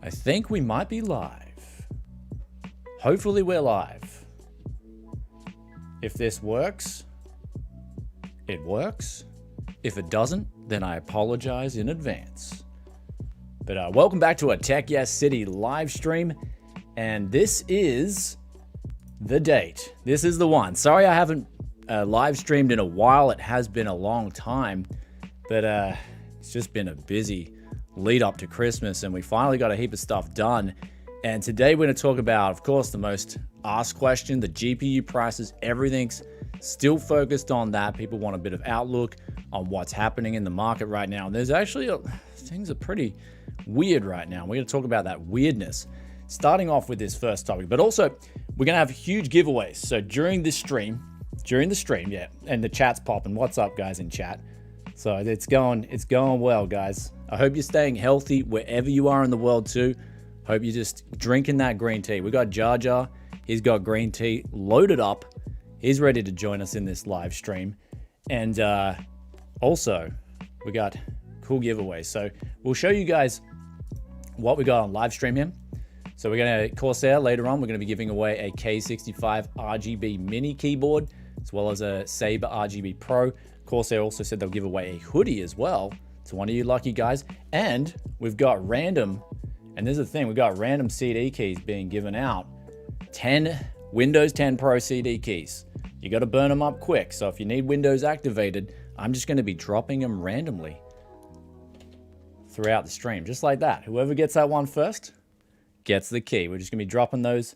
I think we might be live. Hopefully we're live. If this works, it works. If it doesn't, then I apologize in advance. But welcome back to a Tech Yes City live stream. And this is the date. This is the one. Sorry I haven't live streamed in a while. It has been a long time. But it's just been a busy lead up to Christmas, and we finally got a heap of stuff done. And today we're going to talk about, of course, the most asked question, the GPU prices. Everything's still focused on that. People want a bit of outlook on what's happening in the market right now. And there's actually things are pretty weird right now. We're going to talk about that weirdness, starting off with this first topic. But also, we're going to have huge giveaways. So during the stream, yeah, and the chat's popping. What's up, guys, in chat? So it's going well, guys. I hope you're staying healthy wherever you are in the world too. Hope you're just drinking that green tea. We got Jar Jar. He's got green tea loaded up. He's ready to join us in this live stream. And also, we got cool giveaways. So we'll show you guys what we got on live stream here. So we're going to, Corsair, later on, we're going to be giving away a K65 RGB mini keyboard, as well as a Sabre RGB Pro. Corsair also said they'll give away a hoodie as well to one of you lucky guys. And we've got random, and there's the thing, we've got random CD keys being given out. 10 Windows 10 Pro CD keys. You got to burn them up quick. So if you need Windows activated, I'm just going to be dropping them randomly throughout the stream, just like that. Whoever gets that one first gets the key. We're just going to be dropping those.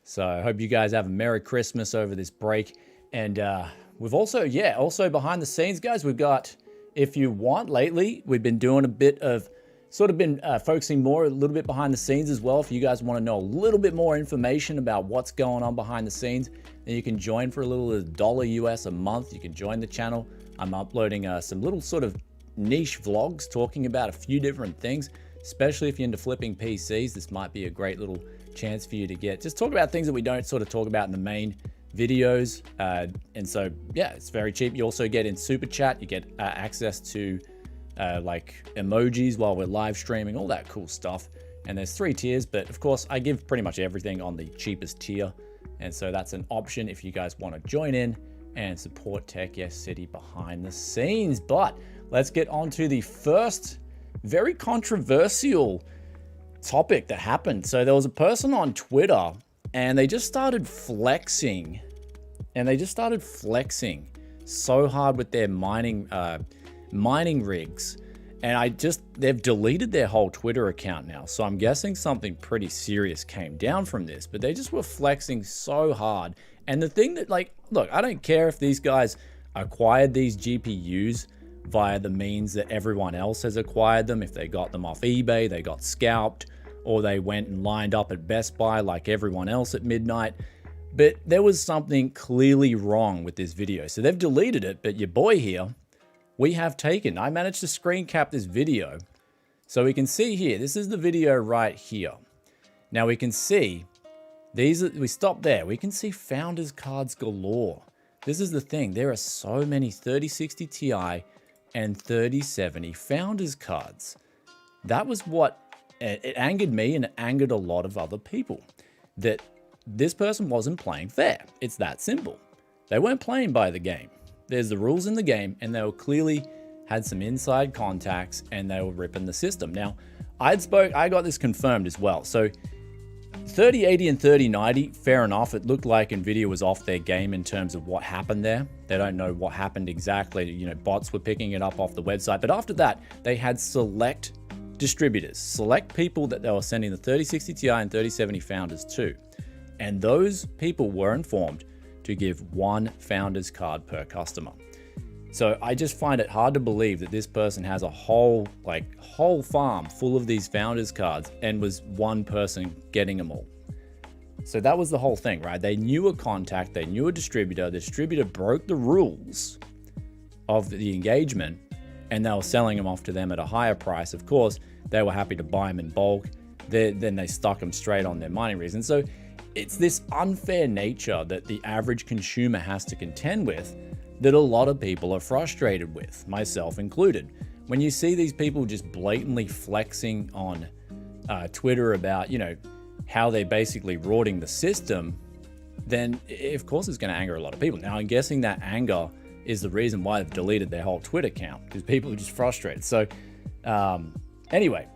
So I hope you guys have a Merry Christmas over this break. And we've also, also behind the scenes, guys, we've got, if you want, lately, we've been doing a bit of, focusing more a little bit behind the scenes as well. If you guys want to know a little bit more information about what's going on behind the scenes, then you can join for a little $1 US a month. You can join the channel. I'm uploading some little sort of niche vlogs talking about a few different things, especially if you're into flipping PCs. This might be a great little chance for you to just talk about things that we don't sort of talk about in the main videos. And so, yeah, it's very cheap. You also get in Super Chat. You get access to like emojis while we're live streaming, all that cool stuff. And there's 3 tiers, but of course I give pretty much everything on the cheapest tier. And so that's an option if you guys want to join in and support Tech Yes City behind the scenes. But let's get on to the first very controversial topic that happened. So there was a person on Twitter and they just started flexing. So hard with their mining rigs. And they've deleted their whole Twitter account now. So I'm guessing something pretty serious came down from this, but they just were flexing so hard. And the thing that, like, look, I don't care if these guys acquired these GPUs via the means that everyone else has acquired them. If they got them off eBay, they got scalped, or they went and lined up at Best Buy like everyone else at midnight. But there was something clearly wrong with this video. So they've deleted it, but your boy here, I managed to screen cap this video. So we can see here, this is the video right here. Now we can see, we stop there. We can see founders cards galore. This is the thing, there are so many 3060 Ti and 3070 founders cards. That was what, it angered me and it angered a lot of other people. That this person wasn't playing fair. It's that simple. They weren't playing by the game. There's the rules in the game, and they were clearly had some inside contacts, and they were ripping the system. Now, I got this confirmed as well. So 3080 and 3090, fair enough. It looked like Nvidia was off their game in terms of what happened there. They don't know what happened exactly. You know, bots were picking it up off the website. But after that, they had select distributors, select people that they were sending the 3060 Ti and 3070 founders to. And those people were informed to give 1 founder's card per customer. So I just find it hard to believe that this person has a whole farm full of these founders cards and was one person getting them all. So that was the whole thing, right? They knew a contact, they knew a distributor, the distributor broke the rules of the engagement, and they were selling them off to them at a higher price. Of course, they were happy to buy them in bulk. Then they stuck them straight on their mining rigs. And so it's this unfair nature that the average consumer has to contend with that a lot of people are frustrated with, myself included. When you see these people just blatantly flexing on Twitter about, how they're basically rorting the system, then of course it's going to anger a lot of people. Now, I'm guessing that anger is the reason why they've deleted their whole Twitter account, because people are just frustrated. So anyway,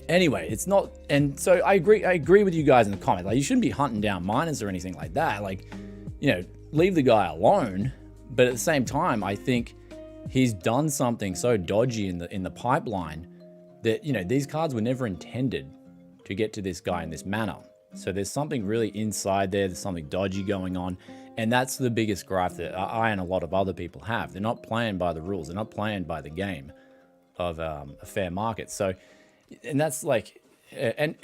it's not, and so I agree with you guys in the comments. Like, you shouldn't be hunting down miners or anything like that. Like, leave the guy alone. But at the same time, I think he's done something so dodgy in the pipeline that, these cards were never intended to get to this guy in this manner. So there's something really inside there. There's something dodgy going on. And that's the biggest gripe that I and a lot of other people have. They're not playing by the rules. They're not playing by the game of a fair market. So, and that's like, and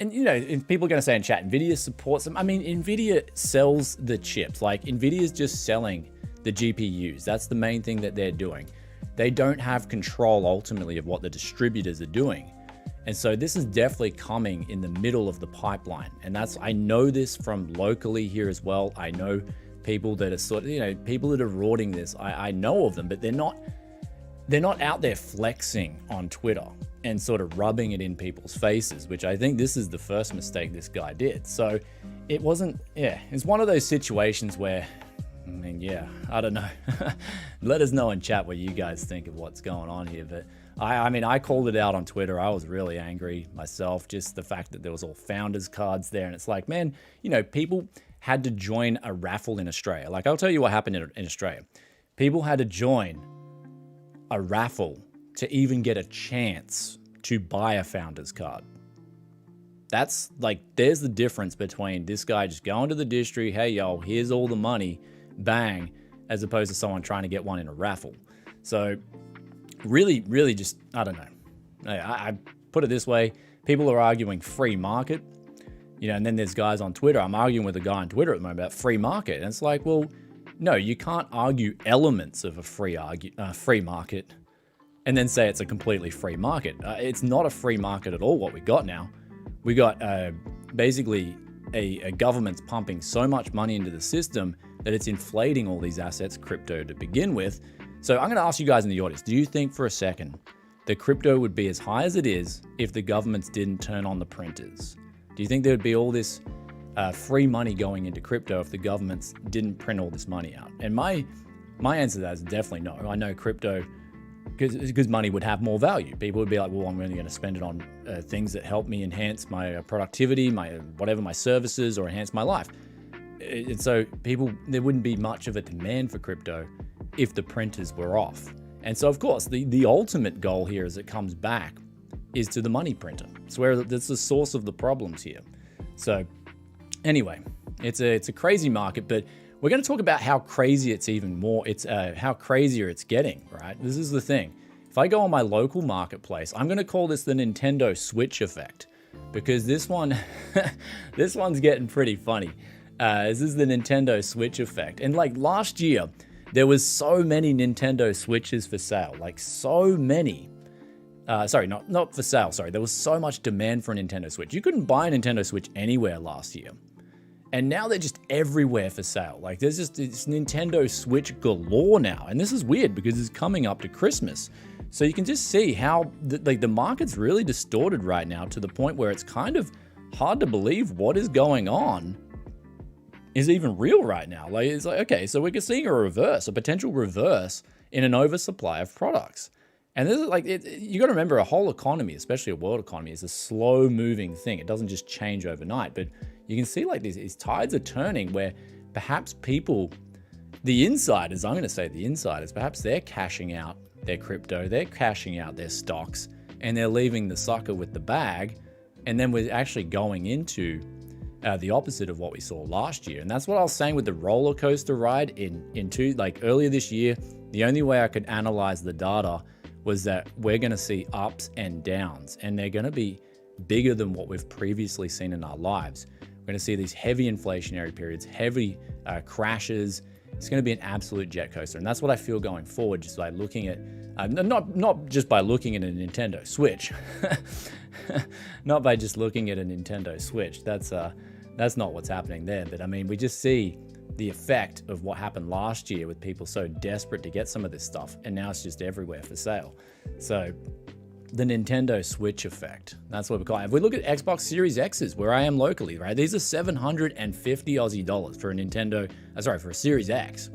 people are going to say in chat, NVIDIA supports them. I mean, NVIDIA sells the chips. Like, NVIDIA's just selling the GPUs. That's the main thing that they're doing. They don't have control ultimately of what the distributors are doing. And so this is definitely coming in the middle of the pipeline. And I know this from locally here as well. I know people that are people that are rorting this. I know of them, but they're not out there flexing on Twitter and sort of rubbing it in people's faces, which I think this is the first mistake this guy did. So it wasn't, it's one of those situations where, I don't know. Let us know in chat what you guys think of what's going on here. But I called it out on Twitter. I was really angry myself, just the fact that there was all founders cards there. And it's like, man, people had to join a raffle in Australia. Like, I'll tell you what happened in Australia. People had to join a raffle to even get a chance to buy a founder's card. That's like, there's the difference between this guy just going to the distri, hey, yo, here's all the money, bang, as opposed to someone trying to get one in a raffle. So really, really just, I don't know. I put it this way. People are arguing free market, and then there's guys on Twitter. I'm arguing with a guy on Twitter at the moment about free market. And it's like, well, no, you can't argue elements of a free market and then say it's a completely free market. It's not a free market at all, what we got now. We got basically a government's pumping so much money into the system that it's inflating all these assets, crypto to begin with. So I'm going to ask you guys in the audience, do you think for a second that crypto would be as high as it is if the governments didn't turn on the printers? Do you think there would be all this free money going into crypto if the governments didn't print all this money out? And my answer to that is definitely no. I know crypto, because money would have more value. People would be like, well, I'm only going to spend it on things that help me enhance my productivity, my services, or enhance my life. And so there wouldn't be much of a demand for crypto if the printers were off. And so, of course, the ultimate goal here as it comes back is to the money printer. It's where that's the source of the problems here. So anyway, it's a crazy market, but we're going to talk about how crazy it's even more. It's how crazier it's getting, right? This is the thing. If I go on my local marketplace, I'm going to call this the Nintendo Switch effect, because this one's getting pretty funny. This is the Nintendo Switch effect. And like last year, there was so many Nintendo Switches for sale, like so many. Sorry, not for sale. Sorry, there was so much demand for a Nintendo Switch. You couldn't buy a Nintendo Switch anywhere last year. And now they're just everywhere for sale. Like there's just it's Nintendo Switch galore now. And this is weird because it's coming up to Christmas. So you can just see how the market's really distorted right now to the point where it's kind of hard to believe what is going on is even real right now. Like it's like, okay, so we're seeing a potential reverse in an oversupply of products. And this is like, you got to remember, a whole economy, especially a world economy, is a slow moving thing. It doesn't just change overnight, but you can see like these tides are turning where perhaps people, the insiders, I'm going to say the insiders, perhaps they're cashing out their crypto, they're cashing out their stocks, and they're leaving the sucker with the bag. And then we're actually going into the opposite of what we saw last year. And that's what I was saying with the roller coaster ride earlier this year. The only way I could analyze the data was that we're going to see ups and downs, and they're going to be bigger than what we've previously seen in our lives. We're going to see these heavy inflationary periods, heavy crashes. It's going to be an absolute jet coaster. And that's what I feel going forward, just by looking at, not just by looking at a Nintendo Switch, not by just looking at a Nintendo Switch. That's not what's happening there. But I mean, we just see the effect of what happened last year with people so desperate to get some of this stuff. And now it's just everywhere for sale. So the Nintendo Switch effect. That's what we call it. If we look at Xbox Series X's, where I am locally, right? These are 750 Aussie dollars for a Nintendo, for a Series X.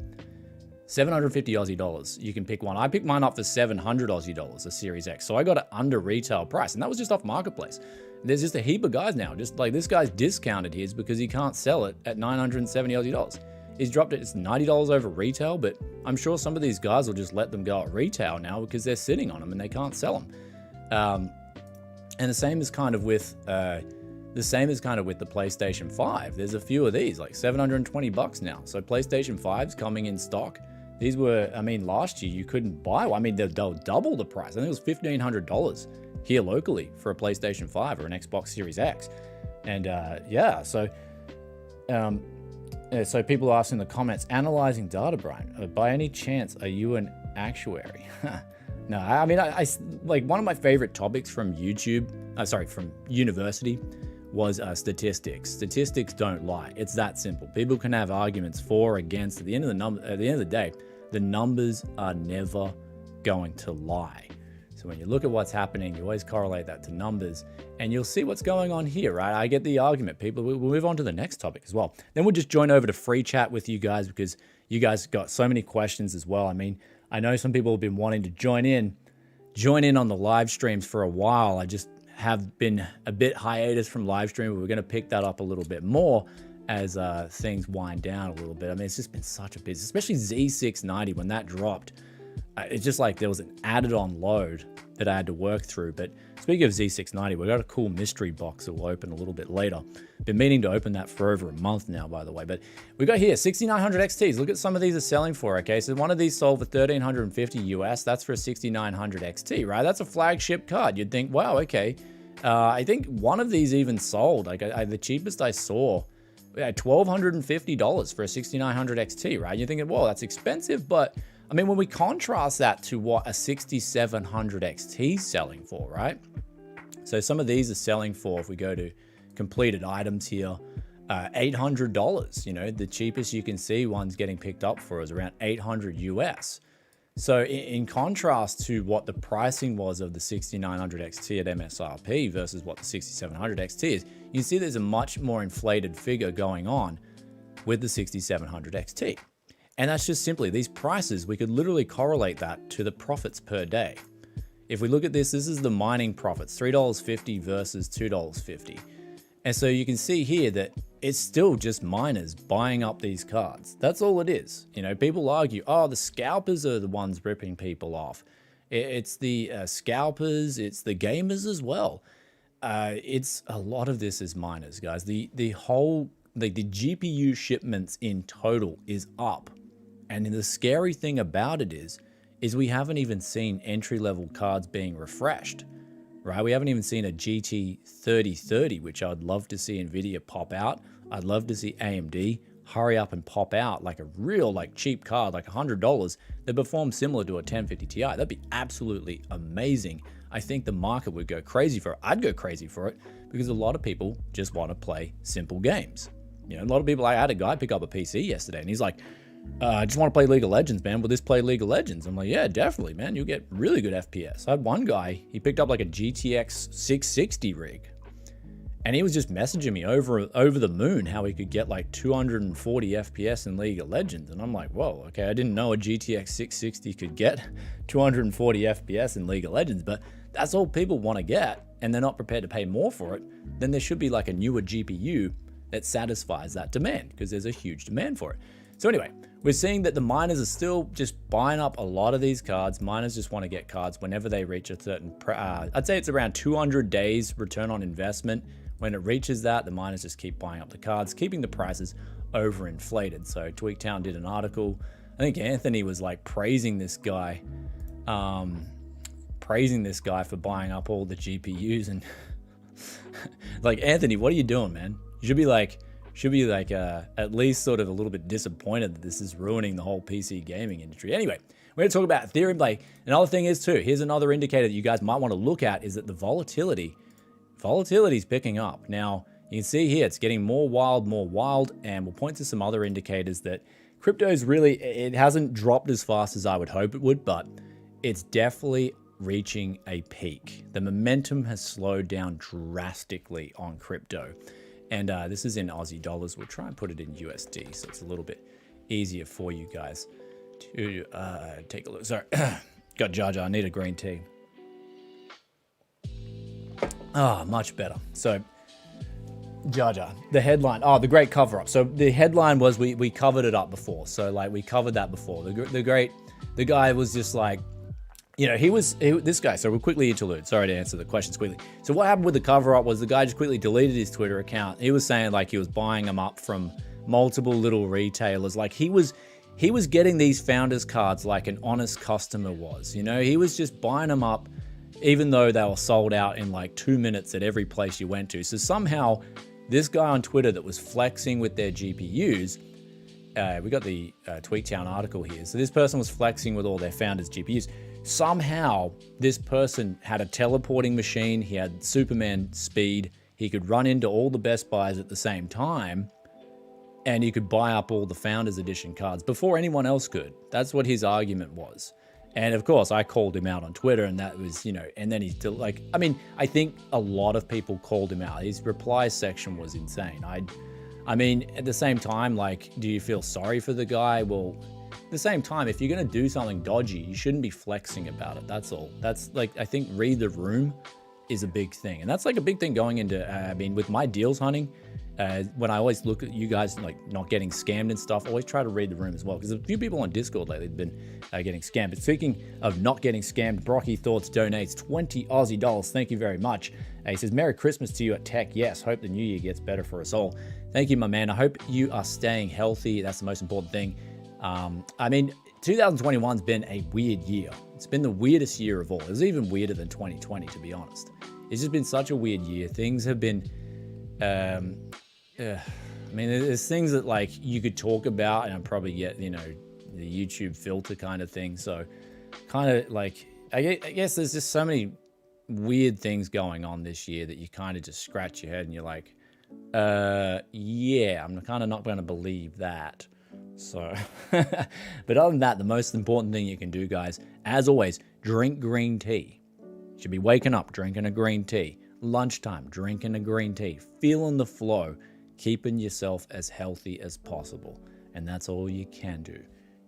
750 Aussie dollars. You can pick one. I picked mine up for 700 Aussie dollars, a Series X. So I got it under retail price, and that was just off Marketplace. There's just a heap of guys now, just like this guy's discounted his because he can't sell it at 970 Aussie dollars. He's dropped it, it's $90 over retail, but I'm sure some of these guys will just let them go at retail now because they're sitting on them and they can't sell them. And the same is kind of with the PlayStation 5. There's a few of these, like 720 bucks now. So PlayStation 5's coming in stock. These were, last year you couldn't buy one. They'll double the price. I think it was $1,500 here locally for a PlayStation 5 or an Xbox Series X. And so people ask in the comments, analyzing data, Brian, by any chance, are you an actuary? No, I like one of my favorite topics from from university was statistics. Statistics don't lie. It's that simple. People can have arguments for or against. At the end of the day, the numbers are never going to lie. So when you look at what's happening, you always correlate that to numbers, and you'll see what's going on here, right? I get the argument. People, we'll move on to the next topic as well. Then we'll just join over to free chat with you guys because you guys got so many questions as well. I know some people have been wanting to join in on the live streams for a while. I just have been a bit hiatus from live streaming. We're going to pick that up a little bit more as things wind down a little bit. It's just been such a busy, especially Z690 when that dropped. It's just like there was an added on load that I had to work through. But speaking of Z690, we got a cool mystery box that will open a little bit later. Been meaning to open that for over a month now, by the way. But we got here 6900 XTs. Look at some of these are selling for. Okay, so one of these sold for 1350 US. That's for a 6900 XT, right? That's a flagship card. You'd think, wow, okay. I think one of these even sold. Like the cheapest I saw, $1,250 for a 6900 XT, right? You're thinking, whoa, that's expensive, but when we contrast that to what a 6700 XT is selling for, right? So some of these are selling for, if we go to completed items here, $800. The cheapest you can see one's getting picked up for is around 800 US. So in contrast to what the pricing was of the 6900 XT at MSRP versus what the 6700 XT is, you can see there's a much more inflated figure going on with the 6700 XT. And that's just simply these prices. We could literally correlate that to the profits per day. If we look at this is the mining profits, $3.50 versus $2.50. And so you can see here that it's still just miners buying up these cards. That's all it is. People argue, oh, the scalpers are the ones ripping people off. It's the scalpers, it's the gamers as well. It's a lot of this is miners, guys. The GPU shipments in total is up. And the scary thing about it is we haven't even seen entry-level cards being refreshed, right? We haven't even seen a GT 3030, which I'd love to see NVIDIA pop out. I'd love to see AMD hurry up and pop out like a real cheap card, like $100 that performs similar to a 1050 Ti. That'd be absolutely amazing. I think the market would go crazy for it. I'd go crazy for it because a lot of people just want to play simple games. A lot of people, I had a guy pick up a PC yesterday and he's like, I just want to play League of Legends, man. Will this play League of Legends? I'm like, yeah, definitely, man. You'll get really good FPS. I had one guy, he picked up like a GTX 660 rig. And he was just messaging me over the moon how he could get like 240 FPS in League of Legends. And I'm like, whoa, okay, I didn't know a GTX 660 could get 240 FPS in League of Legends. But that's all people want to get, and they're not prepared to pay more for it. Then there should be like a newer GPU that satisfies that demand because there's a huge demand for it. So anyway, we're seeing that the miners are still just buying up a lot of these cards. Miners just want to get cards whenever they reach a certain, I'd say it's around 200 days return on investment. When it reaches that, the miners just keep buying up the cards, keeping the prices overinflated. So Tweaktown did an article. I think Anthony was like praising this guy for buying up all the GPUs. And like, Anthony, what are you doing, man? You should be like at least sort of a little bit disappointed that this is ruining the whole PC gaming industry. Anyway, we're going to talk about Ethereum. Like, another thing is too, here's another indicator that you guys might want to look at is that the volatility is picking up. Now, you can see here, it's getting more wild, and we'll point to some other indicators that crypto is really, it hasn't dropped as fast as I would hope it would, but it's definitely reaching a peak. The momentum has slowed down drastically on crypto. And this is in Aussie dollars. We'll try and put it in USD so it's a little bit easier for you guys to take a look. Sorry, got Jar Jar. I need a green tea. Ah, much better. So, Jar Jar, the headline. Oh, the great cover up. So the headline was we covered it up before. So like we covered that before. The guy was just like, you know, this guy. So we'll quickly interlude. Sorry to answer the questions quickly. So what happened with the cover up was the guy just quickly deleted his Twitter account. He was saying like he was buying them up from multiple little retailers. Like he was getting these founders cards like an honest customer was. You know, he was just buying them up, even though they were sold out in like 2 minutes at every place you went to. So somehow this guy on Twitter that was flexing with their GPUs, we got the Tweaktown article here. So this person was flexing with all their founders' GPUs. Somehow this person had a teleporting machine. He had Superman speed. He could run into all the Best Buys at the same time. And you could buy up all the Founders Edition cards before anyone else could. That's what his argument was. And of course, I called him out on Twitter, and that was, you know, and then he's still like, I mean, I think a lot of people called him out. His reply section was insane. I mean, at the same time, like, do you feel sorry for the guy? Well, at the same time, if you're going to do something dodgy, you shouldn't be flexing about it. That's all. That's like, I think read the room is a big thing. And that's like a big thing going into, I mean, with my deals hunting, when I always look at you guys like not getting scammed and stuff, I always try to read the room as well. Because a few people on Discord lately have been getting scammed. But speaking of not getting scammed, Brocky Thoughts donates 20 Aussie dollars. Thank you very much. He says, Merry Christmas to you at Tech. Yes, hope the new year gets better for us all. Thank you, my man. I hope you are staying healthy. That's the most important thing. I mean, 2021's been a weird year. It's been the weirdest year of all. It was even weirder than 2020, to be honest. It's just been such a weird year. Things have been... I mean, there's things that like you could talk about and I'd probably get, you know, the YouTube filter kind of thing. So kind of like, I guess there's just so many weird things going on this year that you kind of just scratch your head and you're like, yeah, I'm kind of not going to believe that. So, but other than that, the most important thing you can do, guys, as always, drink green tea. You should be waking up, drinking a green tea. Lunchtime, drinking a green tea. Feeling the flow. Keeping yourself as healthy as possible. And that's all you can do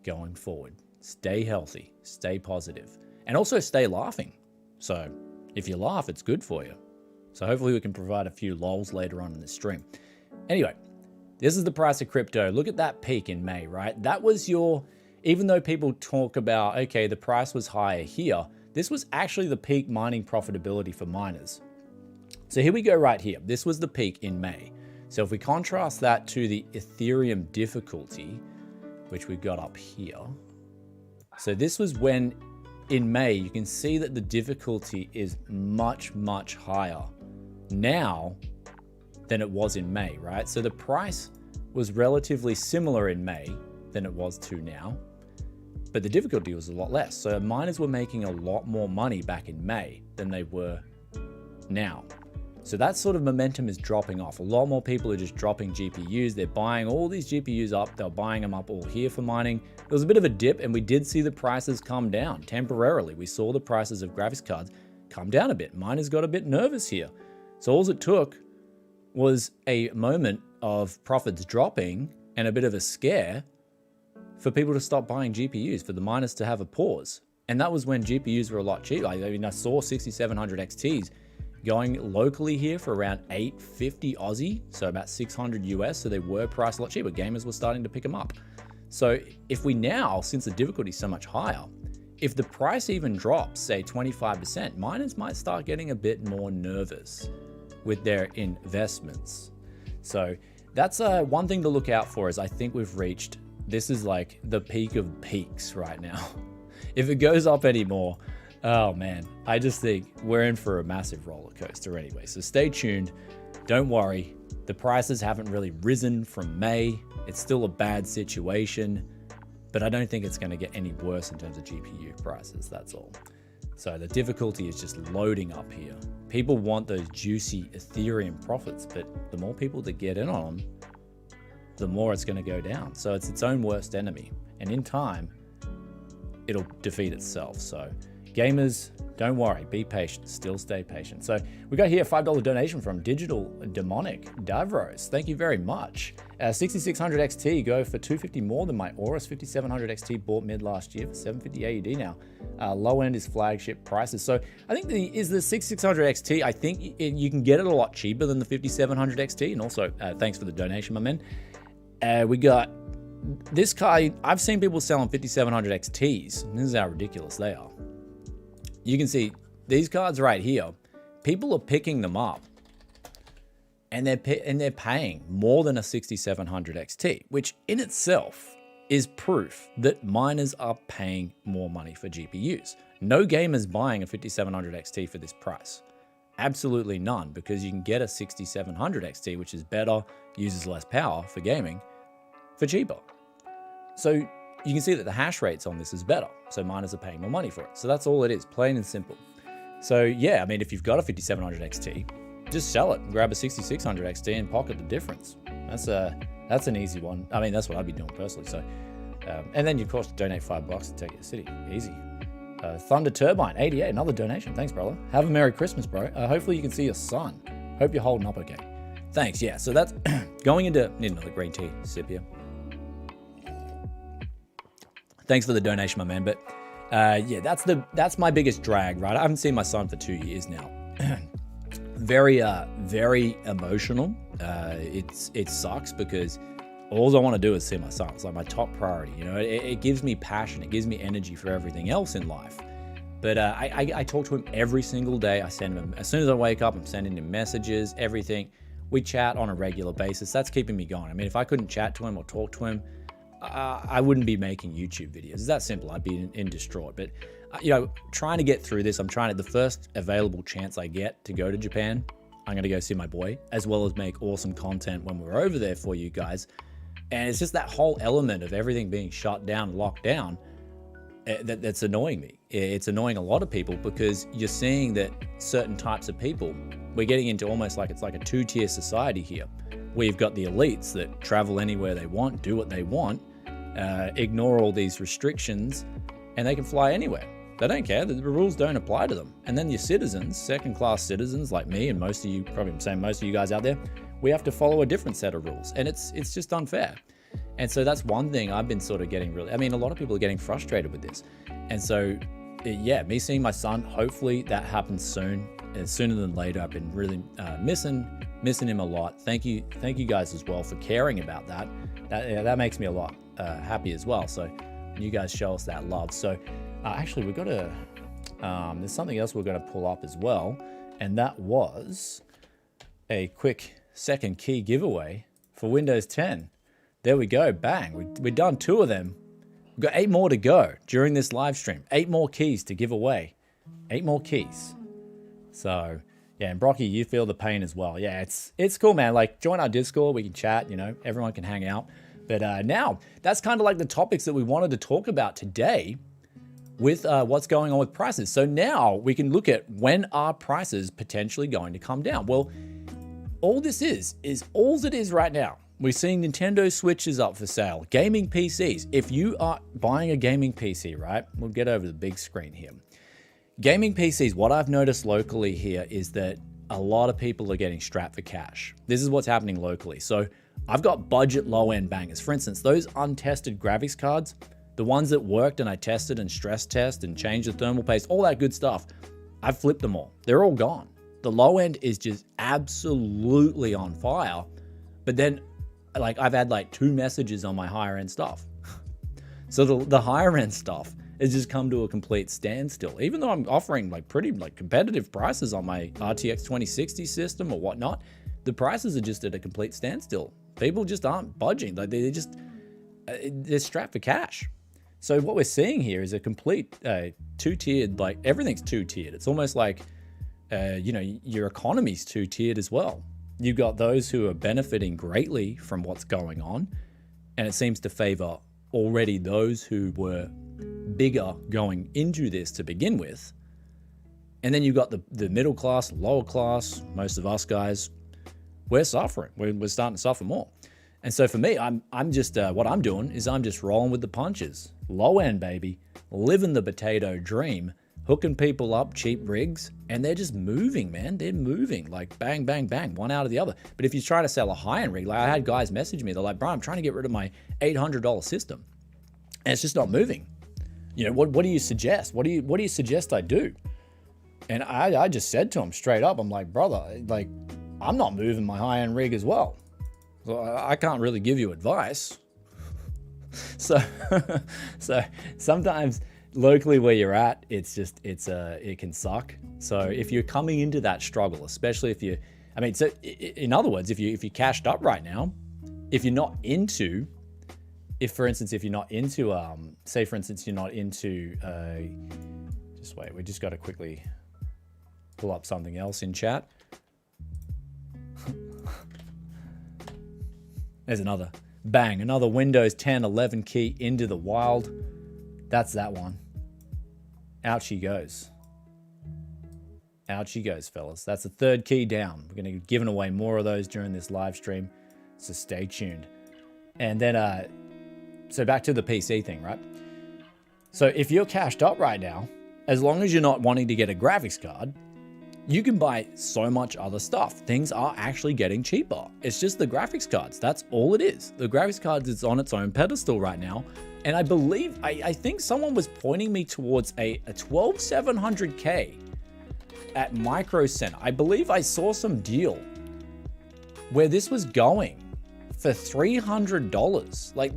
going forward. Stay healthy, stay positive, and also stay laughing. So if you laugh, it's good for you. So hopefully we can provide a few lols later on in the stream. Anyway, this is the price of crypto. Look at that peak in May, right? That was your, even though people talk about, okay, the price was higher here, this was actually the peak mining profitability for miners. So here we go right here. This was the peak in May. So if we contrast that to the Ethereum difficulty, which we got up here. So this was when in May, you can see that the difficulty is much, much higher now than it was in May, right? So the price was relatively similar in May than it was to now, but the difficulty was a lot less. So miners were making a lot more money back in May than they were now. So that sort of momentum is dropping off. A lot more people are just dropping GPUs. They're buying all these GPUs up. They're buying them up all here for mining. There was a bit of a dip and we did see the prices come down temporarily. We saw the prices of graphics cards come down a bit. Miners got a bit nervous here. So all it took was a moment of profits dropping and a bit of a scare for people to stop buying GPUs, for the miners to have a pause. And that was when GPUs were a lot cheaper. I mean, I saw 6700 XTs going locally here for around 850 Aussie, so about 600 US, so they were priced a lot cheaper. Gamers were starting to pick them up. So if we now, since the difficulty is so much higher, if the price even drops, say 25%, miners might start getting a bit more nervous with their investments. So that's one thing to look out for, is I think we've reached, this is like the peak of peaks right now. If it goes up anymore, oh man, I just think we're in for a massive roller coaster anyway. So stay tuned. Don't worry. The prices haven't really risen from May. It's still a bad situation, but I don't think it's going to get any worse in terms of GPU prices. That's all. So the difficulty is just loading up here. People want those juicy Ethereum profits, but the more people that get in on them, the more it's going to go down. So it's its own worst enemy. And in time, it'll defeat itself. So Gamers, don't worry, be patient, still stay patient. So we got here a $5 donation from Digital Demonic Davros. Thank you very much. 6600 XT go for 250 more than my Aorus 5700 XT bought mid last year for 750 AUD now. Low end is flagship prices. So I think the 6600 XT, I think you can get it a lot cheaper than the 5700 XT. And also, thanks for the donation, my man. We got this car. I've seen people selling 5700 XTs. This is how ridiculous they are. You can see these cards right here. People are picking them up, and they're paying more than a 6700 XT, which in itself is proof that miners are paying more money for GPUs. No gamer's buying a 5700 XT for this price. Absolutely none, because you can get a 6700 XT, which is better, uses less power for gaming, for cheaper. So you can see that the hash rates on this is better. So miners are paying more money for it. So that's all it is, plain and simple. So yeah, I mean, if you've got a 5700 XT, just sell it and grab a 6600 XT and pocket the difference. That's an easy one. I mean, that's what I'd be doing personally. So, and then you of course donate $5 to take your city, easy. Thunder Turbine 88, another donation. Thanks, brother. Have a Merry Christmas, bro. Hopefully you can see your son. Hope you're holding up okay. Thanks. Yeah. So that's going into, need another green tea sip here. Thanks for the donation, my man. But yeah, that's my biggest drag, right? I haven't seen my son for 2 years now. Very emotional. It sucks because all I want to do is see my son. It's like my top priority. You know, it gives me passion. It gives me energy for everything else in life. But I talk to him every single day. I send him, as soon as I wake up, I'm sending him messages, everything. We chat on a regular basis. That's keeping me going. I mean, if I couldn't chat to him or talk to him, I wouldn't be making YouTube videos. It's that simple. I'd be in distraught. But you know, trying to get through this, I'm trying to, the first available chance I get to go to Japan, I'm going to go see my boy, as well as make awesome content when we're over there for you guys. And it's just that whole element of everything being shut down, locked down, that's annoying me. It's annoying a lot of people because you're seeing that certain types of people, we're getting into almost like it's like a two-tier society here, where you've got the elites that travel anywhere they want, do what they want, ignore all these restrictions, and they can fly anywhere. They don't care. The rules don't apply to them. And then your citizens, second-class citizens like me and most of you, probably saying most of you guys out there, we have to follow a different set of rules. And it's just unfair. And so that's one thing I've been sort of getting really, I mean, a lot of people are getting frustrated with this. And so, yeah, me seeing my son, hopefully that happens soon, sooner than later. I've been really missing him a lot. Thank you guys as well for caring about that. That makes me a lot happy as well. So you guys show us that love. So actually we've got to, there's something else we're going to pull up as well. And that was a quick second key giveaway for Windows 10. There we go, bang. We've done 2 of them. We've got 8 more to go during this live stream. 8 more keys to give away. 8 more keys. So yeah, and Brocky, you feel the pain as well. Yeah, it's cool, man. Like, join our Discord, we can chat, you know, everyone can hang out. But now, that's kind of like the topics that we wanted to talk about today with what's going on with prices. So now we can look at when are prices potentially going to come down. Well, all this is all it is right now. We're seeing Nintendo Switches up for sale, gaming PCs. If you are buying a gaming PC, right? We'll get over the big screen here. Gaming PCs, what I've noticed locally here is that a lot of people are getting strapped for cash. This is what's happening locally. So I've got budget low-end bangers. For instance, those untested graphics cards, the ones that worked and I tested and stress test and changed the thermal paste, all that good stuff, I've flipped them all. They're all gone. The low end is just absolutely on fire. But then, like, I've had like 2 messages on my higher end stuff. So the higher end stuff has just come to a complete standstill. Even though I'm offering like pretty like competitive prices on my RTX 2060 system or whatnot, the prices are just at a complete standstill. People just aren't budging. Like they're strapped for cash. So what we're seeing here is a complete 2-tiered, like everything's 2-tiered. It's almost like, you know, your economy's 2-tiered as well. You've got those who are benefiting greatly from what's going on, and it seems to favor already those who were bigger going into this to begin with. And then you've got the middle class, lower class, most of us guys, we're suffering. We're starting to suffer more. And so for me, I'm just, what I'm doing is I'm just rolling with the punches. Low end, baby, living the potato dream, hooking people up cheap rigs, and they're just moving, man. They're moving like bang, bang, bang, one out of the other. But if you try to sell a high-end rig, like I had guys message me, they're like, bro, I'm trying to get rid of my $800 system, and it's just not moving. You know, what do you suggest? What do you suggest I do? And I just said to him straight up, I'm like, brother, like, I'm not moving my high-end rig as well. So I can't really give you advice. So sometimes locally where you're at, it can suck. So if you're coming into that struggle, especially if in other words, if you cashed up right now, if you're not into, say for instance, you're not into, just wait, we just got to quickly pull up something else in chat. There's another Windows 10 11 key into the wild. That's that one. Out she goes. Out she goes, fellas. That's the third key down. We're going to be giving away more of those during this live stream, so stay tuned. And then, so back to the PC thing, right? So if you're cashed up right now, as long as you're not wanting to get a graphics card, you can buy so much other stuff. Things are actually getting cheaper. It's just the graphics cards. That's all it is. The graphics cards is on its own pedestal right now. And I believe, I think someone was pointing me towards a 12700K at Micro Center. I believe I saw some deal where this was going for $300. Like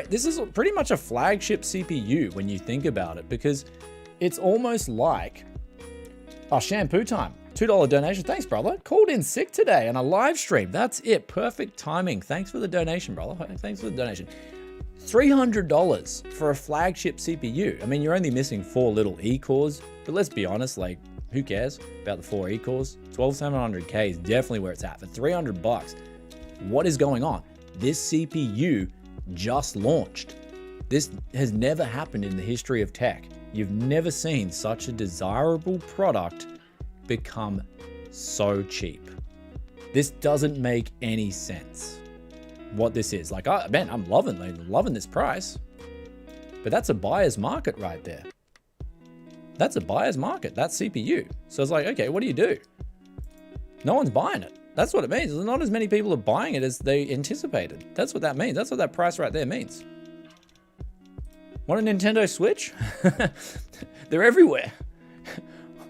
this is pretty much a flagship CPU when you think about it, because it's almost like, oh, shampoo time. $2 donation. Thanks, brother. Called in sick today on a live stream. That's it. Perfect timing. Thanks for the donation, brother. Thanks for the donation. $300 for a flagship CPU. I mean, you're only missing 4 little E-cores, but let's be honest, like, who cares about the 4 E-cores? 12700K is definitely where it's at. For $300, what is going on? This CPU just launched. This has never happened in the history of tech. You've never seen such a desirable product become so cheap. This doesn't make any sense. What this is like, man, I'm loving this price, but that's a buyer's market right there. That's a buyer's market, that CPU. So it's like, okay, what do you do? No one's buying it. That's what it means. There's not as many people are buying it as they anticipated. That's what that means. That's what that price right there means. Want a Nintendo Switch? They're everywhere.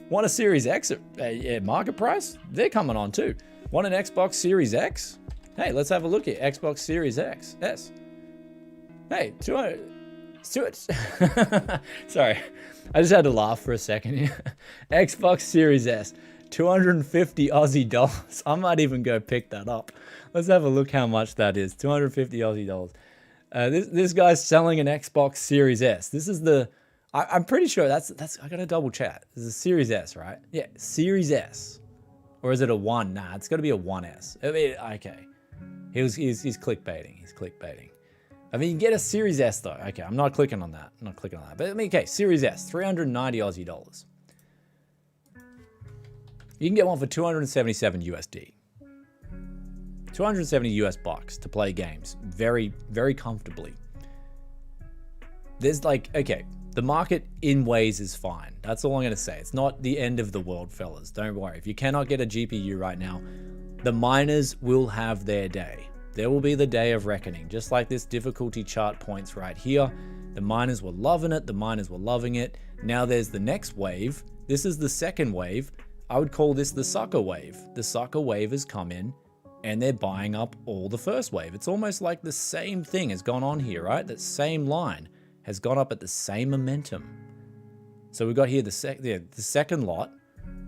Want a Series X at market price? They're coming on too. Want an Xbox Series X? Hey, let's have a look at Xbox Series X. S. Hey, 200. Sorry, I just had to laugh for a second. Xbox Series S, 250 Aussie dollars. I might even go pick that up. Let's have a look how much that is. 250 Aussie dollars. This guy's selling an Xbox Series S. This is the, I'm pretty sure that's, I gotta double check. This is a Series S, right? Yeah, Series S. Or is it a 1? Nah, it's gotta be a 1S. I mean, okay. He's clickbaiting. He's clickbaiting. I mean, you get a Series S though. Okay, I'm not clicking on that. I'm not clicking on that. But I mean, okay, Series S, 390 Aussie dollars. You can get one for 277 USD. 270 US bucks to play games very, very comfortably. There's like, okay, the market in ways is fine. That's all I'm going to say. It's not the end of the world, fellas. Don't worry. If you cannot get a GPU right now, the miners will have their day. There will be the day of reckoning. Just like this difficulty chart points right here. The miners were loving it. The miners were loving it. Now there's the next wave. This is the second wave. I would call this the sucker wave. The sucker wave has come in and they're buying up all the first wave. It's almost like the same thing has gone on here, right? That same line has gone up at the same momentum. So we've got here the second lot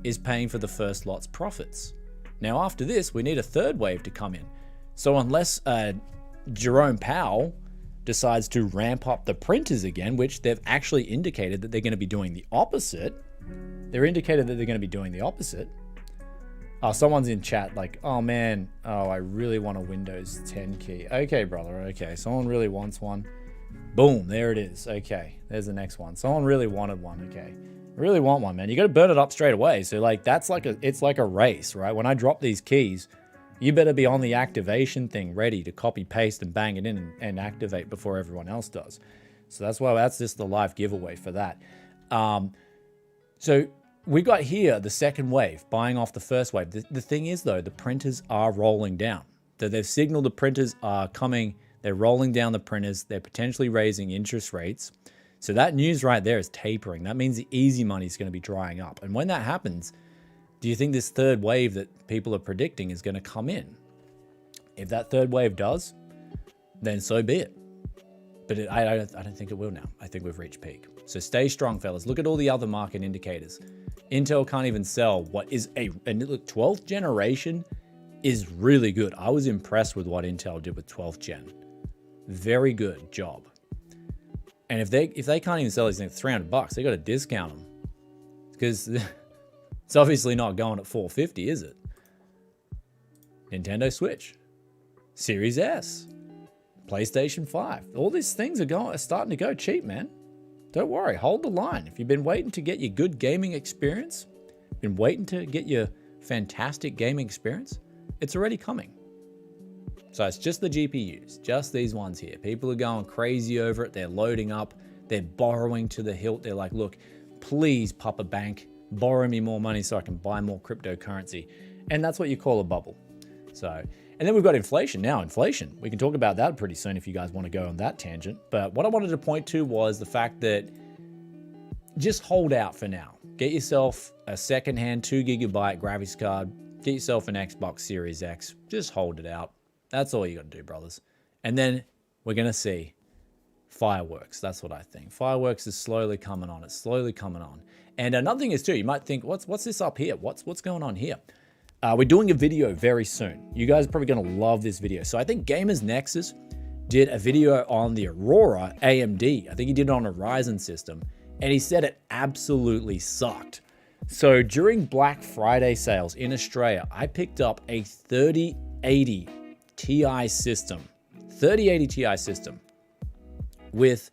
is paying for the first lot's profits. Now after this, we need a third wave to come in. So unless Jerome Powell decides to ramp up the printers again, which they've actually indicated that they're going to be doing the opposite. They're indicated that they're going to be doing the opposite. Oh, someone's in chat like, oh man, oh, I really want a Windows 10 key. Okay, brother, okay. Someone really wants one. Boom, there it is. Okay, there's the next one. Someone really wanted one, okay. I really want one, man. You got to burn it up straight away. So like, it's like a race, right? When I drop these keys, you better be on the activation thing ready to copy, paste, and bang it in and activate before everyone else does. So that's just the live giveaway for that. So we got here the second wave, buying off the first wave. The thing is, though, the printers are rolling down. They've signaled the printers are coming. They're rolling down the printers. They're potentially raising interest rates. So that news right there is tapering. That means the easy money is going to be drying up. And when that happens, do you think this third wave that people are predicting is going to come in? If that third wave does, then so be it. But I don't think it will now. I think we've reached peak. So stay strong, fellas. Look at all the other market indicators. Intel can't even sell what is and look, 12th generation is really good. I was impressed with what Intel did with 12th gen. Very good job. And if they can't even sell these things for $300, they got to discount them, because it's obviously not going at $450, is it? Nintendo Switch, Series S, PlayStation 5. All these things are starting to go cheap, man. Don't worry, hold the line. If you've been waiting to get your good gaming experience, been waiting to get your fantastic gaming experience, it's already coming. So it's just the GPUs, just these ones here. People are going crazy over it. They're loading up. They're borrowing to the hilt. They're like, look, please, Papa Bank, borrow me more money so I can buy more cryptocurrency. And that's what you call a bubble. So, and then we've got inflation now. Inflation. We can talk about that pretty soon if you guys want to go on that tangent. But what I wanted to point to was the fact that just hold out for now. Get yourself a secondhand 2 GB graphics card. Get yourself an Xbox Series X. Just hold it out. That's all you got to do, brothers. And then we're going to see fireworks. That's what I think. Fireworks is slowly coming on. It's slowly coming on. And another thing is too, you might think, what's this up here? What's going on here? We're doing a video very soon. You guys are probably going to love this video. So I think Gamers Nexus did a video on the Aurora AMD. I think he did it on a Ryzen system. And he said it absolutely sucked. So during Black Friday sales in Australia, I picked up a 3080 Ti system. 3080 Ti system with,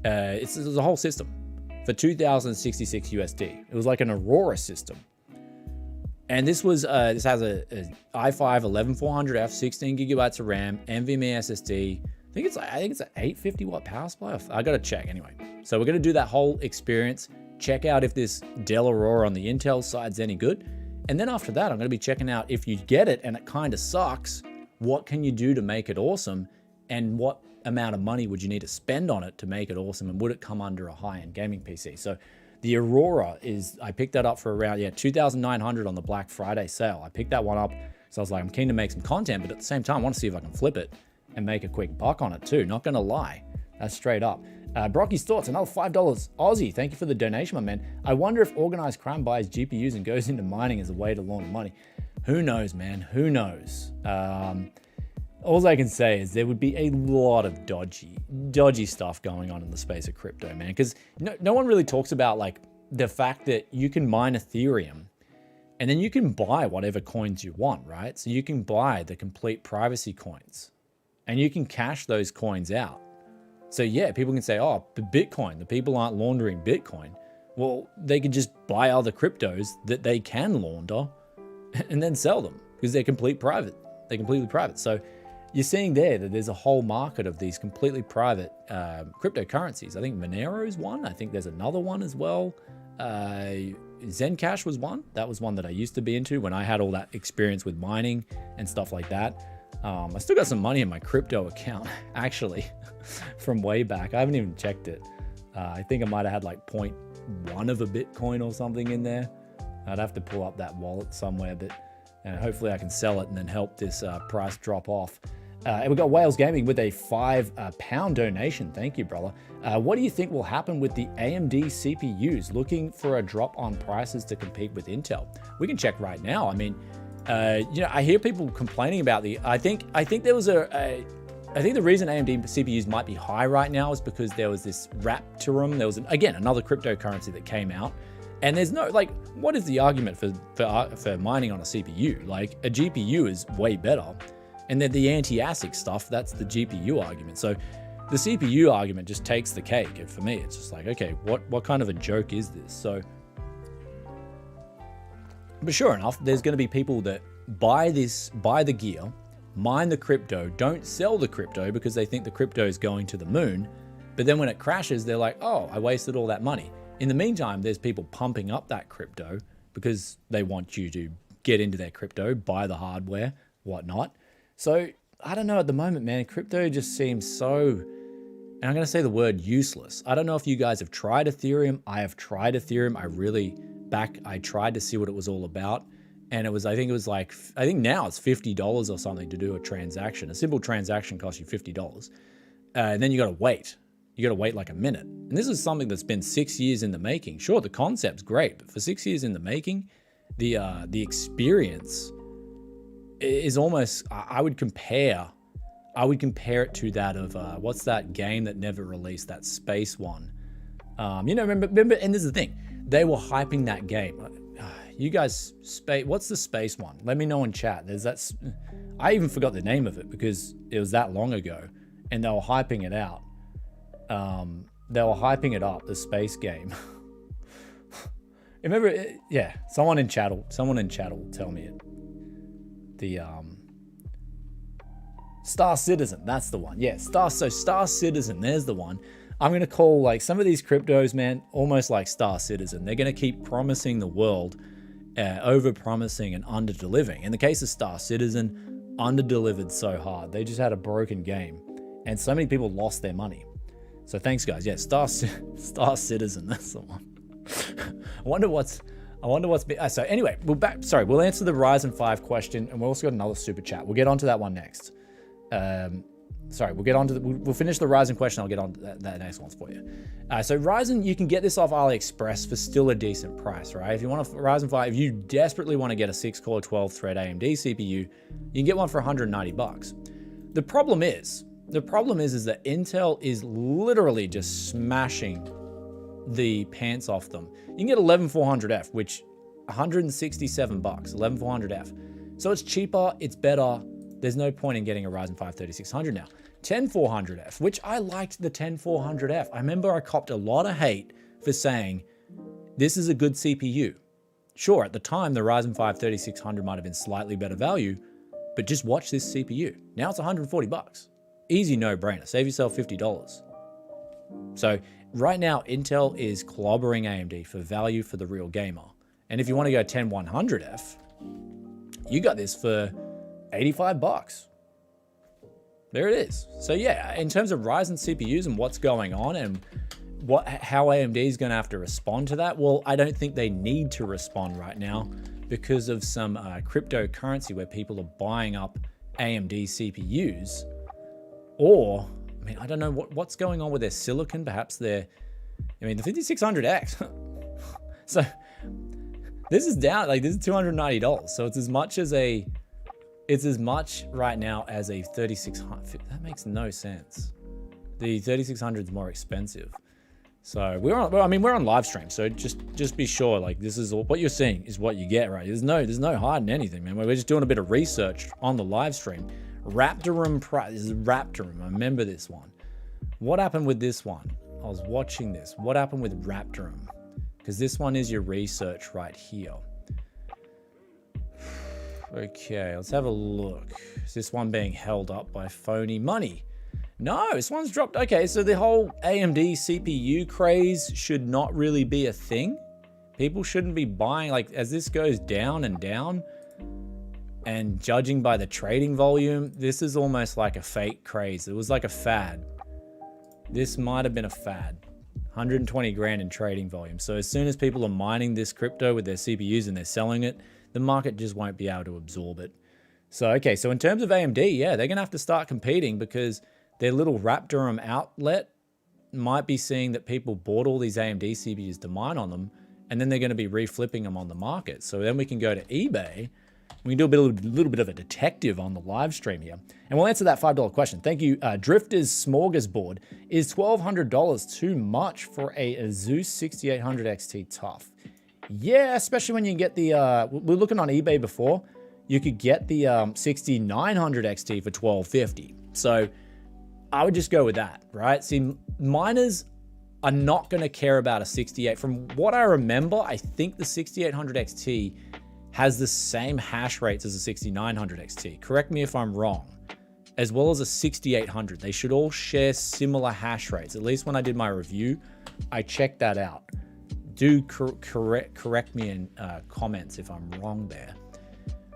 it was a whole system for 2,066 USD. It was like an Aurora system. And this was, this has a i5 11400F, 16 gigabytes of RAM, NVMe SSD. I think it's an 850 watt power supply. I got to check anyway. So we're going to do that whole experience. Check out if this Dell Aurora on the Intel side's any good. And then after that, I'm going to be checking out if you get it and it kind of sucks, what can you do to make it awesome? And what amount of money would you need to spend on it to make it awesome? And would it come under a high-end gaming PC? So the Aurora is, I picked that up for around, $2,900 on the Black Friday sale. I picked that one up. So I was like, I'm keen to make some content, but at the same time, I want to see if I can flip it and make a quick buck on it too. Not going to lie. That's straight up. Brocky's Thoughts, another $5 Aussie. Thank you for the donation, my man. I wonder if organized crime buys GPUs and goes into mining as a way to launder money. Who knows, man? Who knows? All I can say is there would be a lot of dodgy stuff going on in the space of crypto, man. Because no one really talks about like the fact that you can mine Ethereum and then you can buy whatever coins you want, right? So you can buy the complete privacy coins and you can cash those coins out. So yeah, people can say, oh, Bitcoin, the people aren't laundering Bitcoin. Well, they could just buy other cryptos that they can launder and then sell them because they're completely private. They're completely private. So you're seeing there that there's a whole market of these completely private cryptocurrencies. I think Monero is one. I think there's another one as well. Zencash was one. That was one that I used to be into when I had all that experience with mining and stuff like that. I still got some money in my crypto account, actually, from way back. I haven't even checked it. I think I might have had like 0.1 of a Bitcoin or something in there. I'd have to pull up that wallet somewhere, but hopefully I can sell it and then help this price drop off. And we've got Wales Gaming with a £5 donation. Thank you, brother. What do you think will happen with the AMD CPUs? Looking for a drop on prices to compete with Intel? We can check right now. I mean, I hear people complaining about I think there was I think the reason AMD CPUs might be high right now is because there was this Raptorum. There was, again, another cryptocurrency that came out. And there's no, like, what is the argument for mining on a CPU? Like, a GPU is way better. And then the anti-ASIC stuff, that's the GPU argument. So the CPU argument just takes the cake. And for me, it's just like, okay, what kind of a joke is this? So, but sure enough, there's going to be people that buy the gear, mine the crypto, don't sell the crypto because they think the crypto is going to the moon. But then when it crashes, they're like, oh, I wasted all that money. In the meantime, there's people pumping up that crypto because they want you to get into their crypto, buy the hardware, whatnot. So I don't know, at the moment, man, crypto just seems so, and I'm going to say the word useless. I don't know if you guys have tried Ethereum. I have tried Ethereum. I tried to see what it was all about. And I think now it's $50 or something to do a transaction. A simple transaction costs you $50. And then you got to wait. You got to wait like a minute. And this is something that's been 6 years in the making. Sure, the concept's great, but for 6 years in the making, the experience is almost, I would compare it to that of, what's that game that never released, that space one? Remember, and this is the thing, they were hyping that game. You guys, what's the space one? Let me know in chat. I even forgot the name of it because it was that long ago, and they were hyping it out. They were hyping it up, the space game. Remember, yeah. Someone in chat will tell me it. The Star Citizen, that's the one. Yeah, Star Citizen, there's the one. I'm gonna call like some of these cryptos, man, almost like Star Citizen. They're gonna keep promising the world, over-promising and under-delivering. In the case of Star Citizen, under-delivered so hard. They just had a broken game, and so many people lost their money. So thanks, guys. Yeah, Star Citizen, that's the one. I wonder what's so anyway, we'll answer the Ryzen 5 question, and we also got another super chat. We'll get onto that one next. We'll finish the Ryzen question. I'll get on to that next one for you. So Ryzen, you can get this off AliExpress for still a decent price, right? If you want a Ryzen 5, if you desperately want to get a 6-core 12-thread AMD CPU, you can get one for $190. The problem is that Intel is literally just smashing the pants off them. You can get 11400F, which $167, 11400F. So it's cheaper, it's better. There's no point in getting a Ryzen 5 3600 now. 10400F, which I liked the 10400F. I remember I copped a lot of hate for saying this is a good CPU. Sure, at the time the Ryzen 5 3600 might have been slightly better value, but just watch this CPU. Now it's $140. Easy no-brainer. Save yourself $50. So right now, Intel is clobbering AMD for value for the real gamer. And if you want to go 10100F, you got this for $85. There it is. So yeah, in terms of Ryzen CPUs and what's going on and how AMD is going to have to respond to that, well, I don't think they need to respond right now because of some cryptocurrency where people are buying up AMD CPUs. Or, I mean, I don't know what's going on with their silicon. Perhaps the 5600X. So this is down, like this is $290. So it's as much right now as a 3600. That makes no sense. The 3600 is more expensive. So we're on live stream. So just be sure, like this is all, what you're seeing is what you get, right? There's no hiding anything, man. We're just doing a bit of research on the live stream. Raptorum price. This is Raptorum. I remember this one. What happened with this one? I was watching this. What happened with Raptorum? Because this one is your research right here. Okay, let's have a look. Is this one being held up by phony money? No, this one's dropped. Okay, so the whole AMD CPU craze should not really be a thing. People shouldn't be buying, like, as this goes down and down, and judging by the trading volume, this is almost like a fake craze. It was like a fad. This might have been a fad. 120 grand in trading volume. So as soon as people are mining this crypto with their CPUs and they're selling it, the market just won't be able to absorb it. So, okay, so in terms of AMD, yeah, they're going to have to start competing because their little Raptorum outlet might be seeing that people bought all these AMD CPUs to mine on them, and then they're going to be reflipping them on the market. So then we can go to eBay. We can do a little bit of a detective on the live stream here. And we'll answer that $5 question. Thank you. Drifter's Smorgasbord. Is $1,200 too much for a Asus 6800 XT Tough? Yeah, especially when you get the, we're looking on eBay before, you could get the 6900 XT for $1,250. So I would just go with that, right? See, miners are not going to care about a 68. From what I remember, I think the 6800 XT has the same hash rates as a 6900 XT. Correct me if I'm wrong. As well as a 6800. They should all share similar hash rates. At least when I did my review, I checked that out. do correct me in comments if I'm wrong there.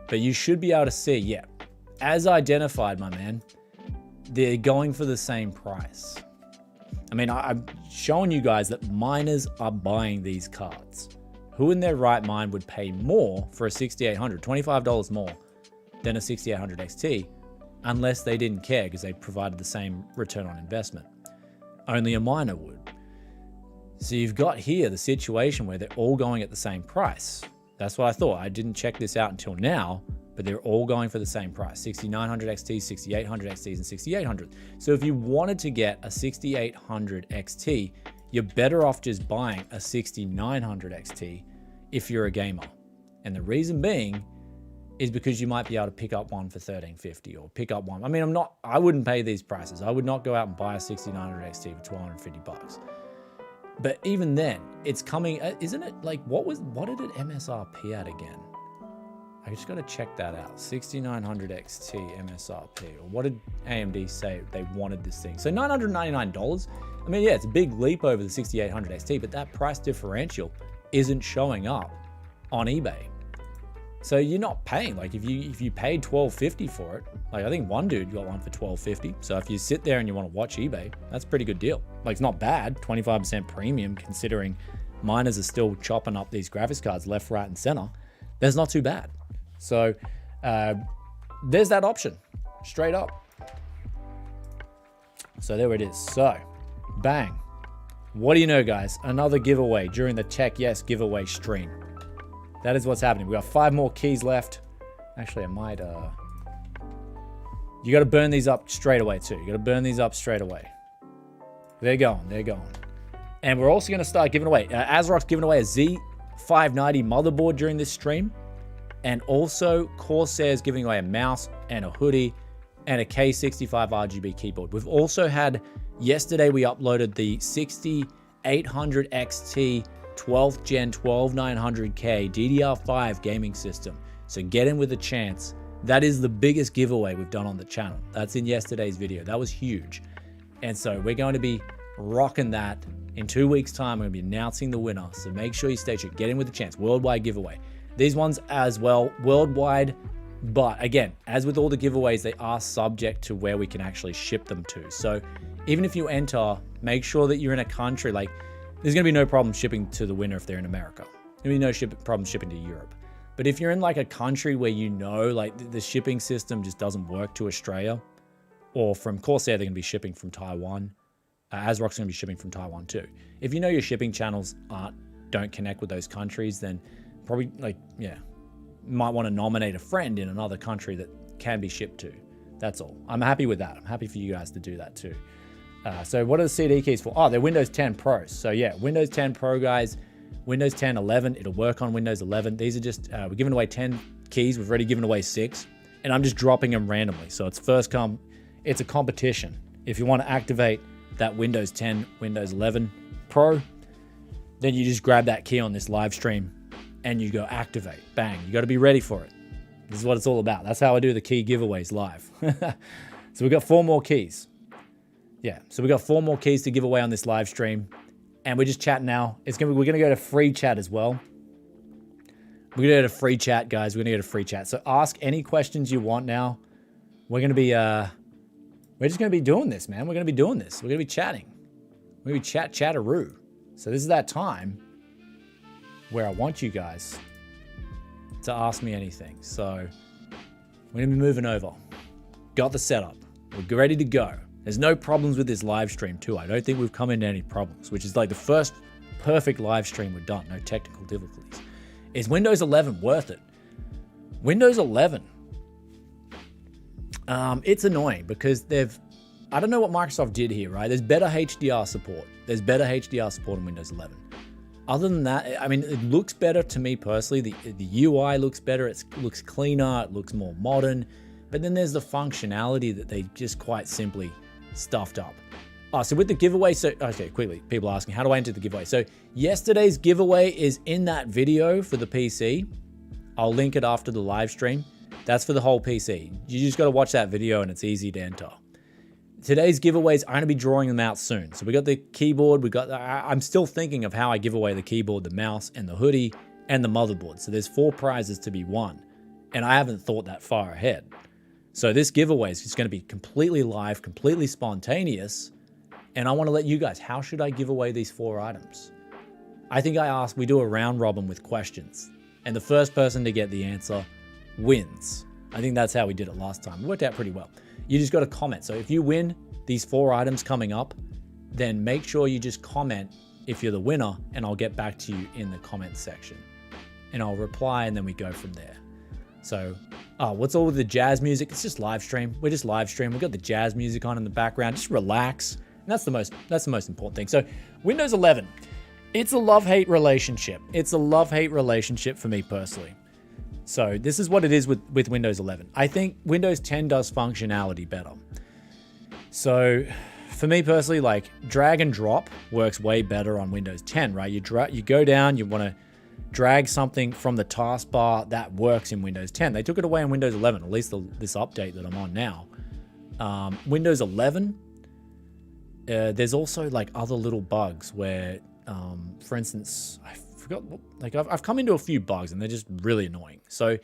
But you should be able to see, yeah, as identified, my man, they're going for the same price. I mean, I'm showing you guys that miners are buying these cards. Who in their right mind would pay more for a 6800, $25 more than a 6800 XT, unless they didn't care because they provided the same return on investment? Only a miner would. So you've got here the situation where they're all going at the same price. That's what I thought. I didn't check this out until now, but they're all going for the same price. 6900 XT, 6800 XTs, and 6800. So if you wanted to get a 6800 XT, you're better off just buying a 6900 XT if you're a gamer. And the reason being is because you might be able to pick up one for $1350 or pick up one. I mean, I wouldn't pay these prices. I would not go out and buy a 6900 XT for $1250. But even then, it's coming, isn't it? Like, what did it MSRP at again? I just got to check that out. 6900 XT MSRP. Or what did AMD say they wanted this thing? So $999. I mean, yeah, it's a big leap over the 6800 XT, but that price differential isn't showing up on eBay. So you're not paying. Like, if you paid $1250 for it, like I think one dude got one for $1250. So if you sit there and you want to watch eBay, that's a pretty good deal. Like, it's not bad. 25% premium considering miners are still chopping up these graphics cards left, right, and center. That's not too bad. So there's that option, straight up. So there it is. So bang. What do you know, guys? Another giveaway during the Tech Yes giveaway stream. That is what's happening. We got 5 more keys left. Actually, I might, you got to burn these up straight away too. You got to burn these up straight away. They're going. And we're also going to start giving away, ASRock's giving away a Z590 motherboard during this stream. And also Corsair's giving away a mouse and a hoodie and a K65 RGB keyboard. We've also had, yesterday we uploaded the 6800 XT 12th gen 12900K DDR5 gaming system. So get in with a chance. That is the biggest giveaway we've done on the channel. That's in yesterday's video. That was huge. And so we're going to be rocking that. In 2 weeks' time, we're going to be announcing the winner. So make sure you stay tuned. Get in with a chance. Worldwide giveaway. These ones as well, worldwide. But again, as with all the giveaways, they are subject to where we can actually ship them to. So even if you enter, make sure that you're in a country like, there's going to be no problem shipping to the winner if they're in America. There's going to be no problem shipping to Europe. But if you're in like a country where you know like the shipping system just doesn't work to Australia, or from Corsair, they're going to be shipping from Taiwan. ASRock's going to be shipping from Taiwan too. If you know your shipping channels don't connect with those countries, then probably might want to nominate a friend in another country that can be shipped to. That's all. I'm happy with that. I'm happy for you guys to do that too. So what are the CD keys for? Oh, they're Windows 10 Pros. So yeah, Windows 10 Pro, guys. Windows 10 11, it'll work on Windows 11. These are just, we're giving away 10 keys. We've already given away 6. And I'm just dropping them randomly. So it's first come, it's a competition. If you want to activate that Windows 10, Windows 11 Pro, then you just grab that key on this live stream and you go activate. Bang. You got to be ready for it. This is what it's all about. That's how I do the key giveaways live. So we've got 4 more keys. Yeah, so we got 4 more keys to give away on this live stream, and we're just chatting now. We're gonna go to free chat as well. We're gonna go to free chat, guys. We're gonna go to free chat. So ask any questions you want now. We're gonna be we're just gonna be doing this, man. We're gonna be doing this. We're gonna be chatting. We're gonna be chatteroo. So this is that time where I want you guys to ask me anything. So we're gonna be moving over. Got the setup. We're ready to go. There's no problems with this live stream too. I don't think we've come into any problems, which is like the first perfect live stream we've done. No technical difficulties. Is Windows 11 worth it? Windows 11. It's annoying because I don't know what Microsoft did here, right? There's better HDR support. There's better HDR support in Windows 11. Other than that, I mean, it looks better to me personally. The UI looks better. It looks cleaner. It looks more modern. But then there's the functionality that they just quite simply stuffed up. So with the giveaway, okay, quickly, people asking, how do I enter the giveaway? So yesterday's giveaway is in that video for the PC. I'll link it after the live stream. That's for the whole PC. You just got to watch that video and it's easy to enter. today's giveaways, I'm going to be drawing them out soon. So we got the keyboard, I'm still thinking of how I give away the keyboard, the mouse, and the hoodie, and the motherboard. So there's 4 prizes to be won. And I haven't thought that far ahead. So this giveaway is just going to be completely live, completely spontaneous. And I want to let you guys, how should I give away these 4 items? I think we do a round robin with questions. And the first person to get the answer wins. I think that's how we did it last time. It worked out pretty well. You just got to comment. So if you win these 4 items coming up, then make sure you just comment if you're the winner, and I'll get back to you in the comments section. And I'll reply, and then we go from there. So, what's all with the jazz music? It's just live stream. We're just live stream. We've got the jazz music on in the background. Just relax. And that's the most important thing. So, Windows 11. It's a love-hate relationship. It's a love-hate relationship for me personally. So this is what it is with Windows 11. I think Windows 10 does functionality better. So for me personally, like drag and drop works way better on Windows 10, right? You go down, you want to drag something from the taskbar, that works in Windows 10. They took it away in Windows 11, at least this update that I'm on now. Windows 11, there's also like other little bugs where, for instance, I've come into a few bugs and they're just really annoying. So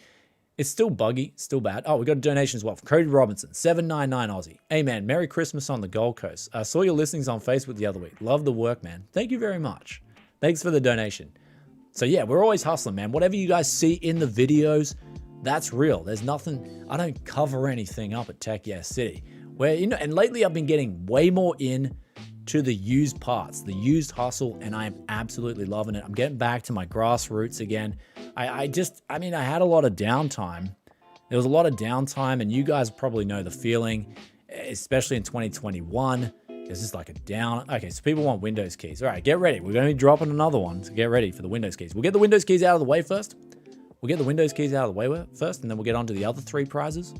it's still buggy, still bad. Oh, we got a donation as well from Cody Robinson, 799 Aussie. Hey man, Merry Christmas on the Gold Coast. I saw your listings on Facebook the other week. Love the work, man. Thank you very much. Thanks for the donation. So yeah, we're always hustling, man. Whatever you guys see in the videos, that's real. There's nothing, I don't cover anything up at Tech Yes City. Where, and lately I've been getting way more in to the used parts, the used hustle, and I'm absolutely loving it. I'm getting back to my grassroots again. I had a lot of downtime. There was a lot of downtime, and you guys probably know the feeling, especially in 2021. It's just like a down. Okay, so people want Windows keys. All right, get ready. We're going to be dropping another one, so get ready for the Windows keys. We'll get the Windows keys out of the way first. And then we'll get on to the other 3 prizes,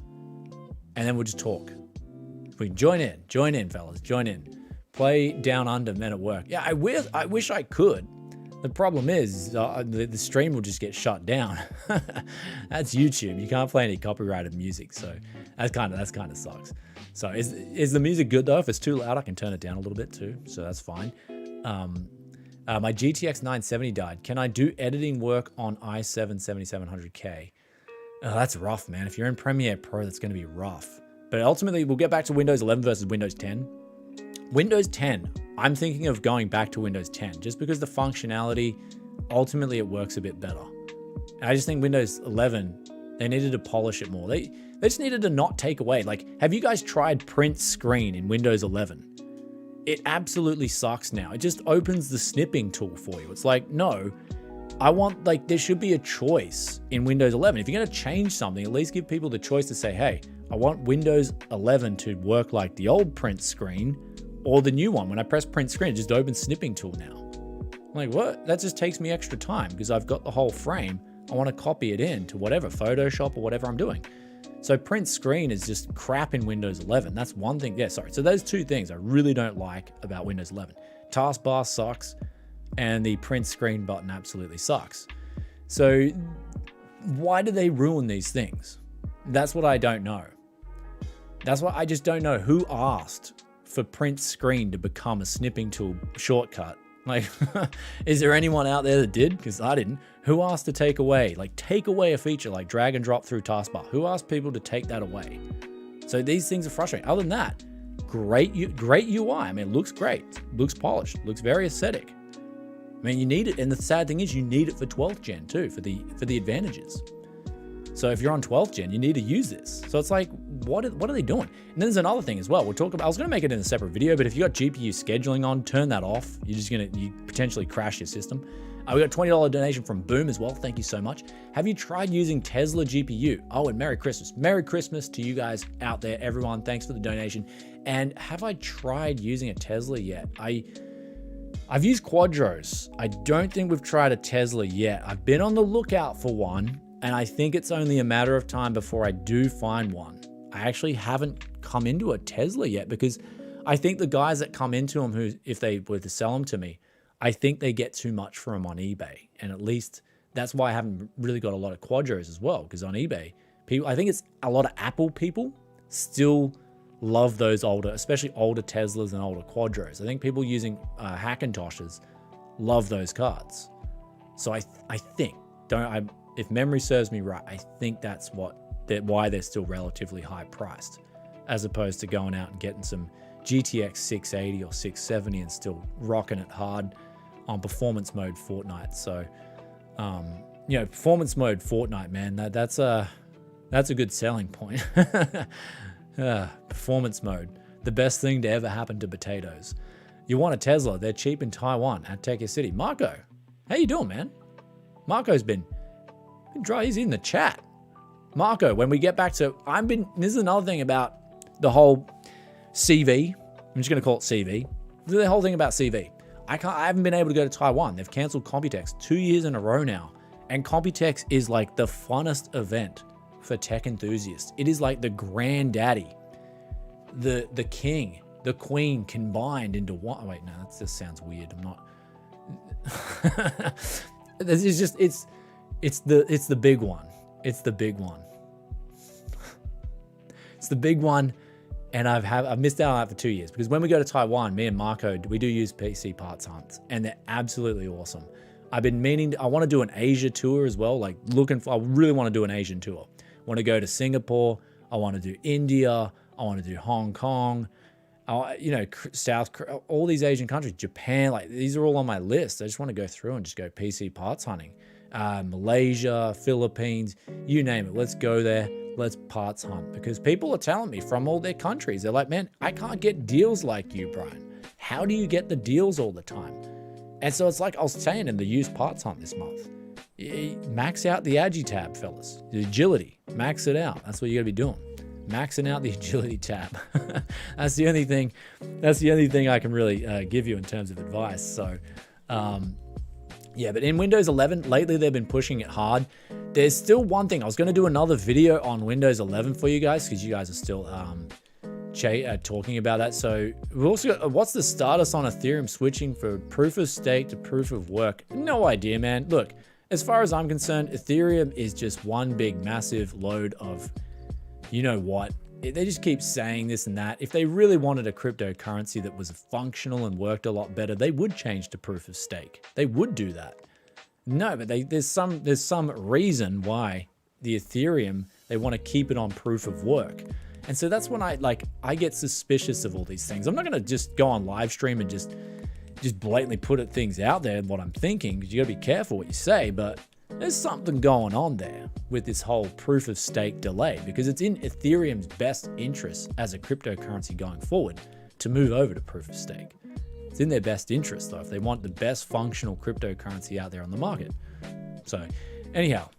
and then we'll just talk. If we can join in, fellas, join in. Play Down Under, Men at Work. Yeah, I wish I could. The problem is the stream will just get shut down. That's YouTube. You can't play any copyrighted music, so that kind of sucks. So is the music good though? If it's too loud, I can turn it down a little bit too, so that's fine. My GTX 970 died. Can I do editing work on i7 7700K? Oh, that's rough, man. If you're in Premiere Pro, that's going to be rough. But ultimately, we'll get back to Windows 11 versus Windows 10. Windows 10, I'm thinking of going back to Windows 10 just because the functionality, ultimately it works a bit better. And I just think Windows 11, they needed to polish it more. They just needed to not take away. Like, have you guys tried print screen in Windows 11? It absolutely sucks now. It just opens the snipping tool for you. It's like, no, I want, like, there should be a choice in Windows 11. If you're going to change something, at least give people the choice to say, hey, I want Windows 11 to work like the old print screen or the new one. When I press print screen, it just opens snipping tool now. I'm like, what? That just takes me extra time because I've got the whole frame. I want to copy it in to whatever, Photoshop or whatever I'm doing. So print screen is just crap in Windows 11. That's one thing. Yeah, sorry. So those 2 things I really don't like about Windows 11. Taskbar sucks and the print screen button absolutely sucks. So why do they ruin these things? That's what I don't know. That's what I just don't know. Who asked for print screen to become a snipping tool shortcut? Like, is there anyone out there that did? Because I didn't. Who asked to take away a feature like drag and drop through taskbar? Who asked people to take that away? So these things are frustrating. Other than that, great UI. I mean, it looks great. It looks polished. It looks very aesthetic. I mean, you need it. And the sad thing is you need it for 12th gen too, for the advantages. So if you're on 12th gen, you need to use this. So it's like, what are they doing? And then there's another thing as well. We'll talk about, I was going to make it in a separate video, but if you got GPU scheduling on, turn that off. You potentially crash your system. We got a $20 donation from Boom as well. Thank you so much. Have you tried using Tesla GPU? Oh, and Merry Christmas. Merry Christmas to you guys out there, everyone. Thanks for the donation. And have I tried using a Tesla yet? I've used Quadros. I don't think we've tried a Tesla yet. I've been on the lookout for one. And I think it's only a matter of time before I do find one. I actually haven't come into a Tesla yet because I think the guys that come into them, who, if they were to sell them to me, I think they get too much for them on eBay. And at least that's why I haven't really got a lot of Quadros as well. Because on eBay, people, I think it's a lot of Apple people still love those older, especially older Teslas and older Quadros. I think people using Hackintoshes love those cards. So I think, if memory serves me right, I think that's why they're still relatively high priced, as opposed to going out and getting some GTX 680 or 670 and still rocking it hard on performance mode Fortnite. So, performance mode Fortnite, man, that's a good selling point. Performance mode, the best thing to ever happen to potatoes. You want a Tesla? They're cheap in Taiwan at Tech City. Marco, how you doing, man? Marco's been dry. He's in the chat. Marco, when we get back to, this is another thing about the whole CV. I'm just going to call it CV. The whole thing about CV. I haven't been able to go to Taiwan. They've canceled Computex 2 years in a row now. And Computex is like the funnest event for tech enthusiasts. It is like the granddaddy, the king, the queen combined into one. Oh, wait, no, that just sounds weird. I'm not. It's the big one. It's the big one. It's the big one, and I've missed out on that for 2 years, because when we go to Taiwan, me and Marco, we do use PC parts hunts, and they're absolutely awesome. I've been meaning, I want to do an Asia tour as well, I really want to do an Asian tour. I want to go to Singapore, I want to do India, I want to do Hong Kong, South Korea, all these Asian countries, Japan, these are all on my list. I just want to go through and just go PC parts hunting. Malaysia, Philippines, you name it. Let's go there. Let's parts hunt, because people are telling me from all their countries, they're like, man, I can't get deals like you, Brian. How do you get the deals all the time? And so it's like I was saying in the used parts hunt this month, max out the Agi tab, fellas. The agility, max it out. That's what you gotta be doing. Maxing out the agility tab. That's the only thing I can really give you in terms of advice. So, yeah, but in Windows 11, lately they've been pushing it hard. There's still one thing. I was going to do another video on Windows 11 for you guys, because you guys are still talking about that. So we've also got, what's the status on Ethereum switching for proof of stake to proof of work? No idea, man. Look, as far as I'm concerned, Ethereum is just one big, massive load of, you know what? They just keep saying this and that. If they really wanted a cryptocurrency that was functional and worked a lot better, they would change to proof of stake. They would do that. No, but there's some reason why the Ethereum, they want to keep it on proof of work. And so that's when I get suspicious of all these things. I'm not going to just go on live stream and just blatantly put things out there and what I'm thinking, because you got to be careful what you say, but there's something going on there with this whole proof of stake delay, because it's in Ethereum's best interest as a cryptocurrency going forward to move over to proof of stake. It's in their best interest, though, if they want the best functional cryptocurrency out there on the market. So anyhow,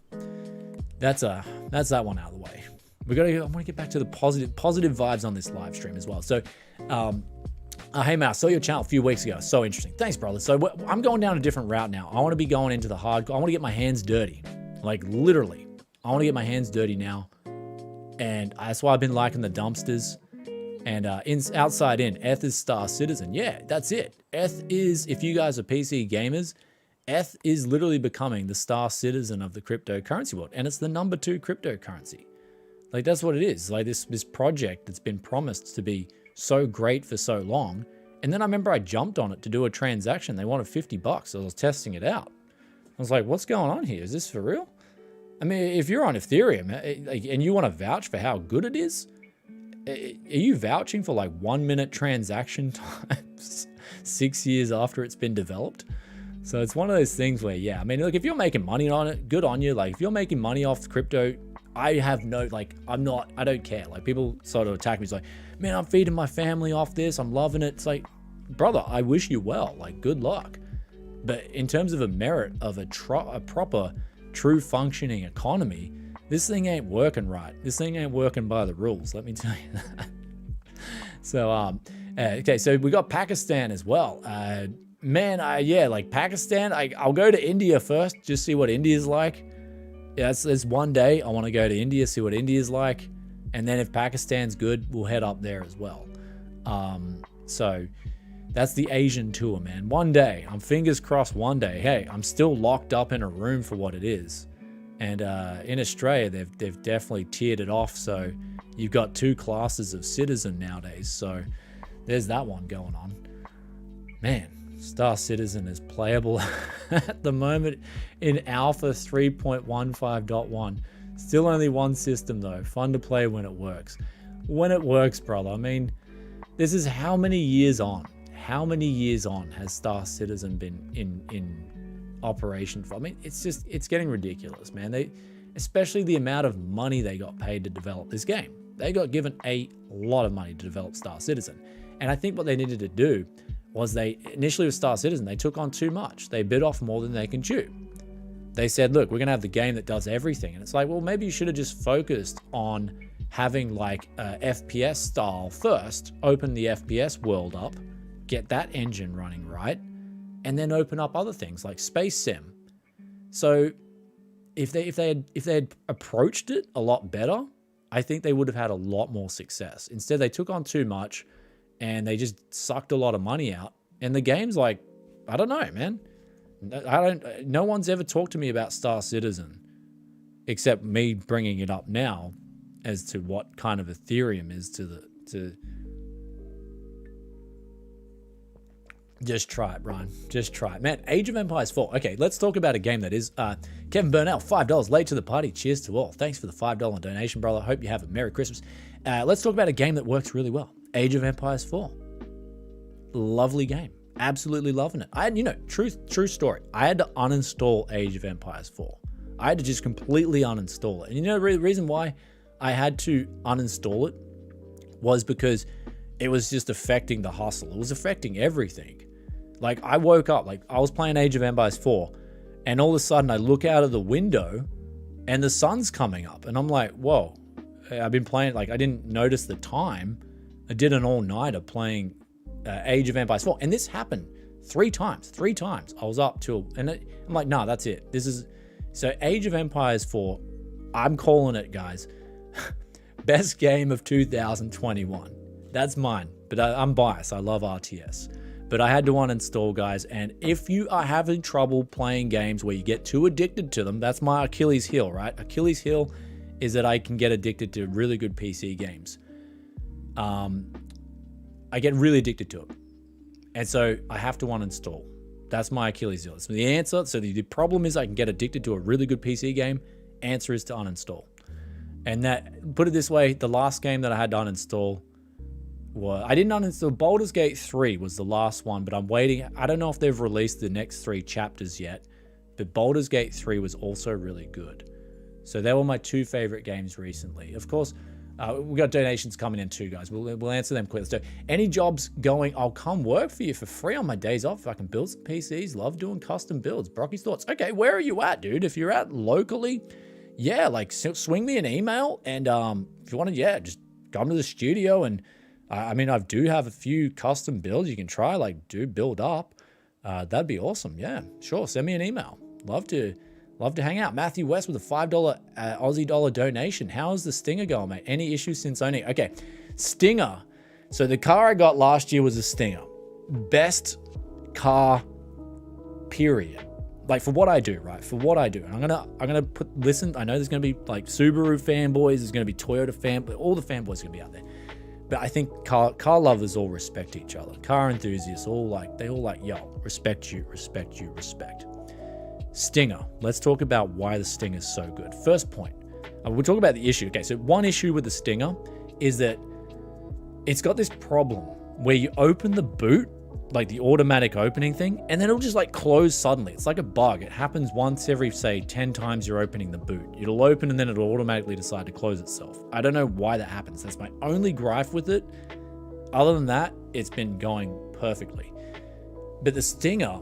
that's that one out of the way. I want to get back to the positive vibes on this live stream as well. So, hey, Mal, I saw your channel a few weeks ago. So interesting. Thanks, brother. So I'm going down a different route now. I want to be going into the hardcore. I want to get my hands dirty. Like, literally. I want to get my hands dirty now. And that's why I've been liking the dumpsters. And outside in, ETH is Star Citizen. Yeah, that's it. ETH is, if you guys are PC gamers, ETH is literally becoming the Star Citizen of the cryptocurrency world. And it's the number 2 cryptocurrency. Like, that's what it is. Like, this project that's been promised to be so great for so long. And then I remember I jumped on it to do a transaction. They wanted $50. So I was testing it out. I was like, what's going on here? Is this for real? I mean, if you're on Ethereum and you want to vouch for how good it is, are you vouching for like 1 minute transaction times 6 years after it's been developed? So it's one of those things where, yeah, I mean, look, if you're making money on it, good on you. Like, if you're making money off crypto, I have no, like, I don't care. Like, people sort of attack me. It's like, man, I'm feeding my family off this. I'm loving it. It's like, brother, I wish you well. Like, good luck. But in terms of a merit of a proper, true functioning economy, this thing ain't working right. This thing ain't working by the rules. Let me tell you that. So, okay, so we got Pakistan as well. Man, yeah, like Pakistan, I'll go to India first, just see what India's like. Yeah, it's one day. I want to go to India, see what India's like. And then if Pakistan's good, we'll head up there as well. So that's the Asian tour, man. One day, I'm fingers crossed one day. Hey, I'm still locked up in a room for what it is. And in Australia, they've definitely tiered it off. So you've got 2 classes of citizen nowadays. So there's that one going on. Man, Star Citizen is playable at the moment in Alpha 3.15.1. Still only one system though. Fun to play when it works. When it works, brother. I mean, this is how many years on? How many years on has Star Citizen been in operation for? I mean, it's getting ridiculous, man. Especially the amount of money they got paid to develop this game. They got given a lot of money to develop Star Citizen. And I think what they needed to do was they, initially with Star Citizen, they took on too much. They bit off more than they can chew. They said, look, we're going to have the game that does everything. And it's like, well, maybe you should have just focused on having like FPS style first, open the FPS world up, get that engine running right, and then open up other things like Space Sim. So if they had approached it a lot better, I think they would have had a lot more success. Instead, they took on too much and they just sucked a lot of money out. And the game's like, I don't know, man. No one's ever talked to me about Star Citizen except me bringing it up now as to what kind of Ethereum is to just try it, Ryan. Just try it. Man, Age of Empires 4. Okay, let's talk about a game that is Kevin Burnell, $5 late to the party. Cheers to all. Thanks for the $5 donation, brother. Hope you have a Merry Christmas. Let's talk about a game that works really well. Age of Empires 4. Lovely game. Absolutely loving it. I had, true story. I had to uninstall Age of Empires 4. I had to just completely uninstall it. And the reason why I had to uninstall it was because it was just affecting the hustle. It was affecting everything. Like, I woke up, like, I was playing Age of Empires 4, and all of a sudden I look out of the window and the sun's coming up. And I'm like, whoa, I've been playing, like, I didn't notice the time. I did an all-nighter playing Age of Empires 4. And this happened 3 times. 3 times. I was up till, and I'm like, nah, that's it. So Age of Empires 4, I'm calling it, guys. Best game of 2021. That's mine. But I'm biased. I love RTS. But I had to uninstall, guys. And if you are having trouble playing games where you get too addicted to them, that's my Achilles heel, right? Achilles heel is that I can get addicted to really good PC games. I get really addicted to it. And so I have to uninstall. That's my Achilles heel. So the answer, the problem is I can get addicted to a really good PC game. Answer is to uninstall. And that, put it this way, the last game that I had to uninstall I didn't uninstall. Baldur's Gate 3 was the last one, but I'm waiting. I don't know if they've released the next 3 chapters yet, but Baldur's Gate 3 was also really good. So they were my 2 favorite games recently. Of course, we got donations coming in too, guys. We'll answer them quickly. So any jobs going, I'll come work for you for free on my days off if I can build some PCs. Love doing custom builds. Brocky's thoughts. Okay, where are you at, dude? If you're at locally, yeah, like swing me an email. And if you want to, just come to the studio. And I do have a few custom builds you can try, like build up. That'd be awesome. Yeah, sure. Send me an email. Love to hang out. Matthew West with a $5 Aussie dollar donation. How's the Stinger going, mate? Any issues since owning it? Okay, Stinger. So the car I got last year was a Stinger. Best car, period. Like, for what I do, right? For what I do. And I'm gonna listen. I know there's gonna be like Subaru fanboys. There's gonna be Toyota fanboys. All the fanboys are gonna be out there. But I think car lovers all respect each other. Car enthusiasts all like, yo, respect you, respect you, respect. Stinger. Let's talk about why the Stinger is so good. First point. We'll talk about the issue. Okay, so one issue with the Stinger is that it's got this problem where you open the boot, like the automatic opening thing, and then it'll just like close suddenly. It's like a bug. It happens once every, say, 10 times you're opening the boot. It'll open and then it'll automatically decide to close itself. I don't know why that happens. That's my only gripe with it. Other than that, it's been going perfectly. But the Stinger,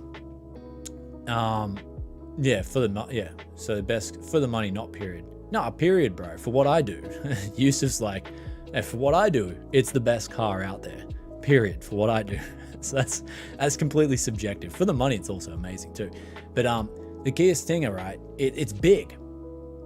so the best for the money, not period. No, period, bro. For what I do. Yusuf's like, for what I do, it's the best car out there. Period. For what I do. So that's completely subjective. For the money, it's also amazing too. But the Kia Stinger, right? It's big,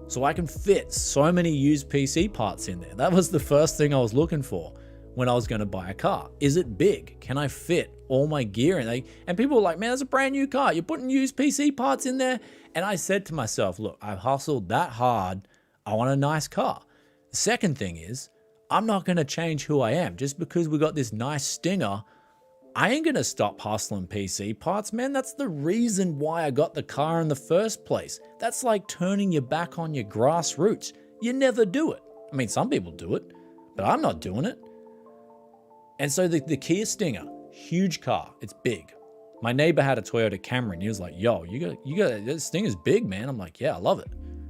so I can fit so many used PC parts in there. That was the first thing I was looking for. when I was going to buy a car. Is it big? Can I fit all my gear in? And people were like, man, that's a brand new car. You're putting used PC parts in there. And I said to myself, look, I've hustled that hard. I want a nice car. The second thing is, I'm not going to change who I am. Just because we got this nice Stinger, I ain't going to stop hustling PC parts, man. That's the reason why I got the car in the first place. That's like turning your back on your grassroots. You never do it. I mean, some people do it, but I'm not doing it. And so the Kia Stinger, huge car. It's big. My neighbor had a Toyota Camry and he was like, yo, you got this Stinger's big, man. I'm like, yeah, I love it.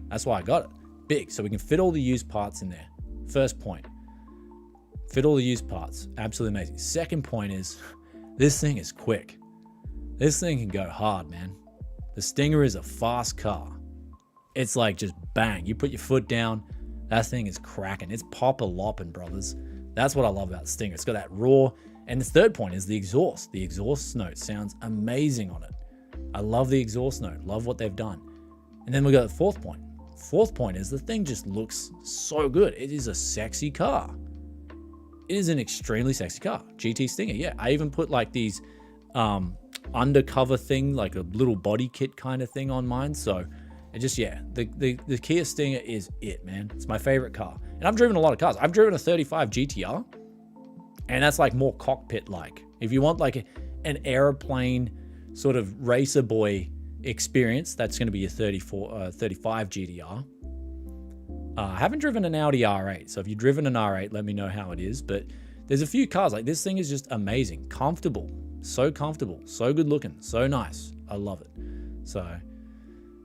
That's why I got it. Big. So we can fit all the used parts in there. First point. Fit all the used parts. Absolutely amazing. Second point is, this thing is quick. This thing can go hard, man. The Stinger is a fast car. It's like just bang. You put your foot down, that thing is cracking. It's pop-a-lopping, brothers. That's what I love about the Stinger. It's got that raw. And the third point is the exhaust. The exhaust note sounds amazing on it. I love the exhaust note. Love what they've done. And then we got the fourth point. Fourth point is the thing just looks so good. It is a sexy car. It is an extremely sexy car. GT Stinger, yeah. I even put like these undercover thing, like a little body kit kind of thing on mine. So it just, yeah, the Kia Stinger is it, man. It's my favorite car. And I've driven a lot of cars. I've driven a 35 GTR, and that's like more cockpit-like. If you want like an airplane sort of racer boy experience, that's going to be a 35 GTR. I haven't driven an Audi R8, so if you've driven an R8, let me know how it is. But there's a few cars, like this thing is just amazing. Comfortable, so good looking, so nice. I love it. So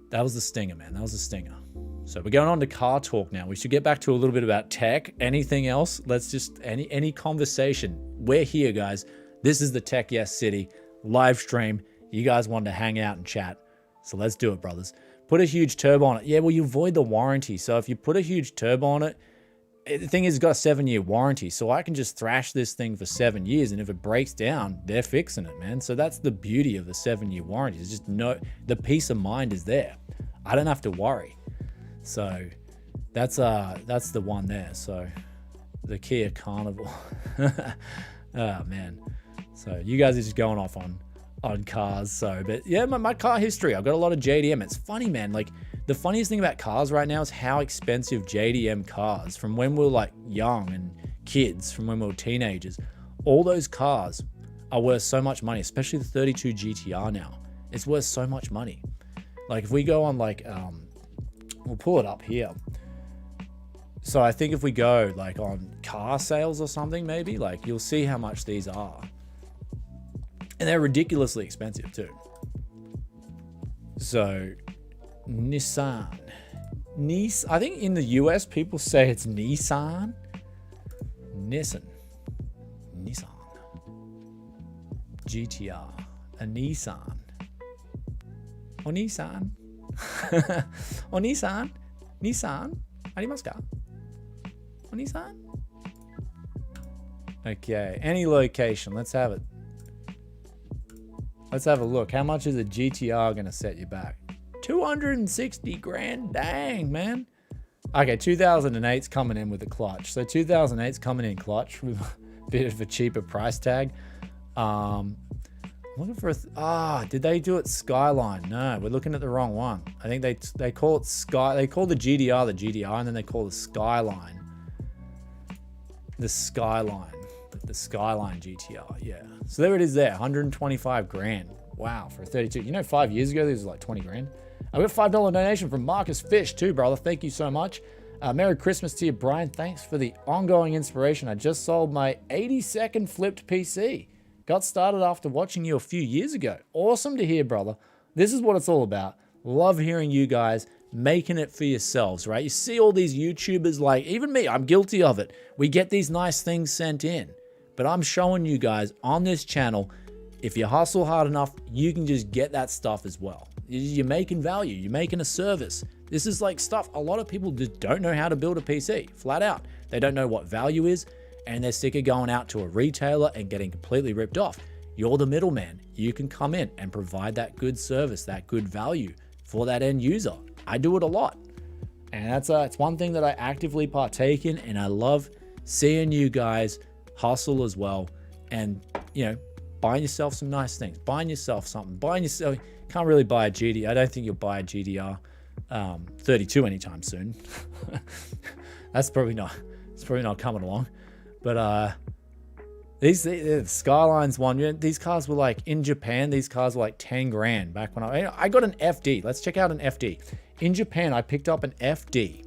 that was the Stinger, man. That was the Stinger. So we're going on to car talk now. We should get back to a little bit about tech. Anything else? Let's just, any conversation. We're here, guys. This is the Tech Yes City live stream. You guys wanted to hang out and chat. So let's do it, brothers. Put a huge turbo on it. Yeah, well, you void the warranty. So if you put a huge turbo on it, the thing is, it's got a 7-year warranty. So I can just thrash this thing for 7 years. And if it breaks down, they're fixing it, man. So that's the beauty of the 7-year warranty. It's just the peace of mind is there. I don't have to worry. So that's the one there. So the Kia Carnival. Oh, man. So you guys are just going off on cars. So, but yeah, my car history, I've got a lot of JDM. It's funny, man. Like the funniest thing about cars right now is how expensive JDM cars from when we were like young and kids, from when we were teenagers, all those cars are worth so much money, especially the 32 GTR now. It's worth so much money. Like if we go on like, we'll pull it up here. So I think if we go like on car sales or something, maybe like you'll see how much these are. And they're ridiculously expensive too. So Nissan. I think in the US people say it's Nissan. Nissan. GTR. A Nissan. O Nissan. O Nissan. Nissan. Arimasu ka? O Nissan. Okay. Any location. Let's have it. Let's have a look. How much is a GTR going to set you back? 260 grand. Dang, man. Okay, 2008's coming in with a clutch. So 2008's coming in clutch with a bit of a cheaper price tag. I'm looking for did they do it Skyline? No, we're looking at the wrong one. I think they call it they call the GDR the GDR, and then they call the Skyline the Skyline GTR. Yeah. So there it is there, 125 grand. Wow, for a 32. You know, 5 years ago, these was like 20 grand. I got a $5 donation from Marcus Fish too, brother. Thank you so much. Merry Christmas to you, Brian. Thanks for the ongoing inspiration. I just sold my 82nd flipped PC. Got started after watching you a few years ago. Awesome to hear, brother. This is what it's all about. Love hearing you guys making it for yourselves, right? You see all these YouTubers, like even me, I'm guilty of it. We get these nice things sent in, but I'm showing you guys on this channel, if you hustle hard enough, you can just get that stuff as well. You're making value. You're making a service. This is like stuff a lot of people just don't know how to build a PC, flat out. They don't know what value is, and they're sick of going out to a retailer and getting completely ripped off. You're the middleman. You can come in and provide that good service, that good value for that end user. I do it a lot. And it's one thing that I actively partake in, and I love seeing you guys hustle as well, and buying yourself some nice things, buying yourself something, can't really buy a GDR. I don't think you'll buy a GDR 32 anytime soon. It's probably not coming along. But the Skylines one, these cars were like, in Japan, these cars were like 10 grand back when I got an FD. Let's check out an FD. In Japan, I picked up an FD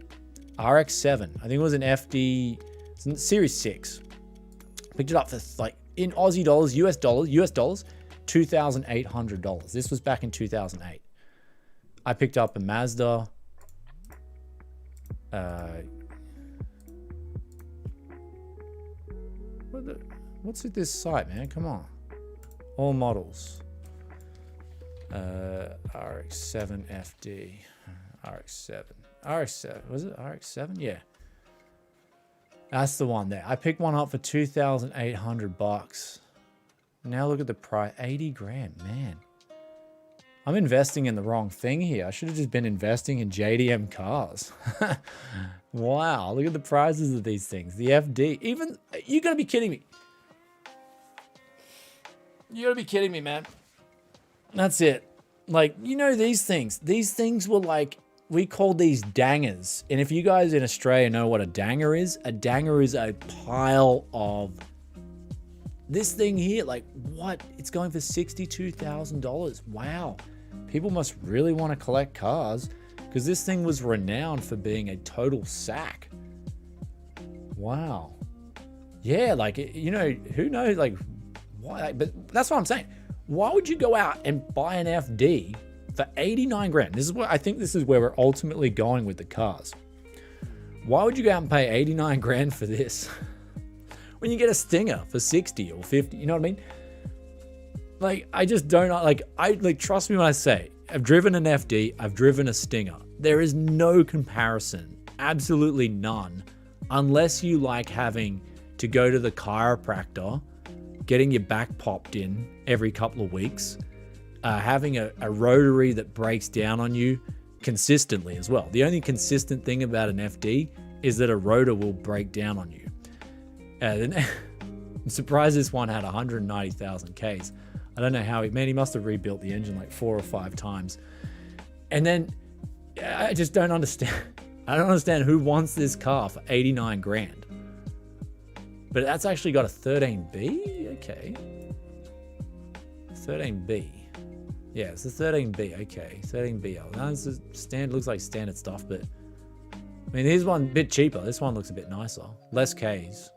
RX-7. I think it was an FD Series 6. Picked it up for like, in Aussie dollars, US dollars, $2,800. This was back in 2008. I picked up a Mazda. What's with this site, man? Come on. All models. RX-7 FD. RX-7. Was it RX-7? Yeah. That's the one there. I picked one up for $2,800. Now look at the price. 80 grand, man. I'm investing in the wrong thing here. I should have just been investing in JDM cars. Wow, look at the prices of these things. The FD, even, you gotta be kidding me. You gotta be kidding me, man. That's it. Like, these things were like, we called these dangers. And if you guys in Australia know what a danger is a pile of this thing here. Like, what? It's going for $62,000. Wow. People must really want to collect cars, because this thing was renowned for being a total sack. Wow. Yeah, like, who knows, like, why? But that's what I'm saying. Why would you go out and buy an FD for 89 grand? I think this is where we're ultimately going with the cars. Why would you go out and pay 89 grand for this when you get a Stinger for 60 or 50? You know what I mean? Like, I just don't like, trust me when I say, I've driven an FD, I've driven a Stinger. There is no comparison, absolutely none, unless you like having to go to the chiropractor, getting your back popped in every couple of weeks, having a rotary that breaks down on you consistently as well. The only consistent thing about an FD is that a rotor will break down on you. I'm surprised this one had 190,000 Ks. I don't know how he must have rebuilt the engine like 4 or 5 times. And then I just don't understand. I don't understand who wants this car for 89 grand. But that's actually got a 13B? Okay. 13B. Yeah, it's a 13B. Okay, 13B. No, this is looks like standard stuff, but I mean, here's one a bit cheaper. This one looks a bit nicer. Less Ks.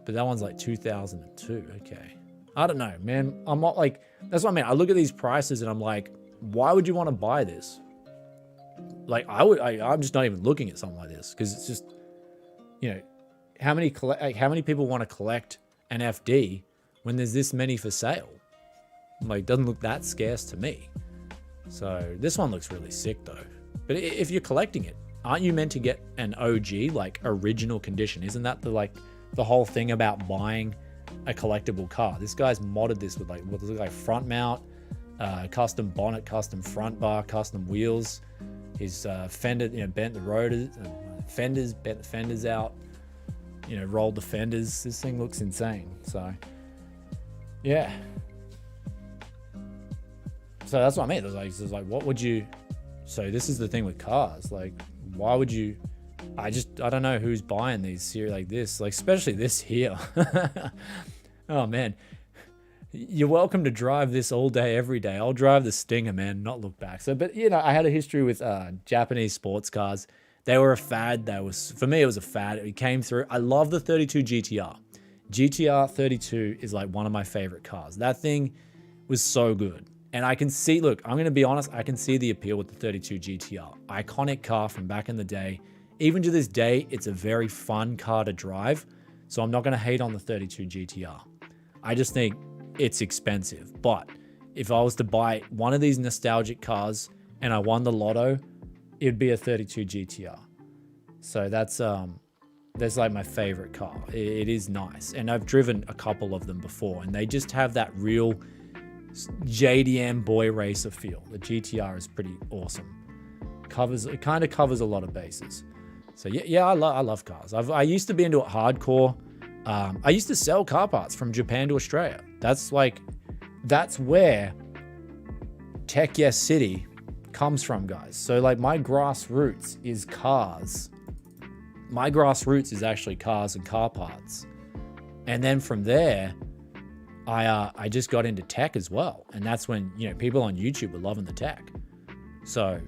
But that one's like 2002. Okay. I don't know, man. I'm not like, that's what I mean. I look at these prices and I'm like, why would you want to buy this? Like, I'm just not even looking at something like this, because it's just, how many people want to collect an FD when there's this many for sale? Like, doesn't look that scarce to me. So this one looks really sick though. But if you're collecting it, aren't you meant to get an OG, like original condition? Isn't that the whole thing about buying a collectible car? This guy's modded this with like, what does it look like? Front mount, custom bonnet, custom front bar, custom wheels. His fender, bent the rotors, fenders, bent the fenders out, rolled the fenders. This thing looks insane. So, yeah. So that's what I mean. It's like, what would you? So this is the thing with cars. Like, why would you? I don't know who's buying these here like this, like especially this here. Oh man, you're welcome to drive this all day, every day. I'll drive the Stinger, man, not look back. So, but I had a history with Japanese sports cars. They were a fad. For me, it was a fad. It came through. I love the 32 GTR. GTR 32 is like one of my favorite cars. That thing was so good. And I can see, look, I'm going to be honest, I can see the appeal with the 32 GTR. Iconic car from back in the day. Even to this day, it's a very fun car to drive. So I'm not going to hate on the 32 GTR. I just think it's expensive. But if I was to buy one of these nostalgic cars and I won the lotto, it'd be a 32 GTR. So that's like my favorite car. It is nice. And I've driven a couple of them before, and they just have that real JDM boy racer feel. The GTR is pretty awesome. It kind of covers a lot of bases. So yeah, I love cars. I used to be into it hardcore. I used to sell car parts from Japan to Australia. That's where Tech Yes City comes from, guys. So like my grassroots is cars. My grassroots is actually cars and car parts. And then from there, I just got into tech as well. And that's when, people on YouTube were loving the tech. So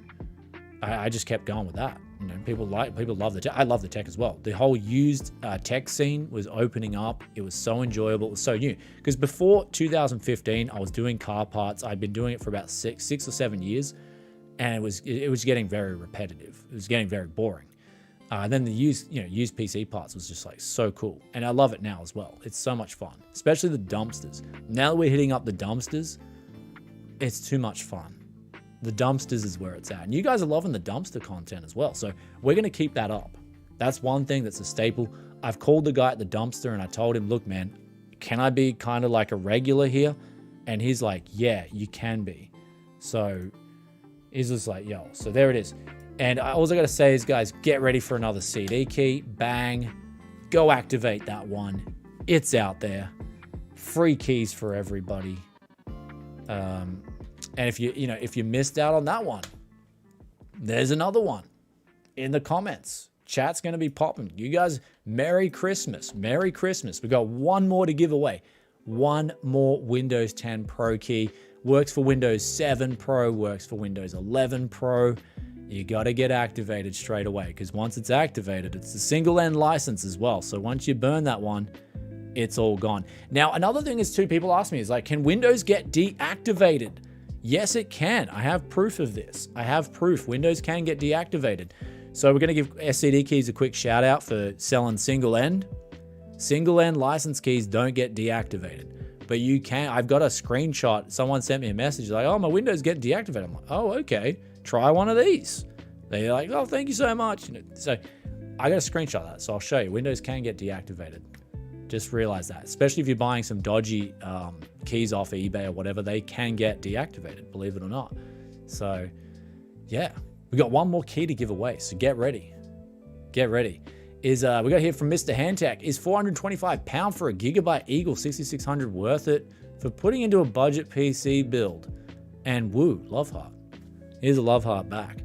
I just kept going with that. People love the tech. I love the tech as well. The whole used tech scene was opening up. It was so enjoyable. It was so new. Because before 2015, I was doing car parts. I'd been doing it for about six or 7 years. And it was getting very repetitive. It was getting very boring. Then the used PC parts was just like so cool. And I love it now as well. It's so much fun, especially the dumpsters. Now that we're hitting up the dumpsters, it's too much fun. The dumpsters is where it's at. And you guys are loving the dumpster content as well. So we're going to keep that up. That's one thing that's a staple. I've called the guy at the dumpster and I told him, look, man, can I be kind of like a regular here? And he's like, yeah, you can be. So he's just like, yo, so there it is. And all I got to say is, guys, get ready for another CD key. Bang. Go activate that one. It's out there. Free keys for everybody. And if you missed out on that one, there's another one in the comments. Chat's going to be popping. You guys, Merry Christmas. Merry Christmas. We got one more to give away. One more Windows 10 Pro key. Works for Windows 7 Pro, works for Windows 11 Pro. You got to get activated straight away because once it's activated, it's a single end license as well. So once you burn that one, it's all gone. Now, another thing is too, people ask me is like, can Windows get deactivated? Yes, it can. I have proof of this. I have proof. Windows can get deactivated. So we're going to give SCD keys a quick shout out for selling single end. Single end license keys don't get deactivated. But you can. I've got a screenshot. Someone sent me a message like, oh, my Windows get deactivated. I'm like, oh, okay. Try one of these. They're like, oh, thank you so much. So I got a screenshot of that. So I'll show you. Windows can get deactivated. Just realize that. Especially if you're buying some dodgy keys off eBay or whatever, they can get deactivated, believe it or not. So, yeah. We got one more key to give away. So get ready. Get ready. We got here from Mr. Handtech. Is £425 for a Gigabyte Eagle 6600 worth it for putting into a budget PC build? And woo, love heart. Here's a love heart back.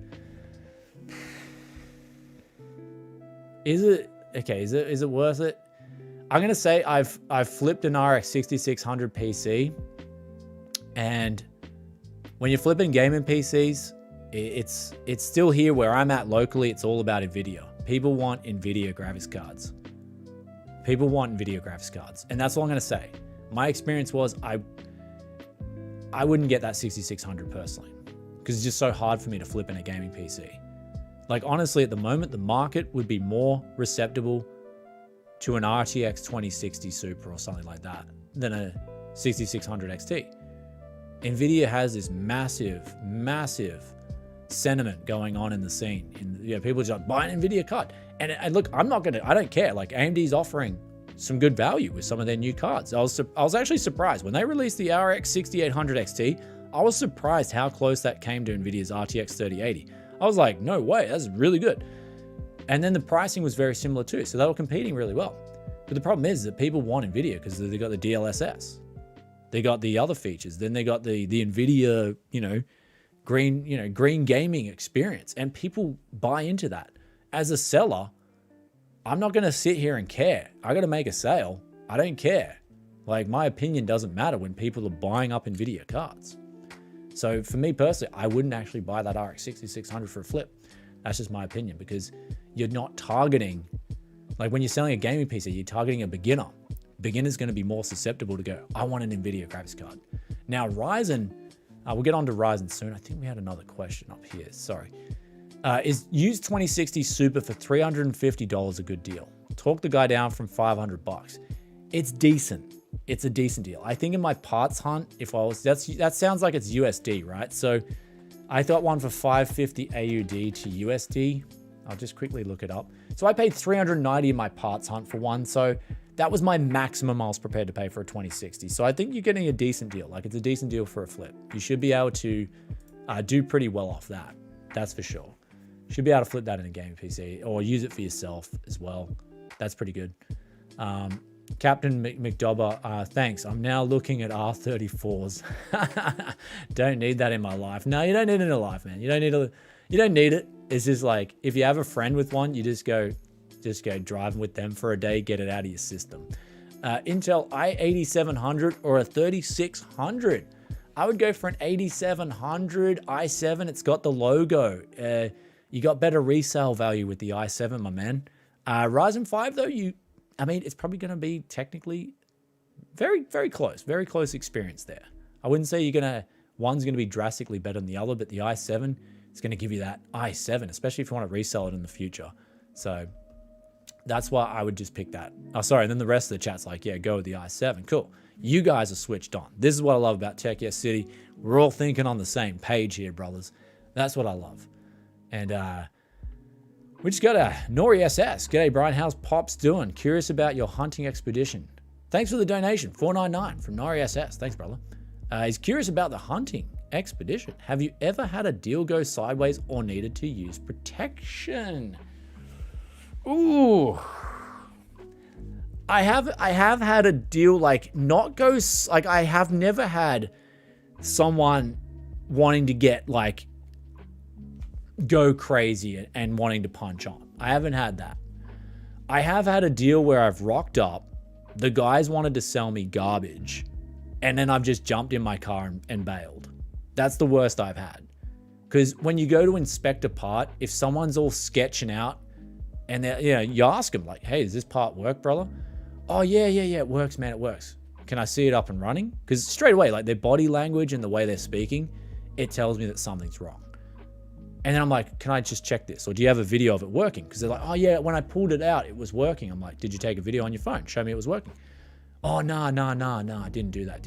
Is it okay? Is it worth it? I'm gonna say I've flipped an RX 6600 PC, and when you're flipping gaming PCs, it's still here where I'm at locally. It's all about NVIDIA. People want NVIDIA graphics cards. People want NVIDIA graphics cards, and that's all I'm gonna say. My experience was I wouldn't get that 6600 personally because it's just so hard for me to flip in a gaming PC. Like honestly, at the moment, the market would be more receptible to an RTX 2060 Super or something like that than a 6600 XT. NVIDIA has this massive sentiment going on in the scene. People just buy an NVIDIA card. And look, I don't care. Like AMD's offering some good value with some of their new cards. I was actually surprised when they released the RX 6800 XT. I was surprised how close that came to NVIDIA's RTX 3080. I was like, no way, that's really good. And then the pricing was very similar too. So they were competing really well. But the problem is that people want NVIDIA because they got the DLSS. They got the other features. Then they got the NVIDIA, green gaming experience. And people buy into that. As a seller, I'm not going to sit here and care. I got to make a sale. I don't care. Like my opinion doesn't matter when people are buying up NVIDIA cards. So for me personally, I wouldn't actually buy that RX 6600 for a flip. That's just my opinion because you're not targeting, like when you're selling a gaming PC, you're targeting a beginner. Beginner's going to be more susceptible to go, I want an NVIDIA graphics card. Now Ryzen, we'll get on to Ryzen soon. I think we had another question up here. Sorry. Is used 2060 Super for $350 a good deal? Talk the guy down from $500. It's decent. It's a decent deal. I think in my parts hunt, that sounds like it's USD, right? So I thought one for 550 AUD to USD. I'll just quickly look it up. So I paid $390 in my parts hunt for one. So that was my maximum I was prepared to pay for a 2060. So I think you're getting a decent deal. Like it's a decent deal for a flip. You should be able to do pretty well off that. That's for sure. You should be able to flip that in a gaming PC or use it for yourself as well. That's pretty good. Captain McDobber, thanks. I'm now looking at R34s. Don't need that in my life. No, you don't need it in your life, man. You don't need it. It's just like, if you have a friend with one, you just go driving with them for a day, get it out of your system. Intel i8700 or a 3600. I would go for an 8700 i7. It's got the logo. You got better resale value with the i7, my man. Ryzen 5 though, it's probably going to be technically very, very close experience there. I wouldn't say one's going to be drastically better than the other, but the i7 is going to give you that i7, especially if you want to resell it in the future. So that's why I would just pick that. Oh, sorry. And then the rest of the chat's like, yeah, go with the i7. Cool. You guys are switched on. This is what I love about Tech Yes City. We're all thinking on the same page here, brothers. That's what I love. And we just got a Nori SS. G'day, Brian. How's Pops doing? Curious about your hunting expedition. Thanks for the donation. $4.99 from Nori SS. Thanks, brother. He's curious about the hunting expedition. Have you ever had a deal go sideways or needed to use protection? Ooh. I have had a deal I have never had someone wanting to get go crazy and wanting to punch on. I haven't had that. I have had a deal where I've rocked up, the guys wanted to sell me garbage, and then I've just jumped in my car and bailed. That's the worst I've had. Because when you go to inspect a part, if someone's all sketching out and you ask them hey, does this part work, brother? Oh yeah, it works, man, it works. Can I see it up and running? Because straight away, their body language and the way they're speaking, it tells me that something's wrong. And then I'm like, can I just check this? Or do you have a video of it working? Because they're like, oh yeah, when I pulled it out, it was working. I'm like, did you take a video on your phone? Show me it was working. Oh, no, I didn't do that.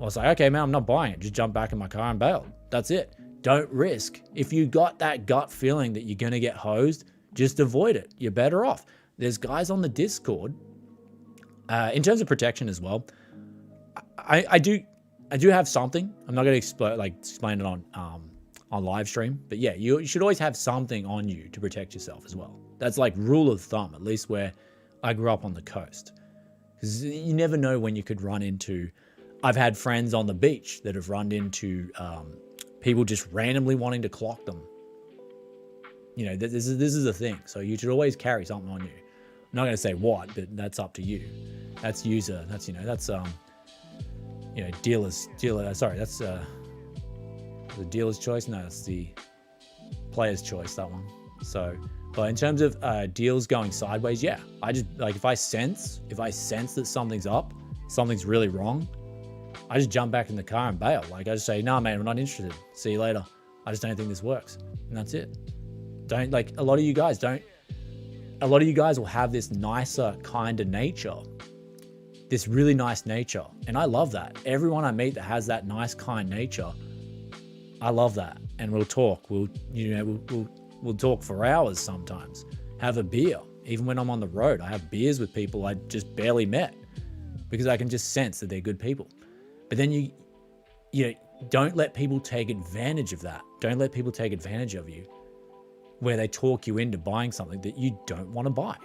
I was like, okay, man, I'm not buying it. Just jump back in my car and bail. That's it. Don't risk. If you got that gut feeling that you're going to get hosed, just avoid it. You're better off. There's guys on the Discord. In terms of protection as well, I do have something. I'm not going to explain it on live stream, but yeah, you should always have something on you to protect yourself as well. That's rule of thumb, at least where I grew up on the coast. Because you never know when you could run into. I've had friends on the beach that have run into people just randomly wanting to clock them. This is a thing. So you should always carry something on you. I'm not going to say what, but that's up to you. That's user. That's dealer. Sorry, that's the dealer's choice. No, it's the player's choice. That one. So. But in terms of deals going sideways, yeah, I just if I sense that something's up, something's really wrong, I just jump back in the car and bail. I just say, no, man, I'm not interested. See you later. I just don't think this works, and that's it. Don't a lot of you guys will have this nicer kind of nature, this really nice nature, and I love that. Everyone I meet that has that nice kind nature, I love that, and we'll talk. We'll talk for hours sometimes. Have a beer. Even when I'm on the road, I have beers with people I just barely met because I can just sense that they're good people. But then you don't let people take advantage of that. Don't let people take advantage of you where they talk you into buying something that you don't want to buy.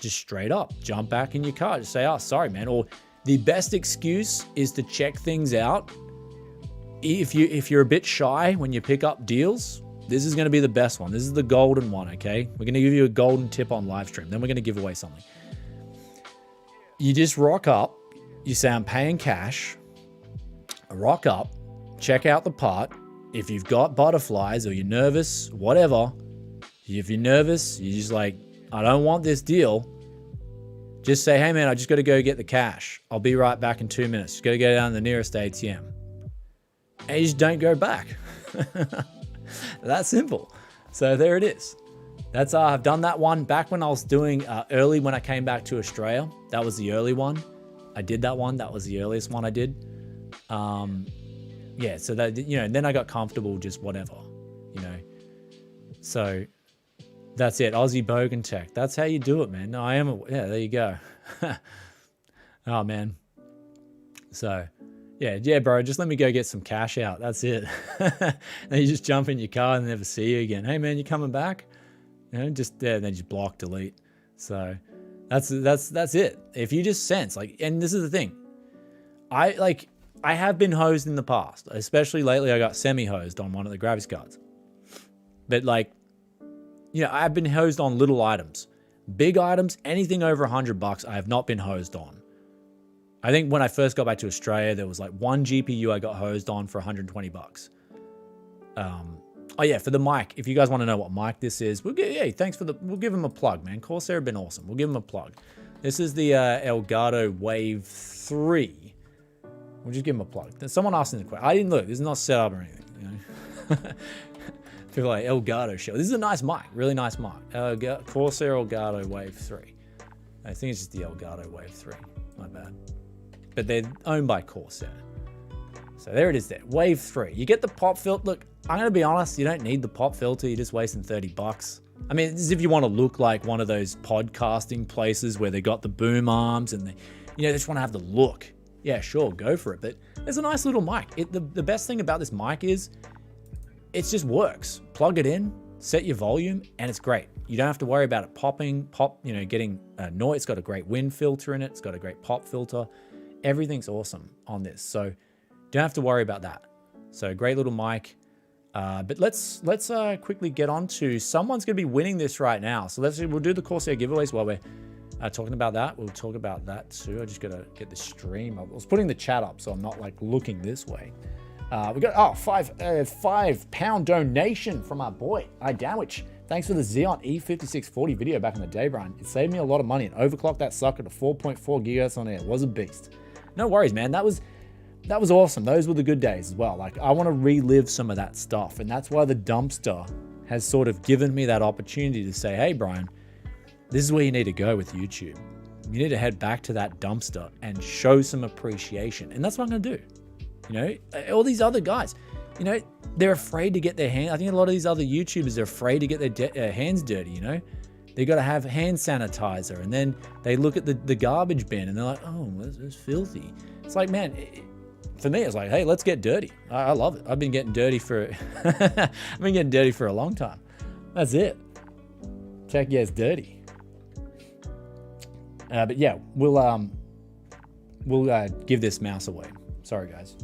Just straight up, jump back in your car. Just say, oh, sorry, man. Or the best excuse is to check things out. If you're a bit shy when you pick up deals, this is going to be the best one. This is the golden one, okay? We're going to give you a golden tip on live stream. Then we're going to give away something. You just rock up. You say, I'm paying cash. Rock up. Check out the part. If you've got butterflies or you're nervous, whatever. If you're nervous, you're just I don't want this deal. Just say, hey, man, I just got to go get the cash. I'll be right back in 2 minutes. Just got to go down to the nearest ATM. And you just don't go back. That simple. So there it is. That's I've done that one back when I was doing early when I came back to Australia. That was the early one. I did that one. That was the earliest one I did. Yeah. So that then I got comfortable. Just whatever. So that's it. Aussie Bogan Tech. That's how you do it, man. No, I am. Yeah. There you go. Oh man. So. Yeah, bro, just let me go get some cash out. That's it. And you just jump in your car and never see you again. Hey, man, you coming back? Just there, and then just block, delete. So That's it. If you just sense like, and this is the thing, I have been hosed in the past, especially lately. I got semi-hosed on one of the graphics cards, but like, you know, I've been hosed on little items, big items, anything over $100. I have not been hosed on. I think when I first got back to Australia, there was like one GPU I got hosed on for $120. Oh yeah, for the mic. If you guys want to know what mic this is, we'll give them a plug, man. Corsair have been awesome. We'll give them a plug. This is the Elgato Wave 3. We'll just give them a plug. Someone asked in the question. I didn't look. This is not set up or anything. You know? People like Elgato show. This is a nice mic. Really nice mic. Corsair Elgato Wave 3. I think it's just the Elgato Wave 3. My bad. But they're owned by Corsair. So there it is there. Wave 3. You get the pop filter. Look, I'm going to be honest. You don't need the pop filter. You're just wasting $30. I mean, this is if you want to look like one of those podcasting places where they got the boom arms and they just want to have the look. Yeah, sure, go for it. But there's a nice little mic. The best thing about this mic is it just works. Plug it in, set your volume, and it's great. You don't have to worry about it getting noise. It's got a great wind filter in it. It's got a great pop filter. Everything's awesome on this. So don't have to worry about that. So great little mic. But let's quickly get on to someone's going to be winning this right now. So we'll do the Corsair giveaways while we're talking about that. We'll talk about that too. I just got to get the stream up. I was putting the chat up so I'm not like looking this way. We got £5 donation from our boy iDanwich. Thanks for the Xeon E5640 video back in the day, Brian. It saved me a lot of money and overclocked that sucker to 4.4 gigahertz on air. It was a beast. No worries, man. That was awesome. Those were the good days as well. Like, I want to relive some of that stuff. And that's why the dumpster has sort of given me that opportunity to say, hey, Brian, this is where you need to go with YouTube. You need to head back to that dumpster and show some appreciation. And that's what I'm going to do. You know, all these other guys, you know, they're afraid to get their hands. I think a lot of these other YouTubers are afraid to get their hands dirty, you know. They got to have hand sanitizer. And then they look at the garbage bin and they're like, oh, it's filthy. It's like, man, for me, it's like, hey, let's get dirty. I love it. I've been getting dirty for a long time. That's it. Tech gets dirty. But yeah, we'll give this mouse away. Sorry, guys.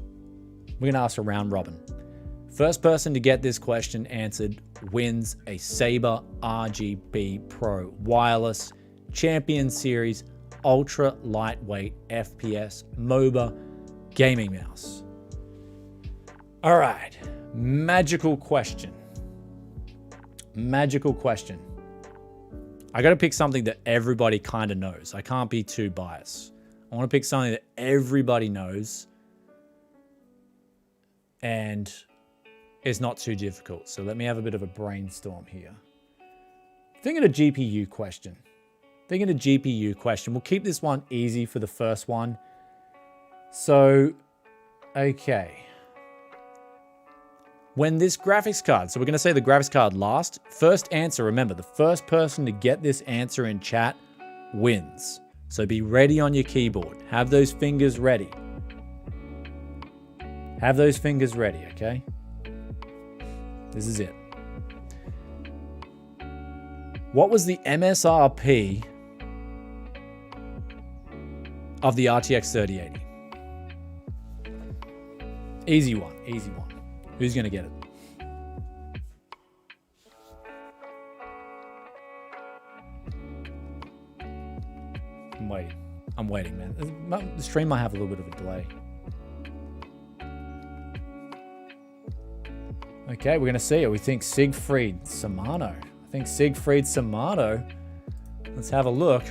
We're gonna ask a round robin. First person to get this question answered wins a Sabre RGB Pro Wireless Champion Series Ultra Lightweight FPS MOBA gaming mouse. All right, magical question. I got to pick something that everybody kind of knows. I can't be too biased. I want to pick something that everybody knows and it's not too difficult. So let me have a bit of a brainstorm here. Thinking a GPU question. We'll keep this one easy for the first one. So, okay. When this graphics card, so we're going to say the graphics card last. First answer, remember, the first person to get this answer in chat wins. So be ready on your keyboard. Have those fingers ready. Okay? This is it. What was the MSRP of the RTX 3080? Easy one. Who's going to get it? I'm waiting, man. The stream might have a little bit of a delay. Okay, we're going to see it. We think Siegfried Samano. Let's have a look.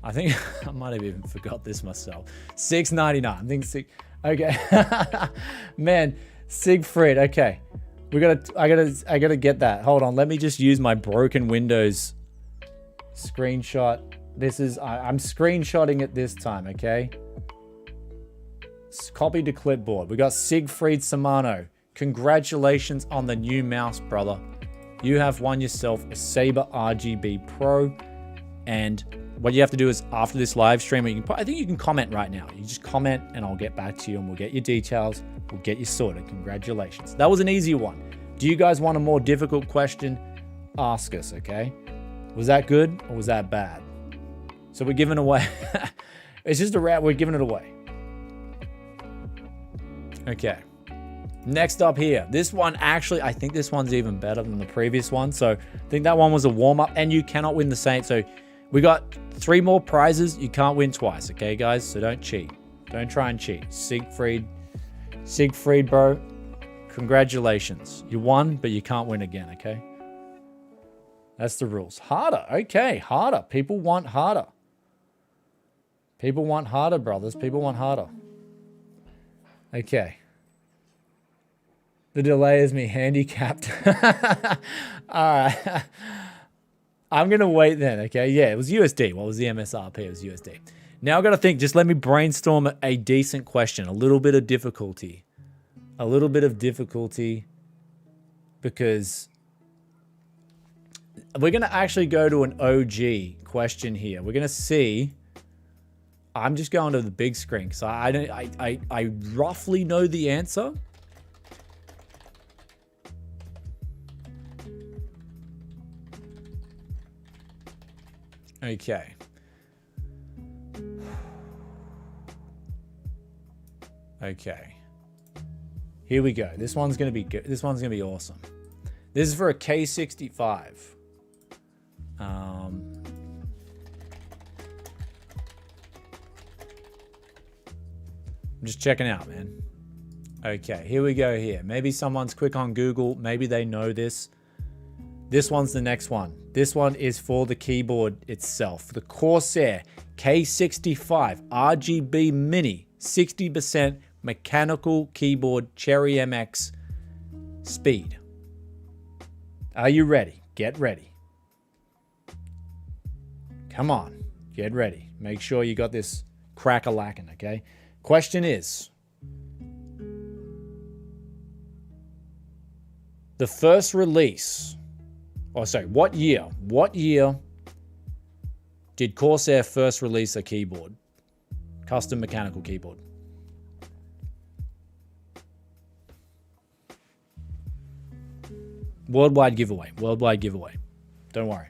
I think I might have even forgot this myself. $6.99. Okay. Man, Siegfried. Okay. I gotta get that. Hold on. Let me just use my broken Windows screenshot. I'm screenshotting it this time, okay? Copy to clipboard. We got Siegfried Samano. Congratulations on the new mouse, brother. You have won yourself a Sabre RGB Pro. And what you have to do is after this live stream, I think you can comment right now. You just comment and I'll get back to you and we'll get your details. We'll get you sorted. Congratulations. That was an easy one. Do you guys want a more difficult question? Ask us, okay? Was that good or was that bad? So we're giving away. It's just a rat. We're giving it away. Okay. Next up here. This one actually, I think this one's even better than the previous one. So I think that one was a warm-up and you cannot win the same. So we got 3 more prizes. You can't win twice, okay, guys? So don't cheat. Don't try and cheat. Siegfried, bro. Congratulations. You won, but you can't win again, okay? That's the rules. Harder. Okay, harder. People want harder. People want harder, brothers. People want harder. Okay. The delay is me handicapped. All right. I'm going to wait then, okay? Yeah, it was USD. What was the MSRP? It was USD. Now I've got to think. Just let me brainstorm a decent question. A little bit of difficulty. A little bit of difficulty. Because we're going to actually go to an OG question here. We're going to see. I'm just going to the big screen because I roughly know the answer. Okay. Okay. Here we go. This one's gonna be good. This one's gonna be awesome. This is for a K65. I'm just checking out, man. Okay, here we go here. Maybe someone's quick on Google. Maybe they know this. This one's the next one. This one is for the keyboard itself. The Corsair K65 RGB Mini 60% mechanical keyboard Cherry MX speed. Are you ready? Get ready. Come on, get ready. Make sure you got this crack-a-lackin', okay? Question is, the first release, what year did Corsair first release a keyboard? Custom mechanical keyboard. Worldwide giveaway. Worldwide giveaway. Don't worry.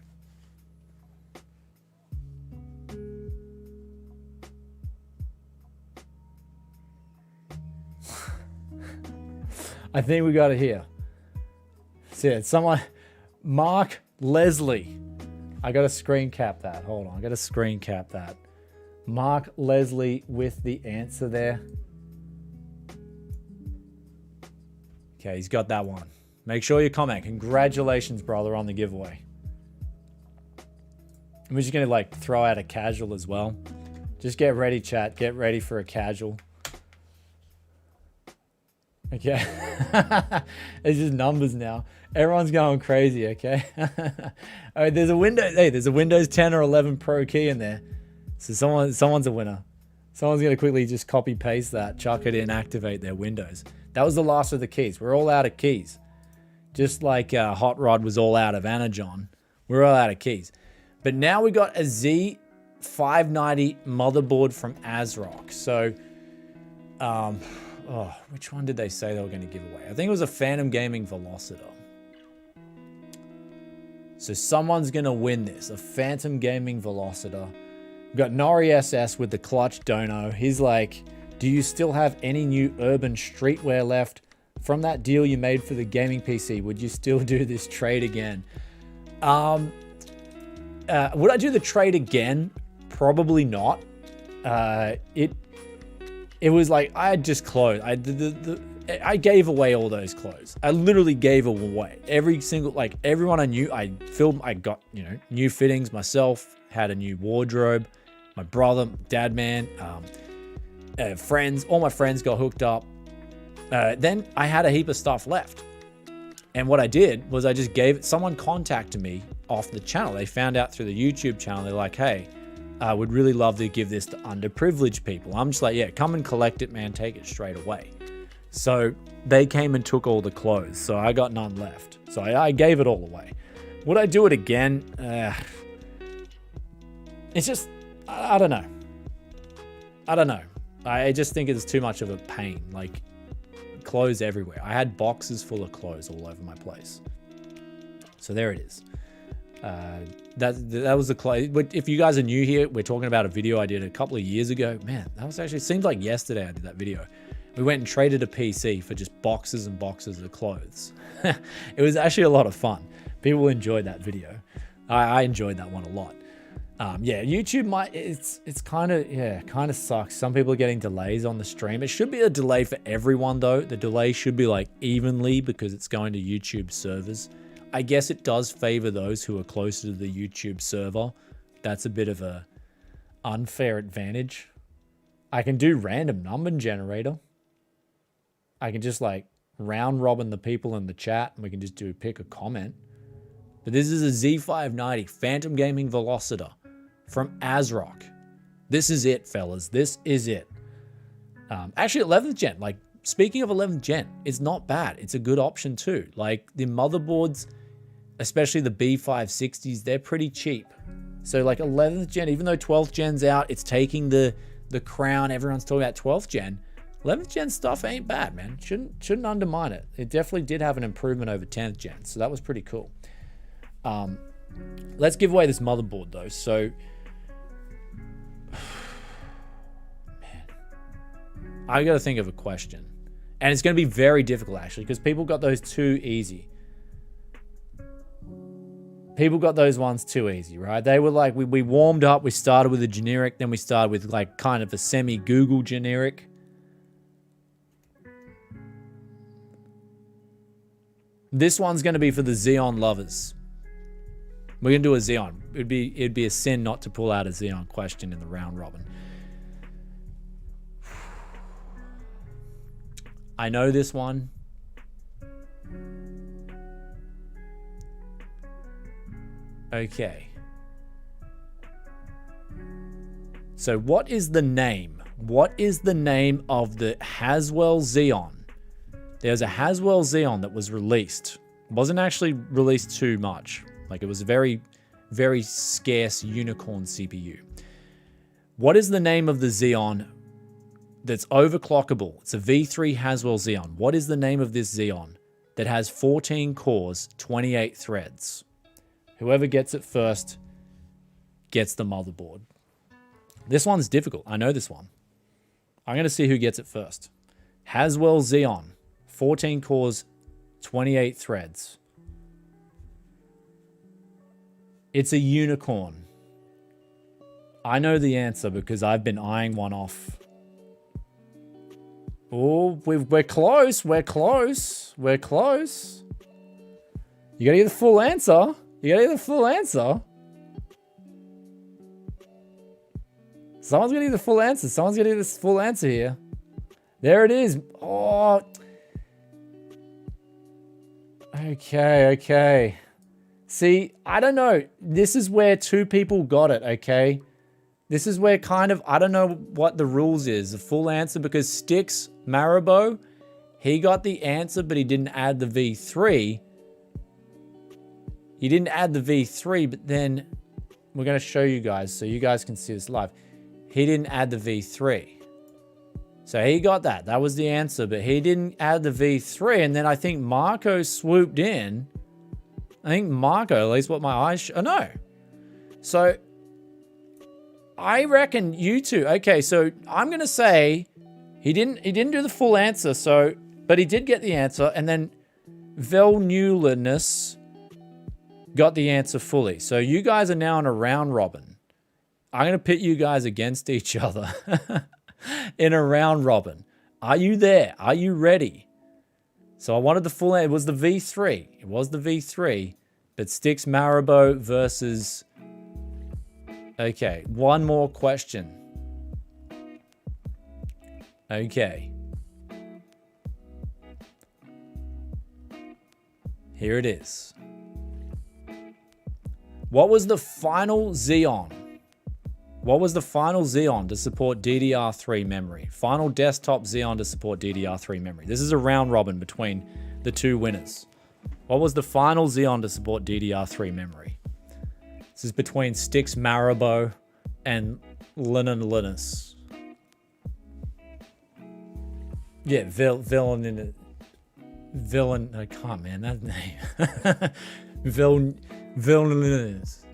I think we got it here. See it. Someone, Mark Leslie. I got to screen cap that. Hold on. I got to screen cap that. Mark Leslie with the answer there. Okay, he's got that one. Make sure you comment. Congratulations, brother, on the giveaway. And we're just going to like throw out a casual as well. Just get ready, chat. Get ready for a casual. Okay. It's just numbers now. Everyone's going crazy, okay? All right, there's a Windows 10 or 11 Pro key in there. So someone's a winner. Someone's going to quickly just copy paste that, chuck it in, activate their Windows. That was the last of the keys. We're all out of keys. Just like Hot Rod was all out of Anajon. We're all out of keys. But now we got a Z590 motherboard from ASRock. So, which one did they say they were going to give away? I think it was a Phantom Gaming Velociter. So someone's going to win this. A Phantom Gaming Velociter. We've got Nori SS with the clutch dono. He's like, do you still have any new urban streetwear left? From that deal you made for the gaming PC, would you still do this trade again? Would I do the trade again? Probably not. It was like I had just clothes. I gave away all those clothes. I literally gave away every single, like everyone I knew. I filmed. I got new fittings myself. Had a new wardrobe. My brother, dad, man, friends. All my friends got hooked up. Then I had a heap of stuff left. And what I did was I just gave it. Someone contacted me off the channel. They found out through the YouTube channel. They're like, hey, I would really love to give this to underprivileged people. I'm just like, yeah, come and collect it, man. Take it straight away. So they came and took all the clothes. So I got none left. So I gave it all away. Would I do it again? It's just, I don't know. I don't know. I just think it's too much of a pain. Like, clothes everywhere. I had boxes full of clothes all over my place. So there it is. That was the clothes. If you guys are new here, we're talking about a video I did a couple of years ago. Man, that was actually, it seemed like yesterday I did that video. We went and traded a PC for just boxes and boxes of clothes. It was actually a lot of fun. People enjoyed that video. I enjoyed that one a lot. Yeah, YouTube it's kind of sucks. Some people are getting delays on the stream. It should be a delay for everyone though. The delay should be like evenly because it's going to YouTube servers. I guess it does favor those who are closer to the YouTube server. That's a bit of a unfair advantage. I can do random number generator. I can just like round robin the people in the chat and we can just pick a comment. But this is a Z590 Phantom Gaming Velociter from ASRock. This is it, fellas. This is it. Actually, 11th gen. Like, speaking of 11th gen, it's not bad. It's a good option too. Like, the motherboards, especially the B560s, they're pretty cheap. So, like, 11th gen, even though 12th gen's out, it's taking the crown. Everyone's talking about 12th gen. 11th gen stuff ain't bad, man. Shouldn't undermine it. It definitely did have an improvement over 10th gen, so that was pretty cool. Let's give away this motherboard though. So, man, I got to think of a question, and it's going to be very difficult actually because people got those too easy. People got those ones too easy, right? They were like, we warmed up. We started with a generic, then we started with like kind of a semi-Google generic. This one's going to be for the Xeon lovers. We're going to do a Xeon. It'd be a sin not to pull out a Xeon question in the round robin. I know this one. Okay. So what is the name? What is the name of the Haswell Xeon? There's a Haswell Xeon that was released. It wasn't actually released too much. Like, it was a very, very scarce unicorn CPU. What is the name of the Xeon that's overclockable? It's a V3 Haswell Xeon. What is the name of this Xeon that has 14 cores, 28 threads? Whoever gets it first gets the motherboard. This one's difficult. I know this one. I'm going to see who gets it first. Haswell Xeon, 14 cores, 28 threads. It's a unicorn. I know the answer because I've been eyeing one off. Oh, we're close. We're close. We're close. You gotta get the full answer. You gotta get the full answer. Someone's gonna get the full answer. Someone's gonna get this full answer here. There it is. Oh. Okay. See, I don't know. This is where two people got it, okay? This is where kind of, I don't know what the rules is. The full answer, because Styx Marabo, he got the answer, but he didn't add the V3. He didn't add the V3, but then we're going to show you guys so you guys can see this live. He didn't add the V3. So he got that. That was the answer, but he didn't add the V3. And then I think Marco swooped in. I think Marco, at least what my eyes oh no. So I reckon you two. Okay, so I'm gonna say he didn't do the full answer, so but he did get the answer, and then Velnulinus got the answer fully. So you guys are now in a round robin. I'm gonna pit you guys against each other in a round robin. Are you there? Are you ready? So I wanted the full answer. It was the V3. It was the V3. But Styx Marabo versus... Okay, one more question. Okay. Here it is. What was the final Xeon? What was the final Xeon to support DDR3 memory? Final desktop Xeon to support DDR3 memory. This is a round robin between the two winners. What was the final Xeon to support DDR3 memory? This is between Styx Marabo and Linus. Yeah, villain in it. Villain. I can't, man. That name. Villainous.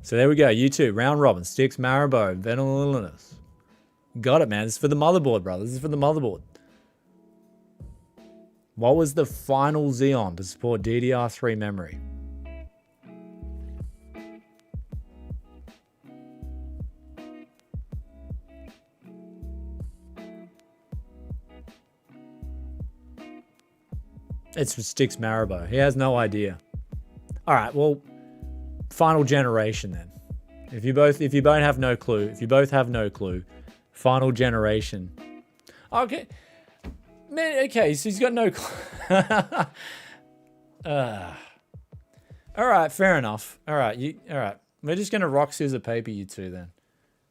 So there we go. You two. Round robin. Sticks, Maribor, Villainous. Got it, man. This is for the motherboard, brother. This is for the motherboard. What was the final Xeon to support DDR3 memory? It's for Sticks Maribor. He has no idea. All right, well, final generation then. If you both have no clue, final generation. Okay, man. Okay, so he's got no clue. All right, fair enough. All right, We're just gonna rock scissors paper, you two then.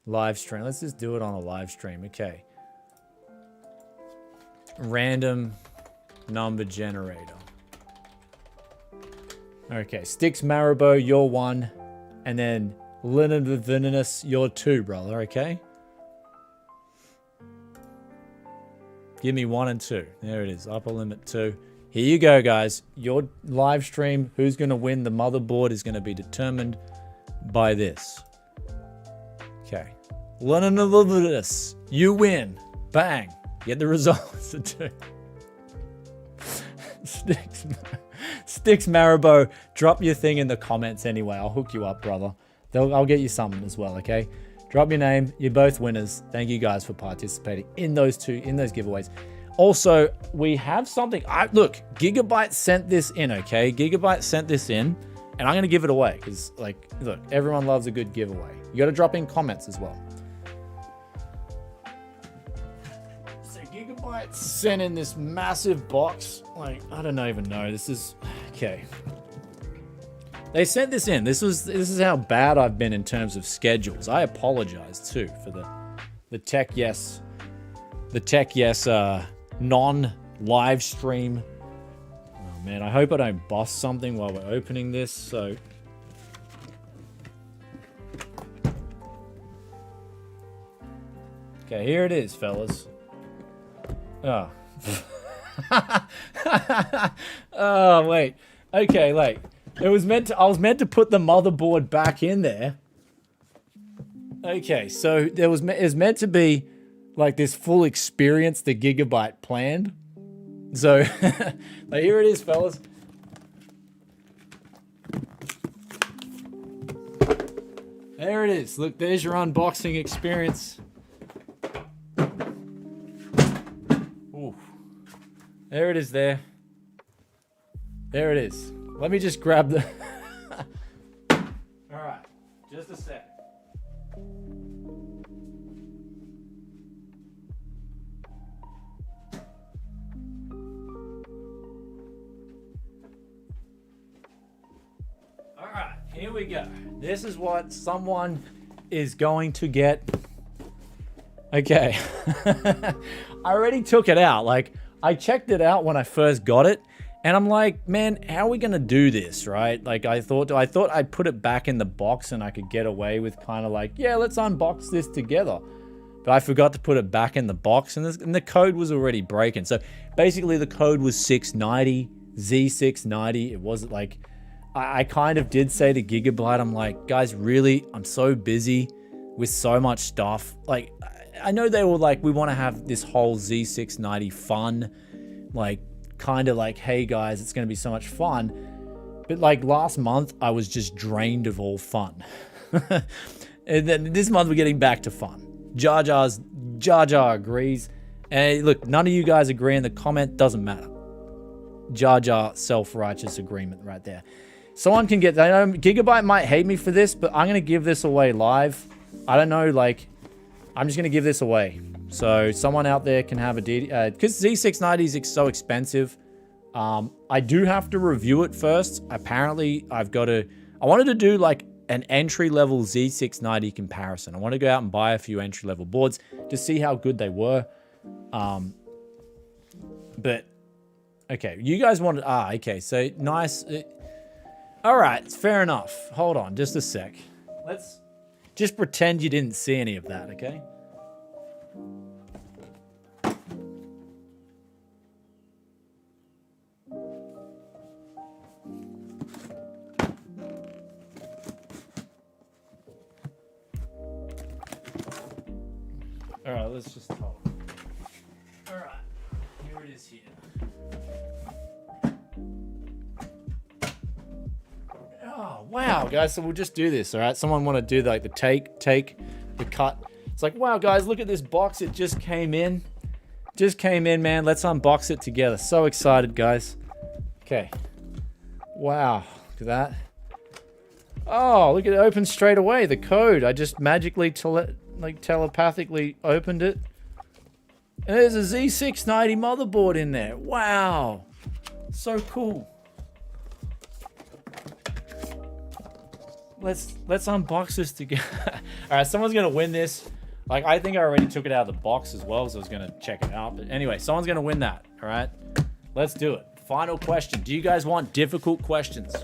Live stream. Let's just do it on a live stream. Okay. Random number generator. Okay, Sticks Maribor, you're 1. And then Villainous, you're 2, brother, okay? Give me 1 and 2. There it is, upper limit 2. Here you go, guys. Your live stream, who's going to win the motherboard is going to be determined by this. Okay. Villainous, you win. Bang. Get the results. Sticks Maribor, drop your thing in the comments anyway. I'll hook you up, brother. I'll get you something as well, okay? Drop your name. You're both winners. Thank you guys for participating in those giveaways. Also, we have something. Look, Gigabyte sent this in, okay? Gigabyte sent this in, and I'm going to give it away because, like, look, everyone loves a good giveaway. You got to drop in comments as well. Gigabyte sent in this massive box. Like, I don't even know. This is okay. They sent this in. This is how bad I've been in terms of schedules. I apologize too for the tech yes non-live stream. Oh man, I hope I don't bust something while we're opening this. So okay, here it is, fellas. Oh. Oh, wait. Okay, wait. I was meant to put the motherboard back in there. Okay, so it was meant to be like this full experience the Gigabyte planned. So, like, here it is, fellas. There it is. Look, there's your unboxing experience. There it is there. There it is. Let me just grab the... Alright, just a sec. Alright, here we go. This is what someone is going to get. Okay. I already took it out. Like, I checked it out when I first got it, and I'm like, man, how are we gonna do this, right? Like, I thought I'd put it back in the box and I could get away with kind of like, yeah, let's unbox this together. But I forgot to put it back in the box, and the code was already breaking. So basically, the code was 690, Z690. It wasn't like, I kind of did say to Gigabyte, I'm like, guys, really, I'm so busy with so much stuff. Like, I know they were like, we want to have this whole Z690 fun, like, kind of like, hey guys, it's going to be so much fun. But like last month, I was just drained of all fun. And then this month, we're getting back to fun. Jar Jar agrees. And look, none of you guys agree in the comment, doesn't matter. Jar Jar, self-righteous agreement right there. Someone can get, I know Gigabyte might hate me for this, but I'm going to give this away live. I don't know, like, I'm just going to give this away. So someone out there can have a DD, because Z690 is so expensive. I do have to review it first. Apparently, I wanted to do like an entry-level Z690 comparison. I want to go out and buy a few entry-level boards to see how good they were. But, okay, you guys wanted, okay, so nice. All right, fair enough. Hold on, just a sec. Let's just pretend you didn't see any of that, okay? let's just talk. All right, here it is here. Oh, wow, guys, so we'll just do this, all right? Someone want to do like the take, the cut. It's like, wow, guys, look at this box. It just came in. Just came in, man. Let's unbox it together. So excited, guys. Okay. Wow, look at that. Oh, look at it, open straight away. The code, I just magically telepathically opened it. And there's a Z690 motherboard in there. Wow. So cool. Let's unbox this together. All right, someone's gonna win this. Like, I think I already took it out of the box as well, so I was gonna check it out. But anyway, someone's gonna win that. All right, let's do it. Final question. Do you guys want difficult questions?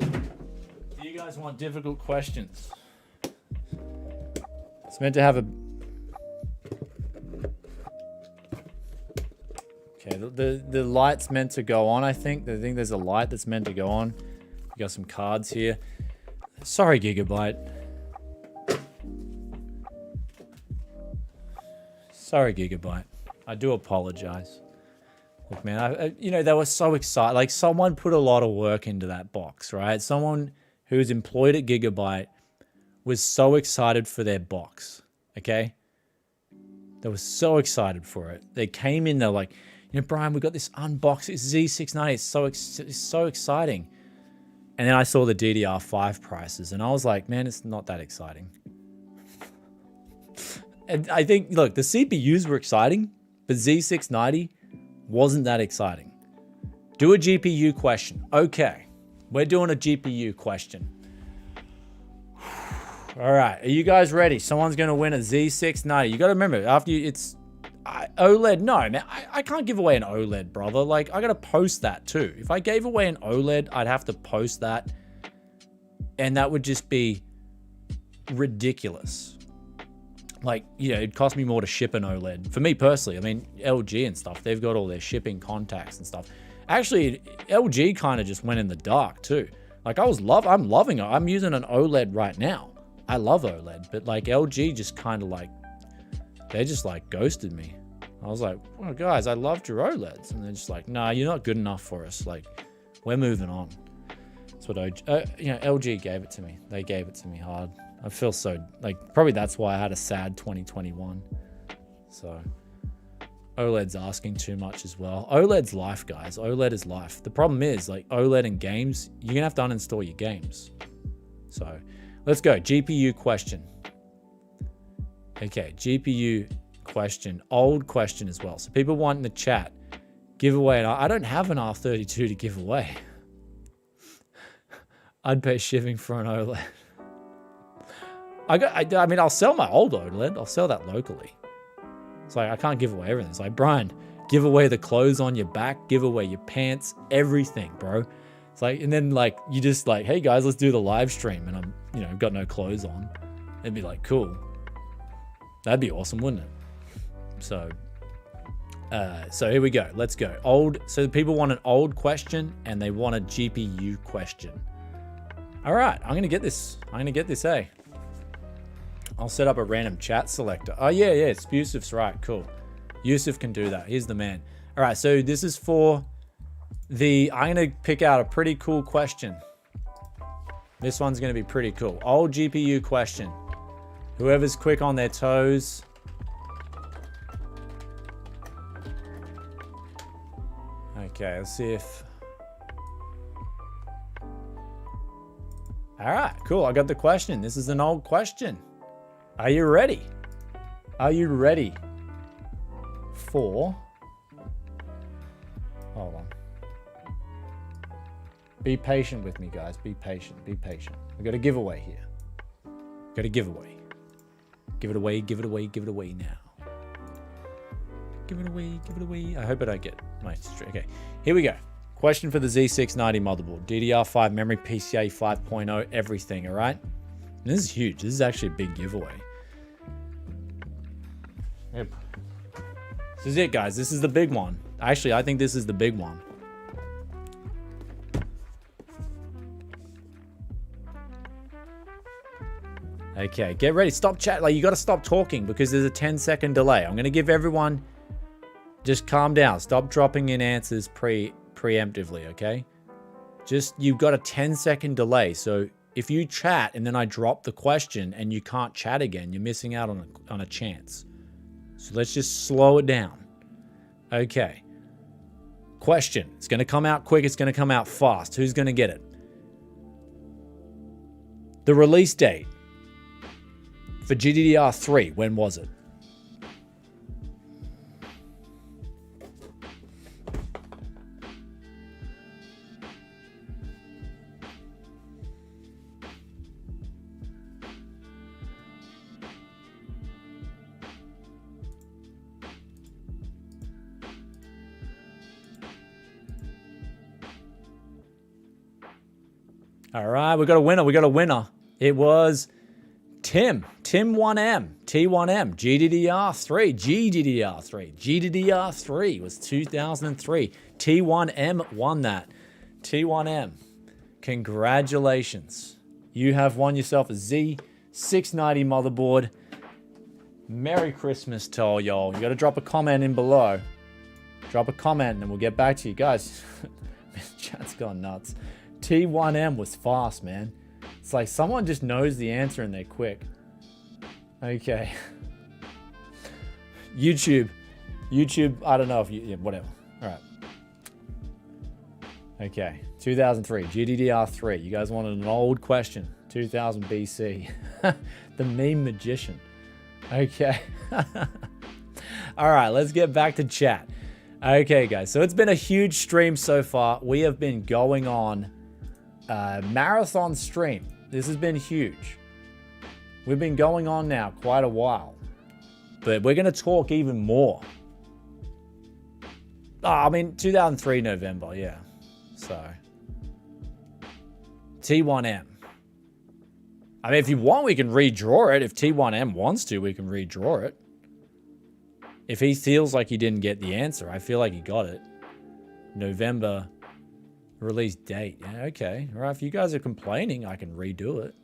Do you guys want difficult questions? It's meant to have a... Okay, the light's meant to go on, I think. I think there's a light that's meant to go on. We got some cards here. Sorry, Gigabyte. Sorry, Gigabyte. I do apologize. Look, man, you know, they were so excited. Like, someone put a lot of work into that box, right? Someone who's employed at Gigabyte was so excited for their box, okay? They were so excited for it. They came in, they're like, you know, Brian, we got this unboxed. It's Z690. It's so exciting. And then I saw the DDR5 prices, and I was like, man, it's not that exciting. And I think, look, the CPUs were exciting, but Z690 wasn't that exciting. Do a GPU question. Okay, we're doing a GPU question. All right, are you guys ready? Someone's going to win a Z690. You got to remember, after you, it's OLED. No, man, I can't give away an OLED, brother. Like, I got to post that too. If I gave away an OLED, I'd have to post that. And that would just be ridiculous. Like, you know, it'd cost me more to ship an OLED. For me personally, I mean, LG and stuff, they've got all their shipping contacts and stuff. Actually, LG kind of just went in the dark too. Like, I'm loving it. I'm using an OLED right now. I love OLED, but like LG just kind of like, they just like ghosted me. I was like, well, guys, I loved your OLEDs. And they're just like, nah, you're not good enough for us. Like, we're moving on. That's what LG gave it to me. They gave it to me hard. I feel so, like, probably that's why I had a sad 2021. So, OLED's asking too much as well. OLED's life, guys. OLED is life. The problem is, like, OLED and games, you're going to have to uninstall your games. So, let's go. GPU question. Okay, GPU question. Old question as well. So, people want in the chat, giveaway. And I don't have an R32 to give away. I'd pay shipping for an OLED. I mean, I'll sell my old OLED. I'll sell that locally. It's like, I can't give away everything. It's like, Brian, give away the clothes on your back, give away your pants, everything, bro. It's like, and then like, you just like, hey guys, let's do the live stream. And I'm, you know, got no clothes on. It'd be like, cool. That'd be awesome, wouldn't it? So here we go. Let's go. So people want an old question and they want a GPU question. All right, I'm going to get this. Eh? I'll set up a random chat selector. Oh, yeah, Yusuf's right. Cool. Yusuf can do that. He's the man. All right, so this is for I'm going to pick out a pretty cool question. This one's going to be pretty cool. Old GPU question. Whoever's quick on their toes. Okay, let's see if... All right, cool. I got the question. This is an old question. Are you ready? Are you ready for... Hold on. Be patient with me, guys. Be patient. Be patient. We got a giveaway here. Got a giveaway. Give it away. Give it away. Give it away now. Give it away. Give it away. I hope I don't get my... Okay, here we go. Question for the Z690 motherboard. DDR5 memory, PCIe 5.0, everything, all right? And this is huge. This is actually a big giveaway. Yep. This is it, guys. This is the big one. Actually, I think this is the big one. Okay, get ready. Stop chat. Like, you got to stop talking because there's a 10-second delay. I'm going to give everyone... Just calm down. Stop dropping in answers preemptively, okay? Just, you've got a 10-second delay. So if you chat and then I drop the question and you can't chat again, you're missing out on a chance. So let's just slow it down. Okay. Question. It's going to come out quick. It's going to come out fast. Who's going to get it? The release date for GDDR3, when was it? All right, we got a winner. We got a winner. It was Tim. Tim1M. T1M. GDDR3. GDDR3. GDDR3 was 2003. T1M won that. T1M. Congratulations. You have won yourself a Z690 motherboard. Merry Christmas to all y'all. You got to drop a comment in below. Drop a comment and we'll get back to you. Guys, chat's gone nuts. T1M was fast, man. It's like someone just knows the answer and they're quick. Okay. YouTube, I don't know if you... Yeah, whatever. All right. Okay. 2003. GDDR3. You guys wanted an old question. 2000 BC. The meme magician. Okay. All right. Let's get back to chat. Okay, guys. So it's been a huge stream so far. We have been going on marathon stream. This has been huge. We've been going on now quite a while, but we're going to talk even more. Oh, I mean, 2003 November, yeah. So T1M. I mean, if you want, we can redraw it. If T1M wants to, we can redraw it. If he feels like he didn't get the answer, I feel like he got it. November. Release date. Yeah, okay. All right. If you guys are complaining, I can redo it.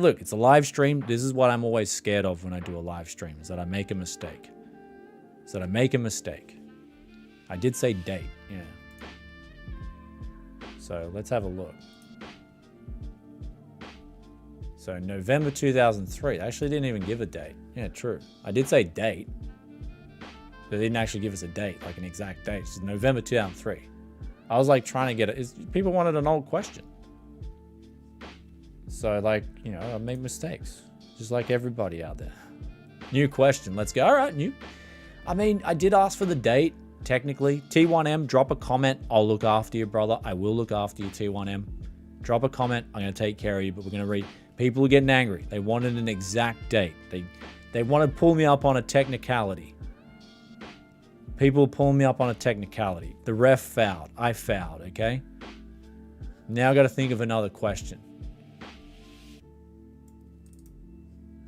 Look, it's a live stream. This is what I'm always scared of when I do a live stream, is that I make a mistake. I did say date. Yeah. So let's have a look. So November 2003. I actually didn't even give a date. Yeah, true. I did say date. But they didn't actually give us a date, like an exact date. It's November 2003. I was like trying to get it. People wanted an old question. So like, you know, I make mistakes. Just like everybody out there. New question. Let's go. All right, new. I mean, I did ask for the date, technically. T1M, drop a comment. I'll look after you, brother. I will look after you, T1M. Drop a comment. I'm going to take care of you, but we're going to read. People are getting angry. They wanted an exact date. They want to pull me up on a technicality. People pull me up on a technicality. The ref fouled. I fouled, okay? Now I got to think of another question.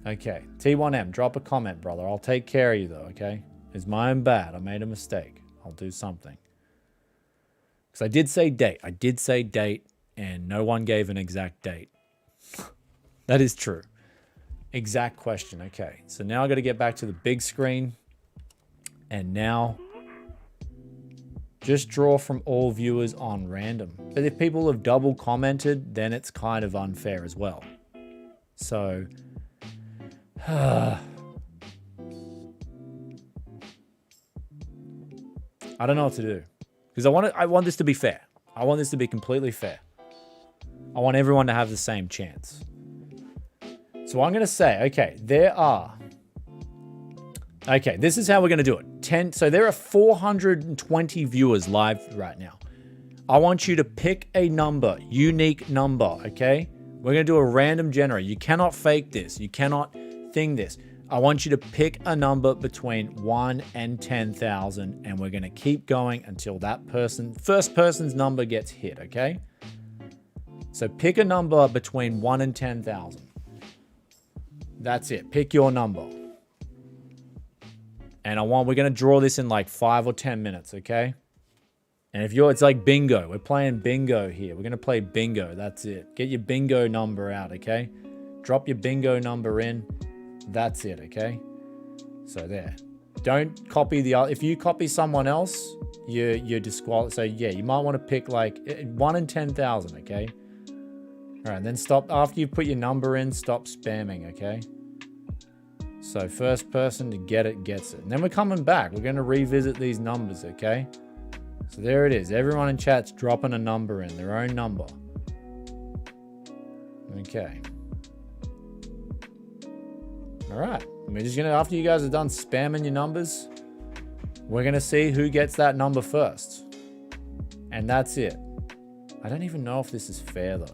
Okay, T1M, drop a comment, brother. I'll take care of you, though, okay? It's my own bad. I made a mistake. I'll do something. Because I did say date, and no one gave an exact date. That is true. Exact question. Okay, so now I got to get back to the big screen. And now, just draw from all viewers on random. But if people have double commented, then it's kind of unfair as well. So, I don't know what to do. Because I want this to be fair. I want this to be completely fair. I want everyone to have the same chance. So I'm going to say, okay, okay, this is how we're going to do it. So there are 420 viewers live right now. I want you to pick a number, unique number, okay? We're going to do a random generator. You cannot fake this. You cannot thing this. I want you to pick a number between 1 and 10,000, and we're going to keep going until that first person's number gets hit, okay? So pick a number between 1 and 10,000. That's it. Pick your number. And we're going to draw this in like 5 or 10 minutes, okay? And it's like bingo. We're playing bingo here. We're going to play bingo. That's it. Get your bingo number out, okay? Drop your bingo number in. That's it, okay? So there. Don't copy the other. If you copy someone else, you're disqualified. So yeah, you might want to pick like 1 in 10,000, okay? All right, then stop. After you put your number in, stop spamming, okay? So first person to get it gets it. And then we're coming back. We're going to revisit these numbers, okay? So there it is. Everyone in chat's dropping a number in, their own number. Okay. All right. We're just going to, after you guys are done spamming your numbers, we're going to see who gets that number first. And that's it. I don't even know if this is fair, though.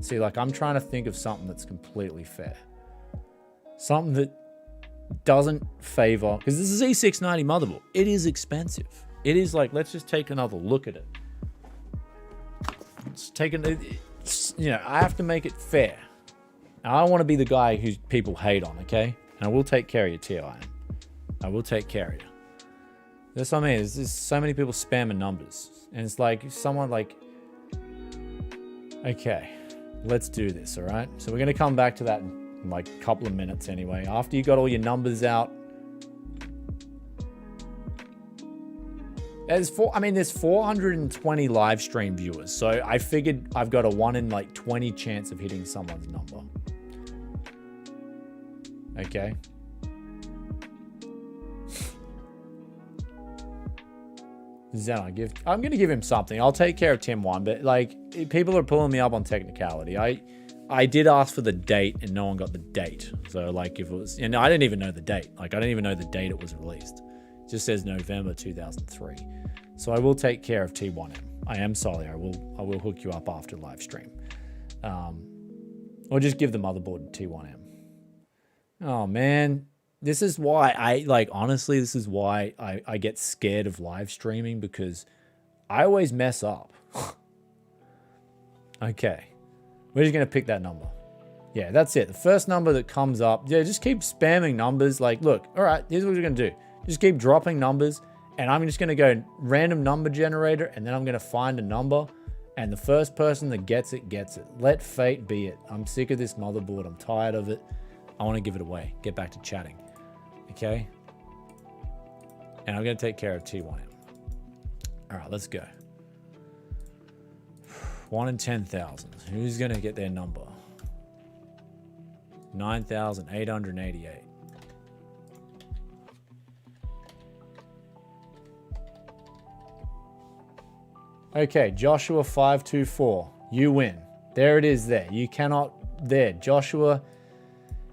See, like, I'm trying to think of something that's completely fair. Something that doesn't favor, because this is E690 motherboard. It is expensive. It is like, let's just take another look at it. Let's take you know, I have to make it fair. Now, I don't want to be the guy who people hate on, okay? And I will take care of you, TIM. I will take care of you. That's what I mean. There's so many people spamming numbers. And it's like, someone like, okay, let's do this, all right? So we're going to come back to that in like a couple of minutes anyway. After you got all your numbers out. There's 420 live stream viewers. So I figured I've got a 1 in like 20 chance of hitting someone's number. Okay. Zen, I'm going to give him something. I'll take care of Tim 1, but like people are pulling me up on technicality. I did ask for the date and no one got the date. So like if it was, and I didn't even know the date. Like I didn't even know the date it was released. It just says November 2003. So I will take care of T1M. I am sorry. I will hook you up after live stream. Or just give the motherboard to T1M. Oh man. This is why honestly, this is why I get scared of live streaming, because I always mess up. Okay. We're just going to pick that number. Yeah, that's it. The first number that comes up. Yeah, just keep spamming numbers. Like, look, all right, here's what we're going to do. Just keep dropping numbers. And I'm just going to go random number generator. And then I'm going to find a number. And the first person that gets it, gets it. Let fate be it. I'm sick of this motherboard. I'm tired of it. I want to give it away. Get back to chatting. Okay. And I'm going to take care of T1M. All right, let's go. 1 in 10,000. Who's going to get their number? 9,888. Okay, Joshua 524. You win. There it is there. You cannot... There. Joshua,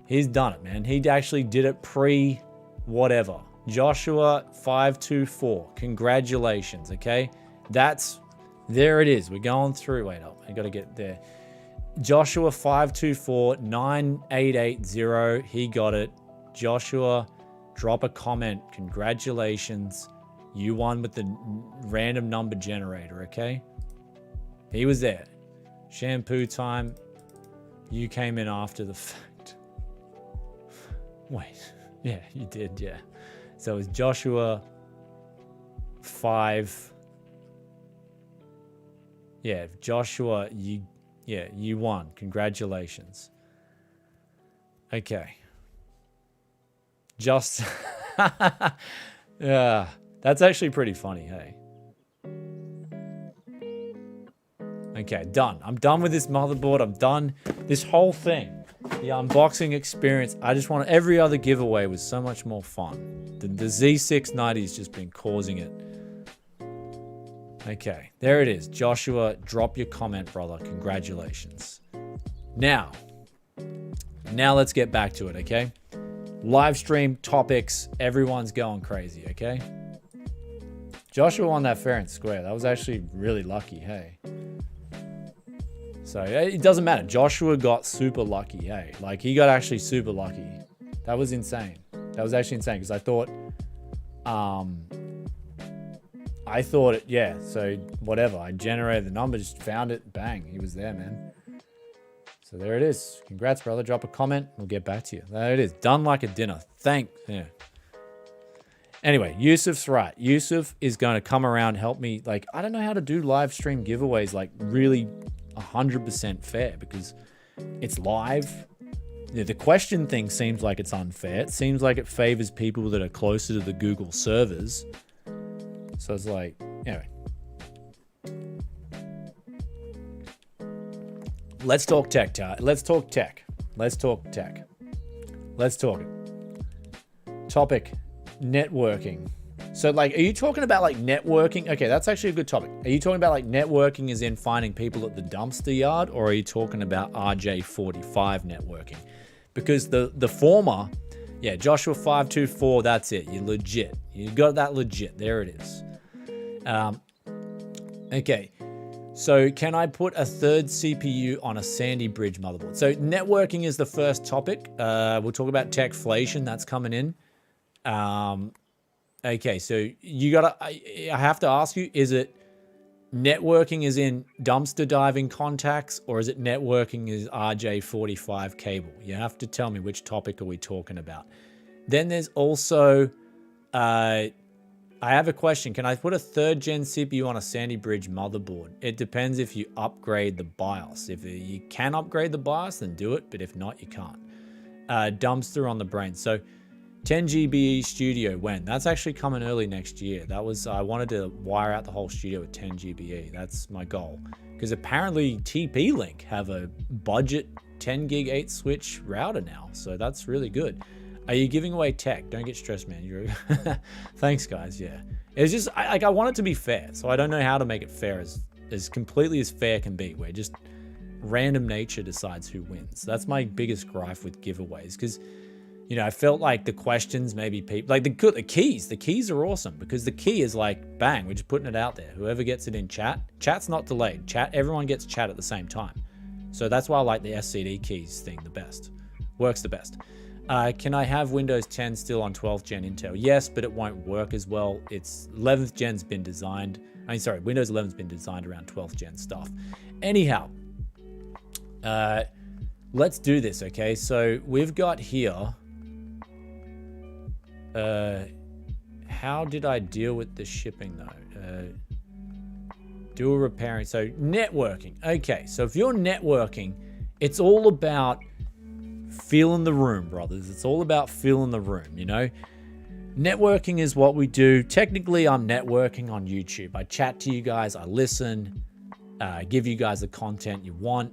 he's done it, man. He actually did it pre-whatever. Joshua 524. Congratulations, okay? That's... There it is. We're going through. Wait up. I got to get there. Joshua 524 9880. He got it. Joshua, drop a comment. Congratulations. You won with the random number generator, okay? He was there. Shampoo time. You came in after the fact. Wait. Yeah, you did, yeah. So it was Joshua 5... Yeah, Joshua, you won. Congratulations. Okay. Just, yeah, that's actually pretty funny, hey. Okay, done. I'm done with this motherboard. I'm done. This whole thing, the unboxing experience, I just want every other giveaway was so much more fun. The Z690's just been causing it. Okay, there it is. Joshua, drop your comment, brother. Congratulations. Now let's get back to it, okay? Live stream topics. Everyone's going crazy, okay? Joshua won that fair and square. That was actually really lucky, hey? So it doesn't matter. Joshua got super lucky, hey? Like, he got actually super lucky. That was insane. That was actually insane, because I thought... yeah, so whatever. I generated the number, just found it, bang, he was there, man. So there it is. Congrats, brother. Drop a comment. We'll get back to you. There it is. Done like a dinner. Yeah. Anyway, Yusuf's right. Yusuf is going to come around and help me. Like, I don't know how to do live stream giveaways like really 100% fair, because It's live. The question thing seems like it's unfair. It seems like it favors people that are closer to the Google servers. So it's like, anyway. Let's talk tech, Ty. Let's talk tech. Let's talk tech. Let's talk it. Topic, networking. So like, are you talking about like networking? Okay, that's actually a good topic. Are you talking about like networking as in finding people at the dumpster yard, or are you talking about RJ45 networking? Because the former, yeah, Joshua 524, that's it. You're legit. You got that legit. There it is. Okay. So can I put a third CPU on a Sandy Bridge motherboard? So networking is the first topic. We'll talk about techflation. That's coming in. Okay, so you gotta, I have to ask you, is it networking as in dumpster diving contacts, or is it networking as RJ45 cable? You have to tell me which topic are we talking about. Then there's also, I have a question. Can I put a third gen CPU on a Sandy Bridge motherboard? It depends if you upgrade the BIOS. If you can upgrade the BIOS, then do it. But if not, you can't. Dumpster on the brain. So 10 GBE studio, when? That's actually coming early next year. That was, I wanted to wire out the whole studio with 10 GBE. That's my goal. Because apparently TP-Link have a budget 10 gig 8 switch router now. So that's really good. Are you giving away tech? Don't get stressed, man. You're Thanks, guys. Yeah. It's just, I want it to be fair. So I don't know how to make it fair as completely as fair can be, where just random nature decides who wins. That's my biggest gripe with giveaways. Because, you know, I felt like the questions, maybe people, like the keys are awesome, because the key is like, bang, we're just putting it out there. Whoever gets it in chat's not delayed. Everyone gets chat at the same time. So that's why I like the SCD keys thing the best. Works the best. Can I have Windows 10 still on 12th gen Intel? Yes, but it won't work as well. It's 11th gen's been designed. Windows 11's been designed around 12th gen stuff. Anyhow, let's do this, okay? So we've got here, how did I deal with the shipping though? Dual repairing, so networking. Okay, so if you're networking, it's all about feeling the room, brothers. It's all about feeling the room, you know? Networking is what we do. Technically, I'm networking on YouTube. I chat to you guys, I listen, give you guys the content you want,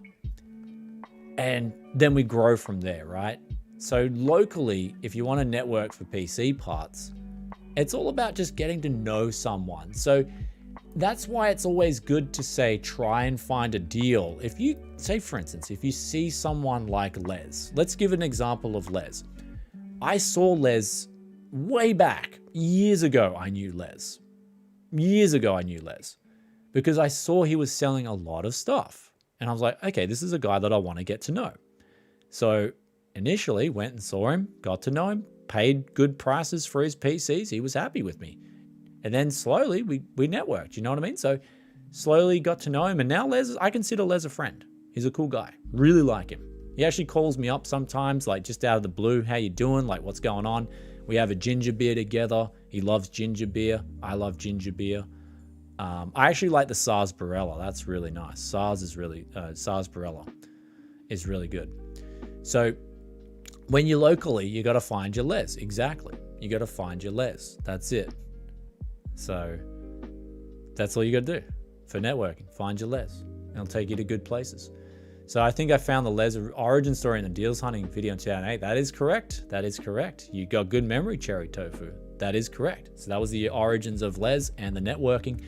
and then we grow from there, right? So locally, if you want to network for PC parts, it's all about just getting to know someone. So that's why it's always good to say, try and find a deal. If you say, for instance, if you see someone like Les, let's give an example of Les. I saw Les way back, years ago. I knew Les. Years ago, I knew Les because I saw he was selling a lot of stuff. And I was like, okay, this is a guy that I want to get to know. So initially went and saw him, got to know him, paid good prices for his PCs. He was happy with me. And then slowly we networked, you know what I mean? So slowly got to know him. And now I consider Les a friend. He's a cool guy. Really like him. He actually calls me up sometimes, like just out of the blue. How you doing? Like, what's going on? We have a ginger beer together. He loves ginger beer. I love ginger beer. I actually like the sarsaparilla. That's really nice. Sarsaparilla is really good. So when you're locally, you got to find your Les. Exactly. You got to find your Les. That's it. So that's all you got to do for networking. Find your Les. And it'll take you to good places. So I think I found the Les origin story in the deals hunting video in 2008. That is correct. That is correct. You got good memory, Cherry Tofu. That is correct. So that was the origins of Les and the networking.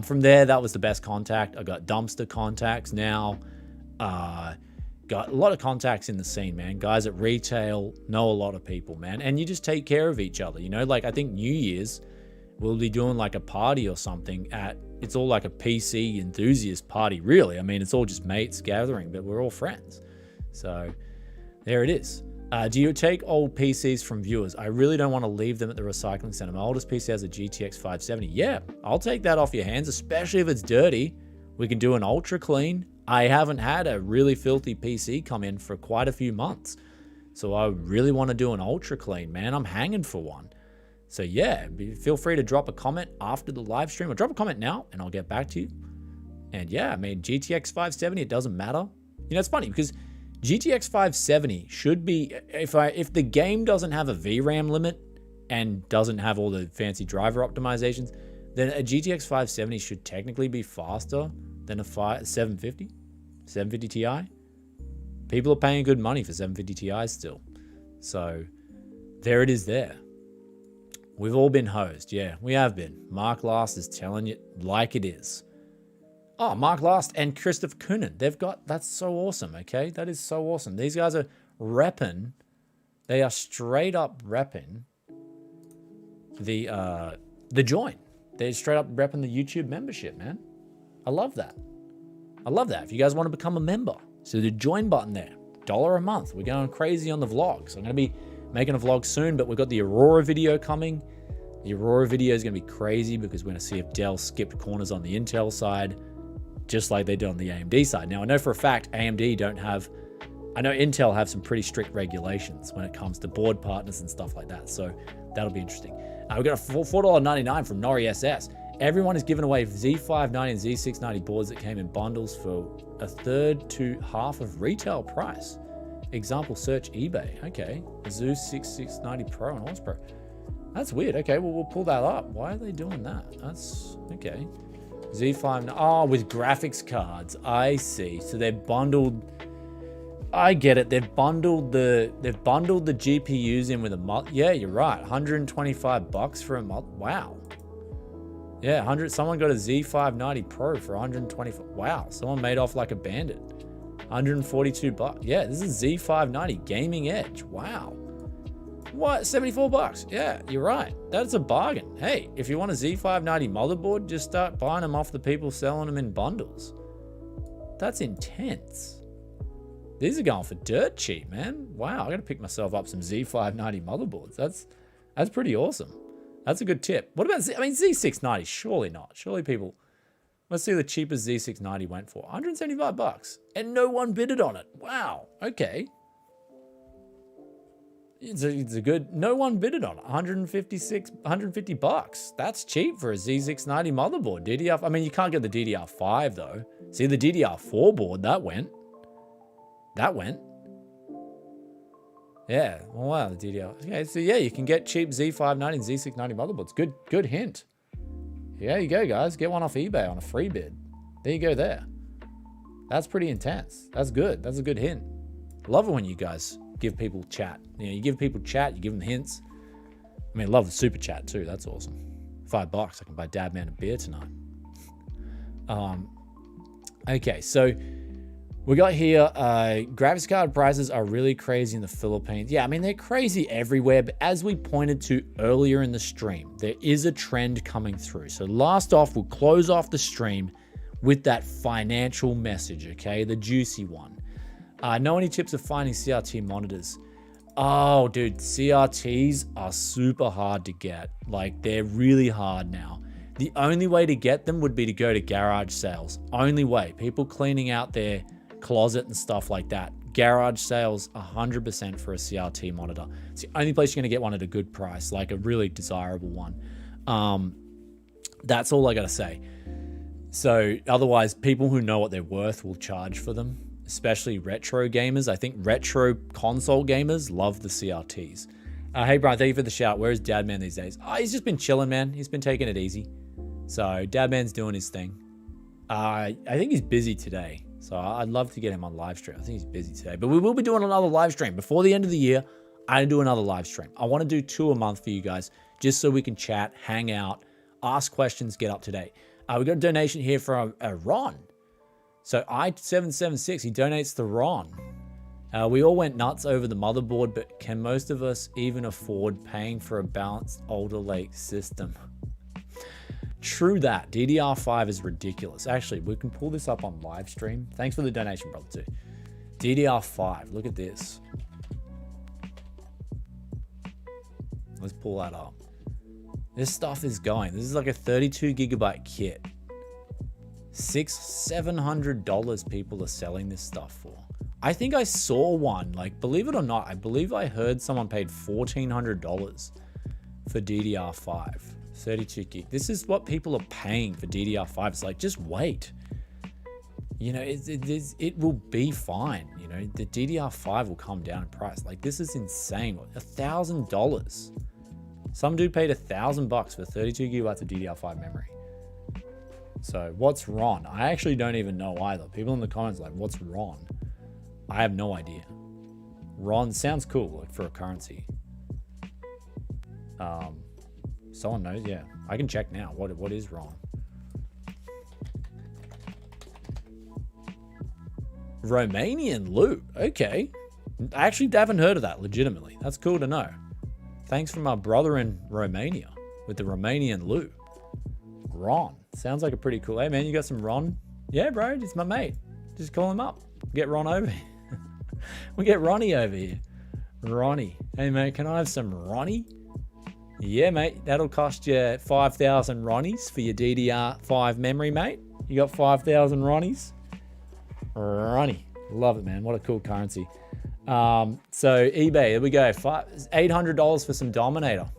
From there, that was the best contact. I got dumpster contacts now. Got a lot of contacts in the scene, man. Guys at retail know a lot of people, man. And you just take care of each other, you know? Like, I think New Year's, we'll be doing like a party or something it's all like a PC enthusiast party, really. I mean, it's all just mates gathering, but we're all friends. So there it is. Do you take old PCs from viewers? I really don't want to leave them at the recycling center. My oldest PC has a GTX 570. Yeah, I'll take that off your hands, especially if it's dirty. We can do an ultra clean. I haven't had a really filthy PC come in for quite a few months. So I really want to do an ultra clean, man. I'm hanging for one. So yeah, feel free to drop a comment after the live stream, or drop a comment now and I'll get back to you. And yeah, I mean, GTX 570, it doesn't matter. You know, it's funny because GTX 570 should be, if the game doesn't have a VRAM limit and doesn't have all the fancy driver optimizations, then a GTX 570 should technically be faster than a 750 Ti. People are paying good money for 750 Ti's still. So there it is there. We've all been hosed. Yeah, we have been. Mark Last is telling you like it is. Oh, Mark Last and Christopher Coonan. That's so awesome, okay? That is so awesome. These guys are repping. They are straight up repping the join. They're straight up repping the YouTube membership, man. I love that. I love that. If you guys want to become a member, so the join button there, $1 a month. We're going crazy on the vlogs. I'm going to be making a vlog soon, but we've got the Aurora video coming. The Aurora video is going to be crazy because we're going to see if Dell skipped corners on the Intel side, just like they did on the AMD side. Now, I know for a fact AMD don't have, I know Intel have some pretty strict regulations when it comes to board partners and stuff like that. So that'll be interesting. We've got a $4.99 from Nori SS. Everyone is giving away Z590 and Z690 boards that came in bundles for a third to half of retail price. Example, search eBay. Okay. Zeus 6690 Pro and Horse Pro. That's weird. Okay, well, we'll pull that up. Why are they doing that? That's okay. Z5, oh, with graphics cards. I see. So they're bundled. I get it. They've bundled the GPUs in with a yeah, you're right. $125 for a wow. Yeah, 100. Someone got a Z590 Pro for 125. Wow, someone made off like a bandit. $142. Yeah, this is Z590 Gaming Edge. Wow. What? $74? Yeah, you're right. That's a bargain. Hey, if you want a Z590 motherboard, just start buying them off the people selling them in bundles. That's intense. These are going for dirt cheap, man. Wow, I gotta pick myself up some Z590 motherboards. That's pretty awesome. That's a good tip. What about Z690? Surely not. Surely people. Let's see the cheapest Z690 went for. $175. And no one bidded on it. Wow. Okay. It's a good, no one bidded on it. $150. That's cheap for a Z690 motherboard. DDR, I mean, you can't get the DDR5 though. See the DDR4 board, that went. Yeah, well, wow, the DDR. Okay, so yeah, you can get cheap Z590 and Z690 motherboards. Good hint. Yeah, you go, guys. Get one off eBay on a free bid. There you go there. That's pretty intense. That's good. That's a good hint. Love it when you guys give people chat. You know, you give people chat, you give them hints. I mean, I love the super chat too. That's awesome. $5, I can buy Dadman a beer tonight. Okay, so we got here, graphics card prices are really crazy in the Philippines. Yeah, I mean, they're crazy everywhere, but as we pointed to earlier in the stream, there is a trend coming through. So last off, we'll close off the stream with that financial message, okay? The juicy one. Know any tips of finding CRT monitors? Oh, dude, CRTs are super hard to get. Like, they're really hard now. The only way to get them would be to go to garage sales. Only way. People cleaning out their closet and stuff like that. Garage sales, 100% for a CRT monitor. It's the only place you're going to get one at a good price, like a really desirable one. That's all I got to say. So otherwise, people who know what they're worth will charge for them, especially retro gamers. I think retro console gamers love the CRTs. Hey, Brian, thank you for the shout. Where is Dadman these days? Oh, he's just been chilling, man. He's been taking it easy. So Dadman's doing his thing. I think he's busy today. So I'd love to get him on live stream. I think he's busy today. But we will be doing another live stream. Before the end of the year, I do another live stream. I want to do 2 a month for you guys, just so we can chat, hang out, ask questions, get up to date. We got a donation here from Ron. So I776, he donates to Ron. We all went nuts over the motherboard, but can most of us even afford paying for a balanced Alder Lake system? True that. DDR5 is ridiculous. Actually, we can pull this up on live stream. Thanks for the donation, brother, too. DDR5, look at this. Let's pull that up. This stuff is going. This is like a 32 gigabyte kit. $600-700 people are selling this stuff for. I think I saw one, like, believe it or not, I believe I heard someone paid $1,400 for DDR5, 32 gig. This is what people are paying for DDR5. It's like, just wait. You know, it will be fine. You know, the DDR5 will come down in price. Like, this is insane. $1,000. Some dude paid $1,000 for 32 gigabytes of DDR5 memory. So what's wrong? I actually don't even know either. People in the comments are like, what's wrong? I have no idea. RON sounds cool, like for a currency. Someone knows, yeah. I can check now. What is RON? Romanian loot. Okay. I actually haven't heard of that, legitimately. That's cool to know. Thanks from our brother in Romania with the Romanian loot. Ron. Sounds like a pretty cool. Hey, man, you got some Ron? Yeah, bro. It's my mate. Just call him up. Get Ron over here. We'll get Ronnie over here. Ronnie. Hey, mate, can I have some Ronnie? Yeah, mate. That'll cost you 5,000 Ronnies for your DDR5 memory, mate. You got 5,000 Ronnies? Ronnie. Love it, man. What a cool currency. So eBay, there we go. $800 for some Dominator.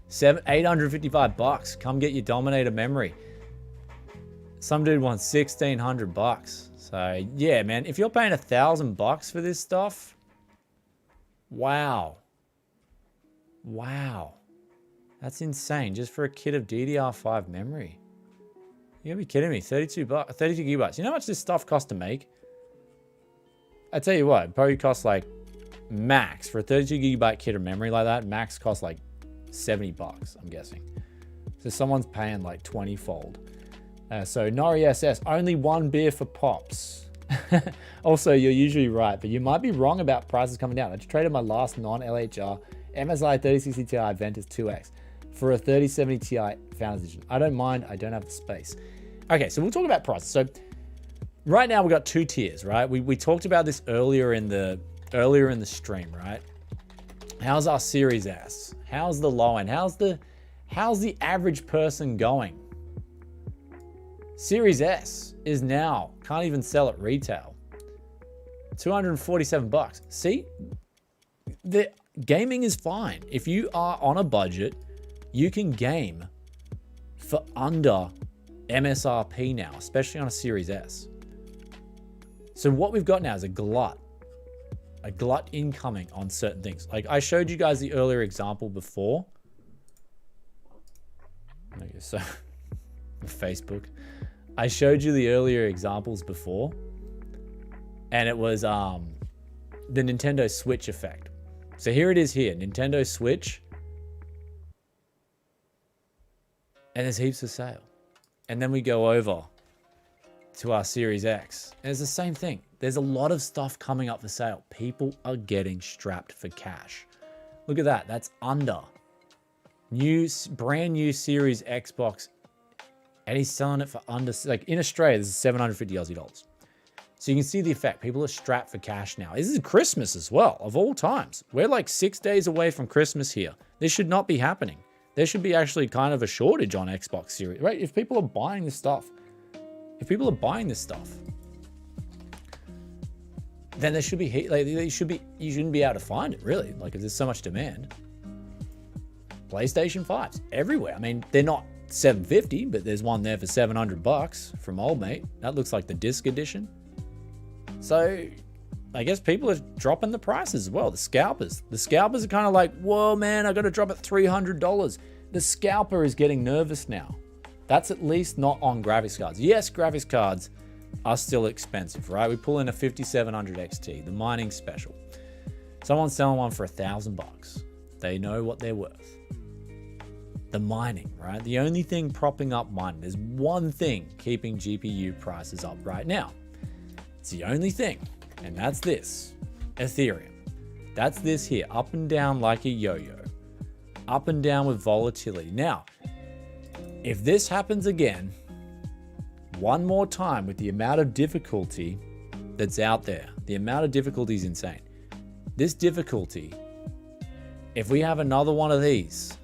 $855. Come get your Dominator memory. Some dude wants $1,600. So yeah, man, if you're paying $1,000 for this stuff, wow, that's insane. Just for a kit of DDR5 memory. You gotta be kidding me. 32 gigabytes. You know how much this stuff costs to make? I tell you what, it probably costs like max for a 32 gigabyte kit of memory like that. Max costs like $70, I'm guessing. So someone's paying like 20-fold. So Nori SS, only one beer for pops. Also, you're usually right, but you might be wrong about prices coming down. I just traded my last non-LHR MSI 3060 Ti Ventus 2X for a 3070 Ti Founders Edition. I don't mind. I don't have the space. Okay, so we'll talk about prices. So right now we've got two tiers, right? We talked about this earlier in the stream, right? How's our Series S? How's the low end? How's the average person going? Series S is now, can't even sell at retail. $247. See, the gaming is fine. If you are on a budget, you can game for under MSRP now, especially on a Series S. So what we've got now is a glut incoming on certain things. Like I showed you guys the earlier example before. Okay, so Facebook. I showed you the earlier examples before, and it was the Nintendo Switch effect. So here it is here, Nintendo Switch, and there's heaps for sale. And then we go over to our Series X, and it's the same thing. There's a lot of stuff coming up for sale. People are getting strapped for cash. Look at that. That's under. Brand new Series Xbox. And he's selling it for under, like in Australia, this is 750 Aussie dollars. So you can see the effect. People are strapped for cash now. This is Christmas as well, of all times. We're like 6 days away from Christmas here. This should not be happening. There should be actually kind of a shortage on Xbox Series, right? If people are buying this stuff, then there should be, like, you shouldn't be able to find it, really. Like, if there's so much demand. PlayStation 5s everywhere. I mean, they're not 750, but there's one there for $700 from old mate. That looks like the disc edition. So I guess people are dropping the prices as well. The scalpers are kind of like, whoa man, I got to drop it $300. The scalper is getting nervous now. That's at least not on graphics cards. Yes, graphics cards are still expensive, right? We pull in a 5700 XT, the mining special. Someone's selling one for $1,000. They know what they're worth. The mining, right? The only thing propping up mining, there's one thing keeping GPU prices up right now. It's the only thing, and that's this, Ethereum. That's this here, up and down like a yo-yo. Up and down with volatility. Now, if this happens again, one more time with the amount of difficulty that's out there, the amount of difficulty is insane. This difficulty, if we have another one of these,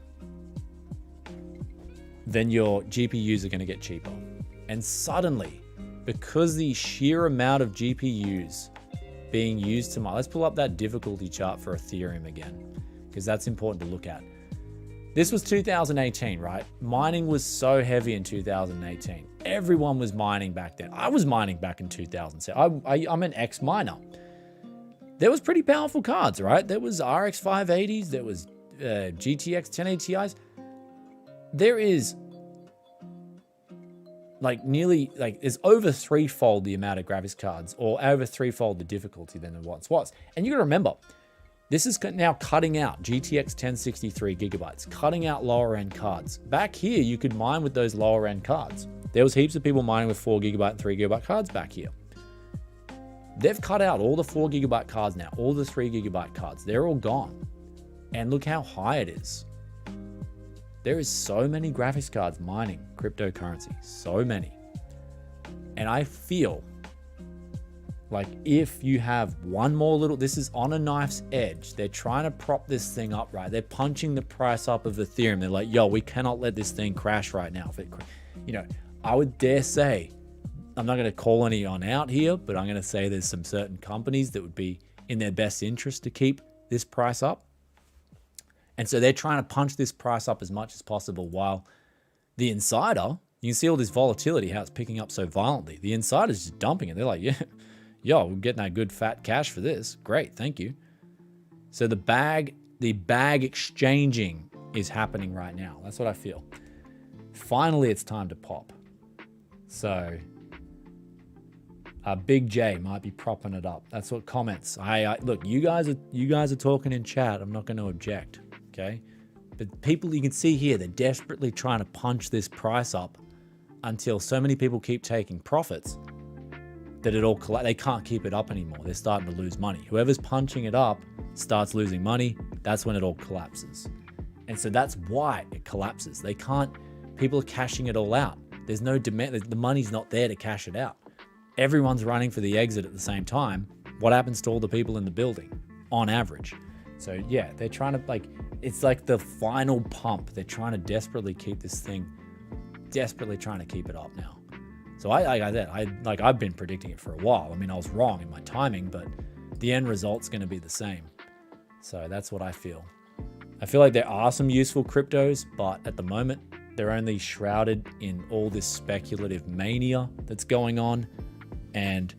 then your GPUs are going to get cheaper. And suddenly, because the sheer amount of GPUs being used to mine, let's pull up that difficulty chart for Ethereum again, because that's important to look at. This was 2018, right? Mining was so heavy in 2018. Everyone was mining back then. I was mining back in 2007. I'm an ex-miner. There was pretty powerful cards, right? There was RX 580s. There was GTX 1080 Ti's. There is like nearly, like, it's over threefold the amount of graphics cards, or over threefold the difficulty than it once was. And you got to remember, this is now cutting out GTX 1063 gigabytes, cutting out lower end cards. Back here, you could mine with those lower end cards. There was heaps of people mining with 4 gigabyte and 3 gigabyte cards back here. They've cut out all the 4 gigabyte cards now, all the 3 gigabyte cards. They're all gone. And look how high it is. There is so many graphics cards mining cryptocurrency, so many. And I feel like if you have one more little, this is on a knife's edge. They're trying to prop this thing up, right? They're punching the price up of Ethereum. They're like, yo, we cannot let this thing crash right now. If it, you know, I would dare say, I'm not going to call anyone out here, but I'm going to say there's some certain companies that would be in their best interest to keep this price up. And so they're trying to punch this price up as much as possible, while the insider, you can see all this volatility, how it's picking up so violently. The insider's just dumping it. They're like, yeah, yo, we're getting that good fat cash for this. Great, thank you. So the bag exchanging is happening right now. That's what I feel. Finally, it's time to pop. So Big J might be propping it up. That's what comments. Look, you guys are talking in chat. I'm not going to object. Okay, but people, you can see here, they're desperately trying to punch this price up until so many people keep taking profits that it all collapses. They can't keep it up anymore. They're starting to lose money. Whoever's punching it up starts losing money. That's when it all collapses. And so that's why it collapses. They can't, people are cashing it all out. There's no demand. The money's not there to cash it out. Everyone's running for the exit at the same time. What happens to all the people in the building on average? So yeah, they're trying to, like, it's like the final pump. They're trying to desperately keep this thing, desperately trying to keep it up now. So I've been predicting it for a while. I mean, I was wrong in my timing, but the end result's going to be the same. So that's what I feel. I feel like there are some useful cryptos, but at the moment, they're only shrouded in all this speculative mania that's going on. And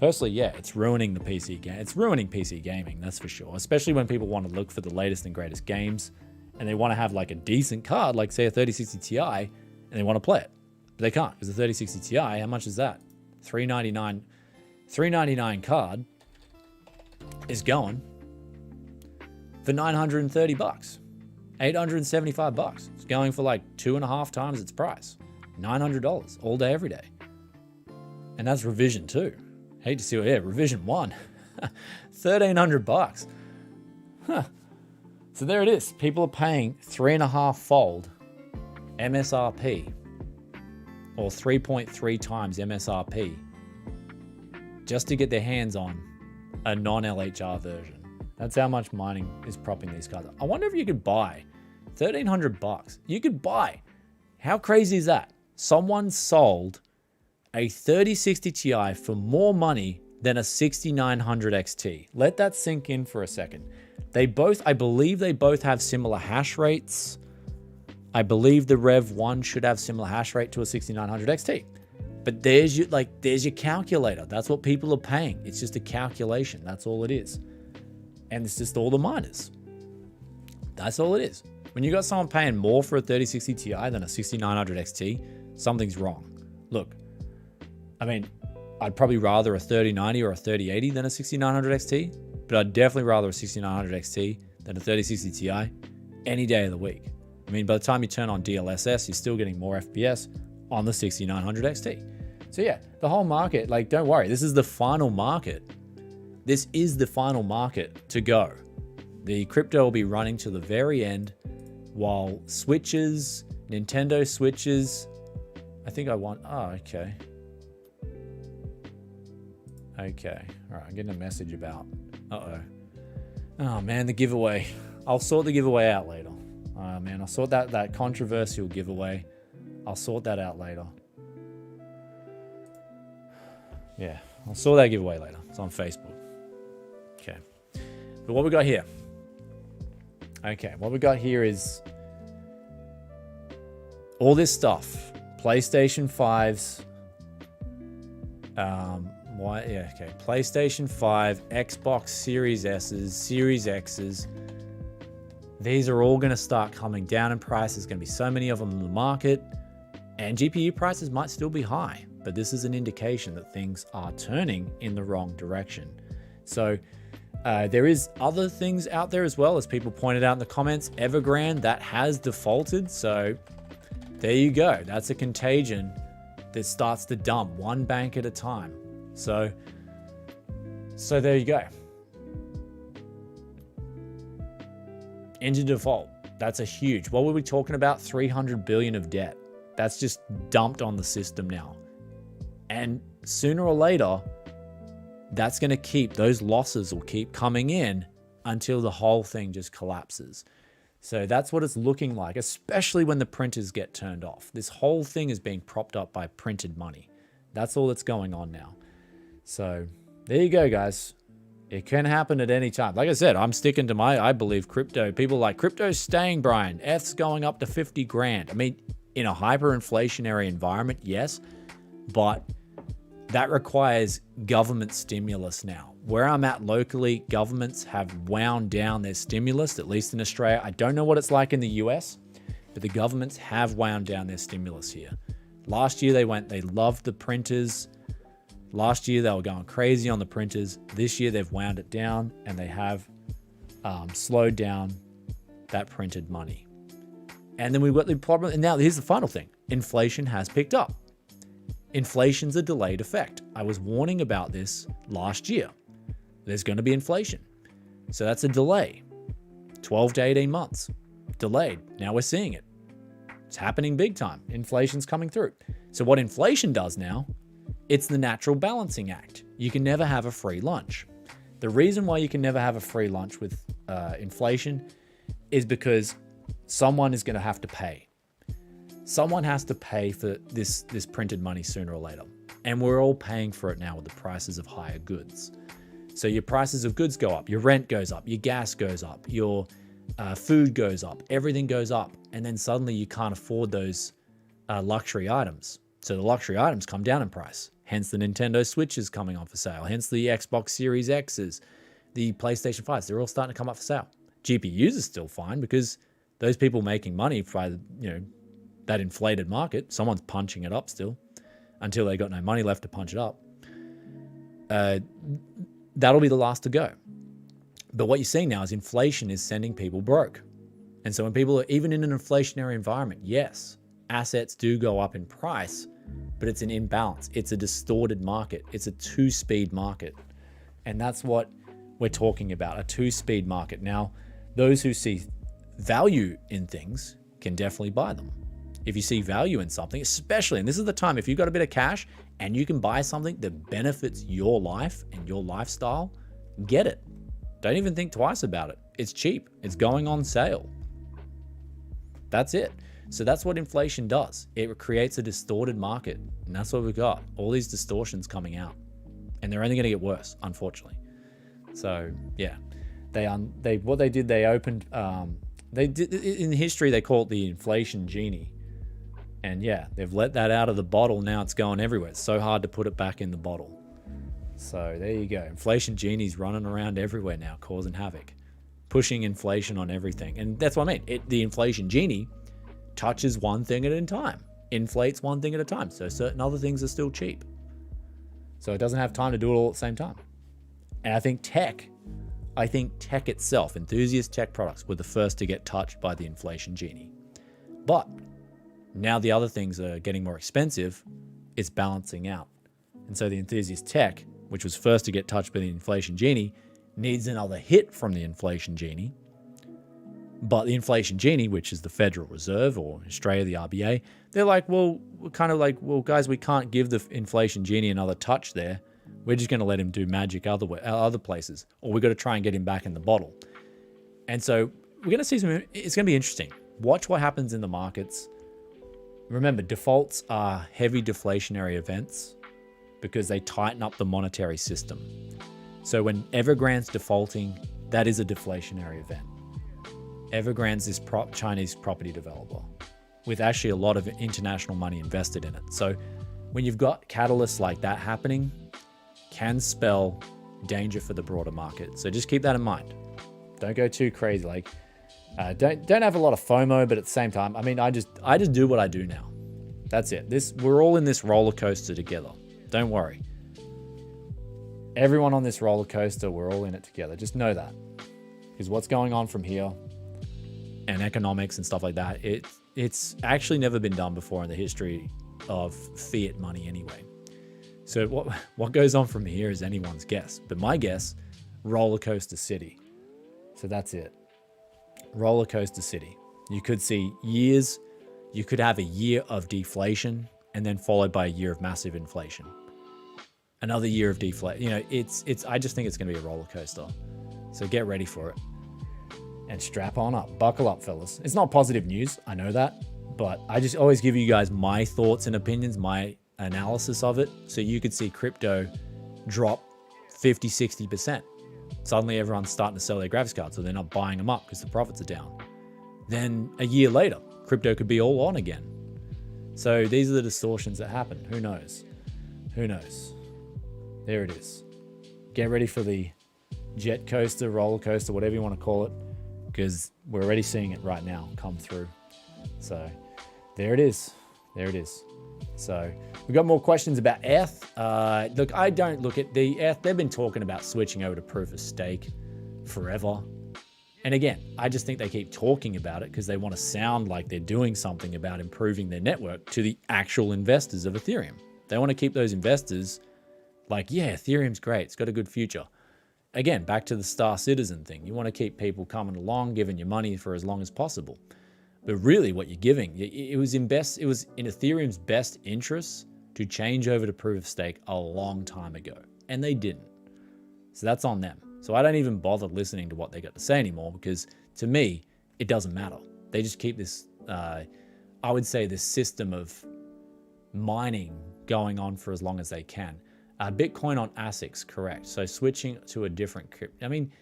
personally, yeah, it's ruining the PC game. It's ruining PC gaming, that's for sure. Especially when people want to look for the latest and greatest games, and they want to have like a decent card, like say a 3060 Ti, and they want to play it. But they can't, because the 3060 Ti, how much is that? $399 card is going for $930, $875. It's going for like 2.5 times its price, $900 all day, every day. And that's revision 2. Hate to see it. Yeah, revision 1, $1,300. Huh. So there it is. People are paying 3.5-fold MSRP, or 3.3 times MSRP, just to get their hands on a non-LHR version. That's how much mining is propping these cards up. I wonder if you could buy $1,300. You could buy. How crazy is that? Someone sold a 3060 Ti for more money than a 6900 XT. Let that sink in for a second. They both, I believe they both have similar hash rates. I believe the Rev 1 should have similar hash rate to a 6900 XT. But there's your calculator. That's what people are paying. It's just a calculation. That's all it is. And it's just all the miners. That's all it is. When you got someone paying more for a 3060 Ti than a 6900 XT, something's wrong. Look, I mean, I'd probably rather a 3090 or a 3080 than a 6900 XT, but I'd definitely rather a 6900 XT than a 3060 Ti any day of the week. I mean, by the time you turn on DLSS, you're still getting more FPS on the 6900 XT. So yeah, the whole market, like, don't worry, this is the final market. This is the final market to go. The crypto will be running to the very end, while Switches, Nintendo Switches, I think I want, oh, okay. Okay, all right, I'm getting a message about, oh man, the giveaway. I'll sort the giveaway out later. Man, I'll sort that controversial giveaway. I'll sort that out later. Yeah, I'll sort that giveaway later. It's on Facebook. Okay, but what we got here? Okay, what we got here is all this stuff. PlayStation 5's, PlayStation 5, Xbox Series S's, Series X's. These are all going to start coming down in price. There's going to be so many of them in the market, and GPU prices might still be high, but this is an indication that things are turning in the wrong direction. So there is other things out there as well, as people pointed out in the comments. Evergrande, that has defaulted. So there you go. That's a contagion that starts to dump one bank at a time. So there you go. Into default. That's a huge. What were we talking about? 300 billion of debt. That's just dumped on the system now. And sooner or later, that's going to keep, those losses will keep coming in until the whole thing just collapses. So that's what it's looking like, especially when the printers get turned off. This whole thing is being propped up by printed money. That's all that's going on now. So there you go, guys. It can happen at any time. Like I said, I'm sticking to I believe crypto. People like crypto's staying, Brian. F's going up to 50 grand. I mean, in a hyperinflationary environment, yes, but that requires government stimulus now. Where I'm at locally, governments have wound down their stimulus, at least in Australia. I don't know what it's like in the US, but the governments have wound down their stimulus here. Last year they loved the printers. Last year they were going crazy on the printers. This year they've wound it down, and they have slowed down that printed money. And then we've got the problem, and now here's the final thing. Inflation has picked up. Inflation's a delayed effect. I was warning about this last year. There's going to be inflation. So that's a delay. 12 to 18 months. Delayed. Now we're seeing it. It's happening big time. Inflation's coming through. So what inflation does now, it's the natural balancing act. You can never have a free lunch. The reason why you can never have a free lunch with inflation is because someone is going to have to pay. Someone has to pay for this printed money sooner or later. And we're all paying for it now with the prices of higher goods. So your prices of goods go up, your rent goes up, your gas goes up, your food goes up, everything goes up. And then suddenly you can't afford those luxury items. So the luxury items come down in price. Hence the Nintendo Switch is coming on for sale. Hence the Xbox Series X's, the PlayStation 5s, they're all starting to come up for sale. GPUs are still fine because those people making money by, that inflated market, someone's punching it up still until they got no money left to punch it up. That'll be the last to go. But what you're seeing now is inflation is sending people broke. And so when people are even in an inflationary environment, yes, assets do go up in price, but it's an imbalance. It's a distorted market. It's a two-speed market. And that's what we're talking about, a two-speed market. Now, those who see value in things can definitely buy them. If you see value in something, especially, and this is the time, if you've got a bit of cash and you can buy something that benefits your life and your lifestyle, get it. Don't even think twice about it. It's cheap. It's going on sale. That's it. So that's what inflation does. It creates a distorted market. And that's what we've got. All these distortions coming out. And they're only going to get worse, unfortunately. So, yeah. They opened, in history, they call it the inflation genie. And yeah, they've let that out of the bottle. Now it's going everywhere. It's so hard to put it back in the bottle. So there you go. Inflation genie's running around everywhere now, causing havoc, pushing inflation on everything. And that's what I mean. The inflation genie touches one thing at a time, inflates one thing at a time. So certain other things are still cheap. So it doesn't have time to do it all at the same time. And I think tech itself, enthusiast tech products, were the first to get touched by the inflation genie. But now the other things are getting more expensive, it's balancing out. And so the enthusiast tech, which was first to get touched by the inflation genie, needs another hit from the inflation genie. But the inflation genie, which is the Federal Reserve or Australia, the RBA, they're like, well, guys, we can't give the inflation genie another touch there. We're just going to let him do magic other places, or we've got to try and get him back in the bottle. And so we're going to see it's going to be interesting. Watch what happens in the markets. Remember, defaults are heavy deflationary events because they tighten up the monetary system. So when Evergrande's defaulting, that is a deflationary event. Evergrande's this Chinese property developer. with actually a lot of international money invested in it. So when you've got catalysts like that happening, can spell danger for the broader market. So just keep that in mind. Don't go too crazy. Like, don't have a lot of FOMO, but at the same time, I mean, I just do what I do now. That's it. We're all in this roller coaster together. Don't worry. Everyone on this roller coaster, we're all in it together. Just know that. Because what's going on from here and economics and stuff like that, it's actually never been done before in the history of fiat money anyway. So what goes on from here is anyone's guess. But my guess, roller coaster city. So that's it. Roller coaster city. You could see years, you could have a year of deflation and then followed by a year of massive inflation. Another year of deflation. You know, I just think it's going to be a roller coaster. So get ready for it. And strap on up. Buckle up, fellas. It's not positive news. I know that. But I just always give you guys my thoughts and opinions, my analysis of it. So you could see crypto drop 50, 60%. Suddenly everyone's starting to sell their graphics cards, so they're not buying them up because the profits are down. Then a year later, crypto could be all on again. So these are the distortions that happen. Who knows? Who knows? There it is. Get ready for the jet coaster, roller coaster, whatever you want to call it, because we're already seeing it right now come through. So there it is. There it is. So we've got more questions about ETH. Look, I don't look at the ETH. They've been talking about switching over to proof of stake forever. And again, I just think they keep talking about it because they want to sound like they're doing something about improving their network to the actual investors of Ethereum. They want to keep those investors like, yeah, Ethereum's great. It's got a good future. Again, back to the Star Citizen thing. You want to keep people coming along, giving you money for as long as possible. But really what you're giving, it was in Ethereum's best interests to change over to proof of stake a long time ago. And they didn't. So that's on them. So I don't even bother listening to what they got to say anymore because to me, it doesn't matter. They just keep this, I would say this system of mining going on for as long as they can. Bitcoin on ASICs, correct. So switching to a different crypto. I mean,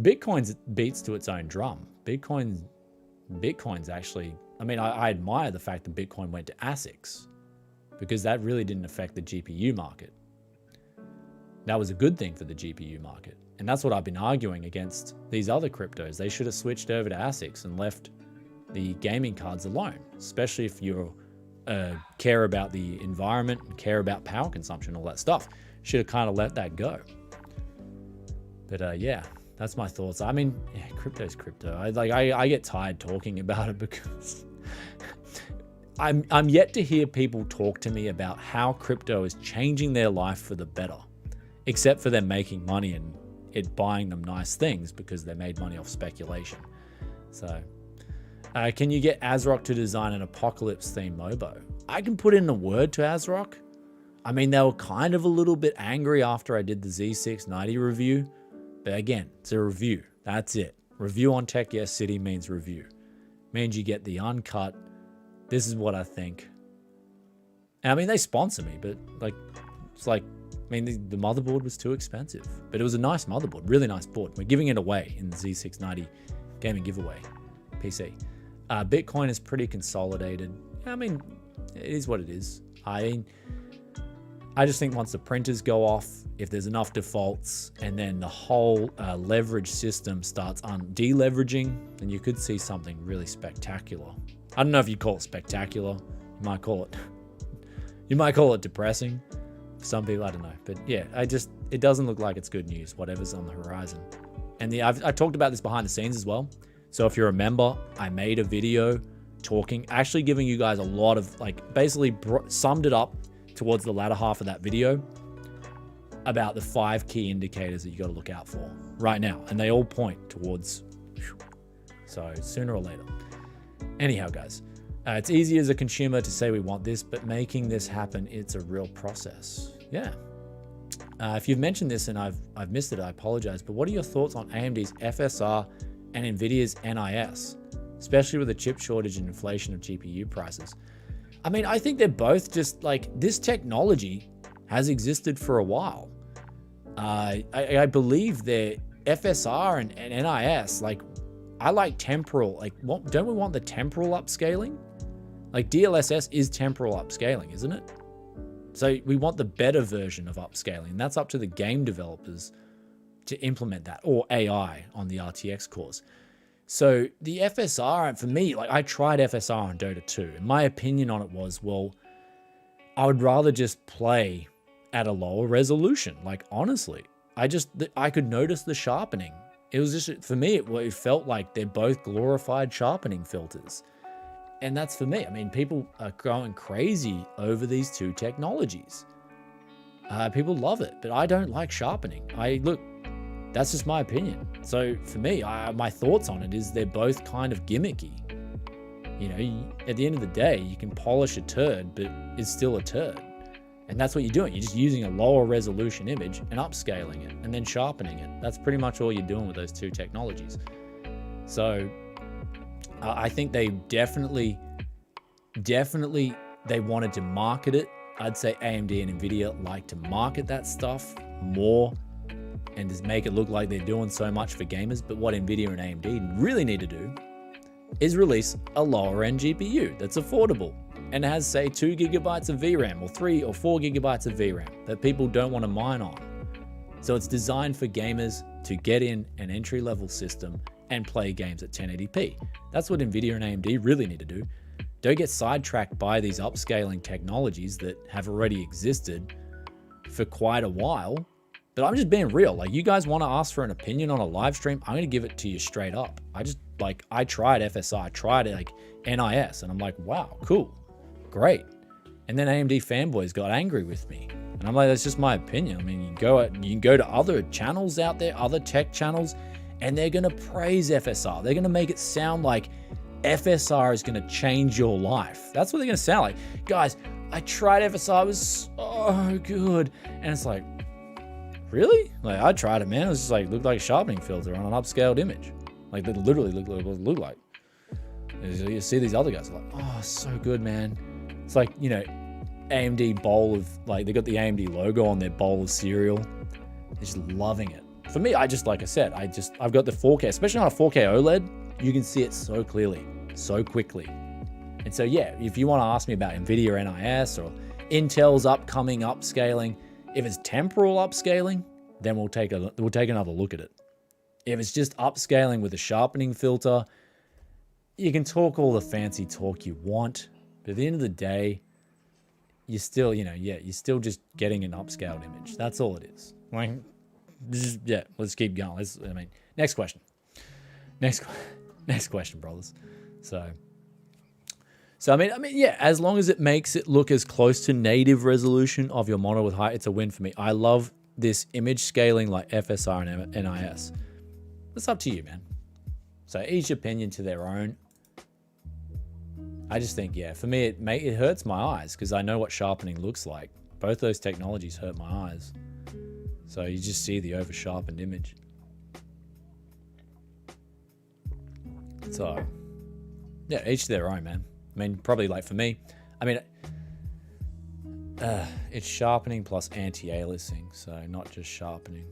Bitcoin's beats to its own drum. Bitcoin's actually, I mean, I admire the fact that Bitcoin went to ASICs because that really didn't affect the GPU market. That was a good thing for the GPU market. And that's what I've been arguing against these other cryptos. They should have switched over to ASICs and left the gaming cards alone, especially if you care about the environment and care about power consumption, all that stuff. Should have kind of let that go. But yeah. That's my thoughts. I mean, yeah, crypto's crypto. I get tired talking about it because I'm yet to hear people talk to me about how crypto is changing their life for the better, except for them making money and it buying them nice things because they made money off speculation. So, can you get ASRock to design an apocalypse-themed MOBO? I can put in a word to ASRock. I mean, they were kind of a little bit angry after I did the Z690 review. But again, it's a review. That's it. Review on Tech Yes City means review. Means you get the uncut. This is what I think. And I mean, they sponsor me, but like, it's like, I mean, the motherboard was too expensive. But it was a nice motherboard, really nice board. We're giving it away in the Z690 gaming giveaway PC. Bitcoin is pretty consolidated. I mean, it is what it is. I just think once the printers go off, if there's enough defaults, and then the whole leverage system starts deleveraging, then you could see something really spectacular. I don't know if you call it spectacular. You might call it depressing. For some people, I don't know. But yeah, it doesn't look like it's good news, whatever's on the horizon. And I talked about this behind the scenes as well. So if you remember, I made a video actually giving you guys a lot of, like, basically summed it up towards the latter half of that video about the 5 key indicators that you got to look out for right now. And they all point towards, so sooner or later. Anyhow, guys, it's easy as a consumer to say we want this, but making this happen, it's a real process. Yeah. If you've mentioned this and I've missed it, I apologize, but what are your thoughts on AMD's FSR and NVIDIA's NIS, especially with the chip shortage and inflation of GPU prices? I mean, I think they're both just like, this technology has existed for a while. I believe their FSR and NIS, like, I like temporal, like, don't we want the temporal upscaling? Like DLSS is temporal upscaling, isn't it? So we want the better version of upscaling. That's up to the game developers to implement that, or AI on the RTX cores. So the FSR, for me, like I tried FSR on Dota 2. And my opinion on it was, well, I would rather just play at a lower resolution. Like, honestly, I could notice the sharpening. It was just, for me, it felt like they're both glorified sharpening filters. And that's for me. I mean, people are going crazy over these two technologies. People love it, but I don't like sharpening. Look, that's just my opinion. So for me, my thoughts on it is they're both kind of gimmicky. You know, at the end of the day, you can polish a turd, but it's still a turd. And that's what you're doing. You're just using a lower resolution image and upscaling it and then sharpening it. That's pretty much all you're doing with those two technologies. So I think they definitely they wanted to market it. I'd say AMD and NVIDIA like to market that stuff more and just make it look like they're doing so much for gamers. But what NVIDIA and AMD really need to do is release a lower end GPU that's affordable and has, say, 2 gigabytes of VRAM or 3 or 4 gigabytes of VRAM that people don't want to mine on. So it's designed for gamers to get in an entry-level system and play games at 1080p. That's what NVIDIA and AMD really need to do. Don't get sidetracked by these upscaling technologies that have already existed for quite a while. But I'm just being real. Like, you guys want to ask for an opinion on a live stream, I'm going to give it to you straight up. I tried FSR, I tried like NIS, and I'm like, wow, cool, great. And then AMD fanboys got angry with me. And I'm like, that's just my opinion. I mean, you can go to other channels out there, other tech channels, and they're going to praise FSR. They're going to make it sound like FSR is going to change your life. That's what they're going to sound like. Guys, I tried FSR, it was so good. And it's like, really? Like, I tried it, man. It was just like, looked like a sharpening filter on an upscaled image. Like, they literally looked like. You see these other guys like, oh, so good, man. It's like, you know, AMD bowl of, like, they got the AMD logo on their bowl of cereal. They're just loving it. For me, like I said, I've got the 4K, especially on a 4K OLED, you can see it so clearly, so quickly. And so, yeah, if you want to ask me about NVIDIA NIS or Intel's upcoming upscaling, if it's temporal upscaling, then we'll take another look at it. If it's just upscaling with a sharpening filter, you can talk all the fancy talk you want, but at the end of the day, you're still, you're still just getting an upscaled image. That's all it is. Like, yeah, let's keep going. Next question. Next question, brothers. So I mean, yeah, as long as it makes it look as close to native resolution of your monitor with height, it's a win for me. I love this image scaling like FSR and NIS. It's up to you, man. So each opinion to their own. I just think, yeah, for me, it hurts my eyes because I know what sharpening looks like. Both those technologies hurt my eyes. So you just see the over-sharpened image. So, yeah, each to their own, man. I mean, probably like for me, I mean, it's sharpening plus anti-aliasing, so not just sharpening.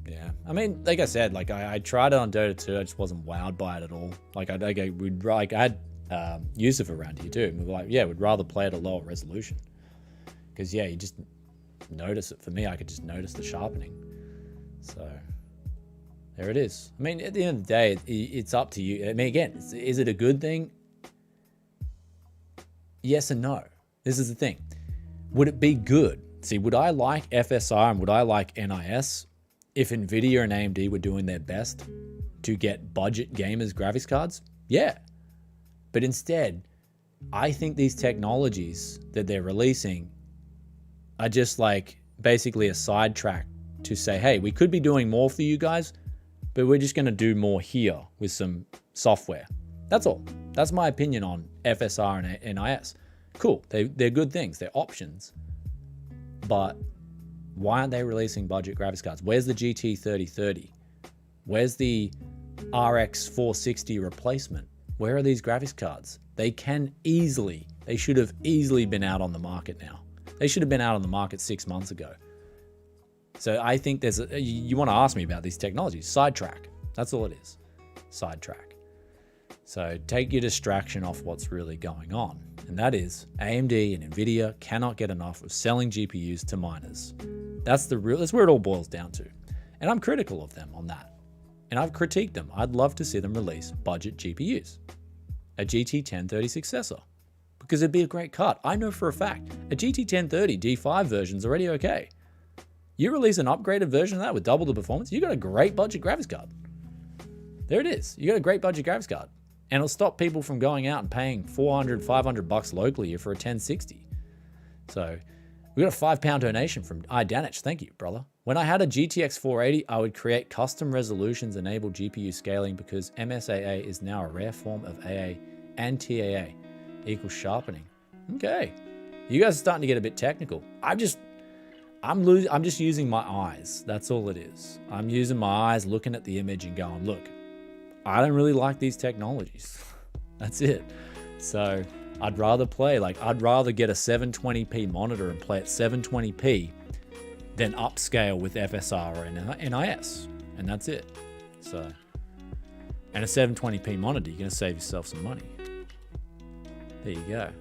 Yeah, I mean, like I said, like I tried it on Dota 2, I just wasn't wowed by it at all. I had Yusuf around here too, and we were like, yeah, we'd rather play at a lower resolution. Because, yeah, you just notice it. For me, I could just notice the sharpening. So, there it is. I mean, at the end of the day, it's up to you. I mean, again, is it a good thing? Yes and no. This is the thing. Would it be good? See, would I like FSR and would I like NIS if NVIDIA and AMD were doing their best to get budget gamers graphics cards? Yeah. But instead, I think these technologies that they're releasing are just like basically a sidetrack to say, hey, we could be doing more for you guys, but we're just going to do more here with some software. That's all. That's my opinion on FSR and NIS. Cool. They're good things. They're options. But why aren't they releasing budget graphics cards? Where's the GT 3030? Where's the RX 460 replacement? Where are these graphics cards? They should have easily been out on the market now. They should have been out on the market 6 months ago. So I think you want to ask me about these technologies. Sidetrack. That's all it is. Sidetrack. So take your distraction off what's really going on. And that is AMD and Nvidia cannot get enough of selling GPUs to miners. That's where it all boils down to. And I'm critical of them on that. And I've critiqued them. I'd love to see them release budget GPUs. A GT 1030 successor. Because it'd be a great cut. I know for a fact, a GT 1030 D5 version is already okay. You release an upgraded version of that with double the performance, you got a great budget graphics card. There it is. You got a great budget graphics card. And it'll stop people from going out and paying $400, $500 locally for a 1060. So we got a £5 donation from iDanich. Thank you, brother. When I had a GTX 480, I would create custom resolutions, enable GPU scaling because MSAA is now a rare form of AA and TAA equals sharpening. Okay. You guys are starting to get a bit technical. I'm just using my eyes. That's all it is. I'm using my eyes, looking at the image and going, look, I don't really like these technologies. That's it. So I'd rather get a 720p monitor and play at 720p than upscale with FSR or NIS. And that's it. So, and a 720p monitor, you're going to save yourself some money. There you go.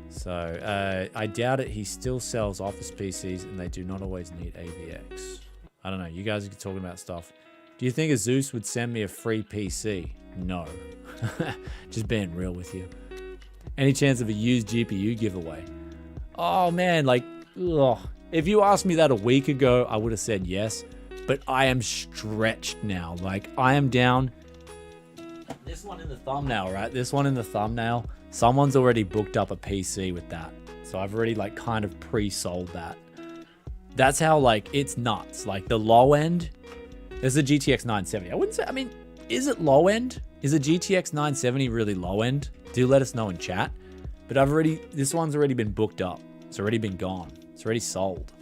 So I doubt it. He still sells Office PCs and they do not always need AVX. I don't know. You guys are talking about stuff. Do you think Asus would send me a free PC? No. Just being real with you. Any chance of a used GPU giveaway? Oh man, if you asked me that a week ago, I would have said yes. But I am stretched now. I am down. This one in the thumbnail, right? This one in the thumbnail. Someone's already booked up a PC with that. So I've already kind of pre-sold that. That's how it's nuts. The low end. There's a GTX 970. I wouldn't say, is it low end? Is a GTX 970 really low end? Do let us know in chat. But this one's already been booked up. It's already been gone. It's already sold.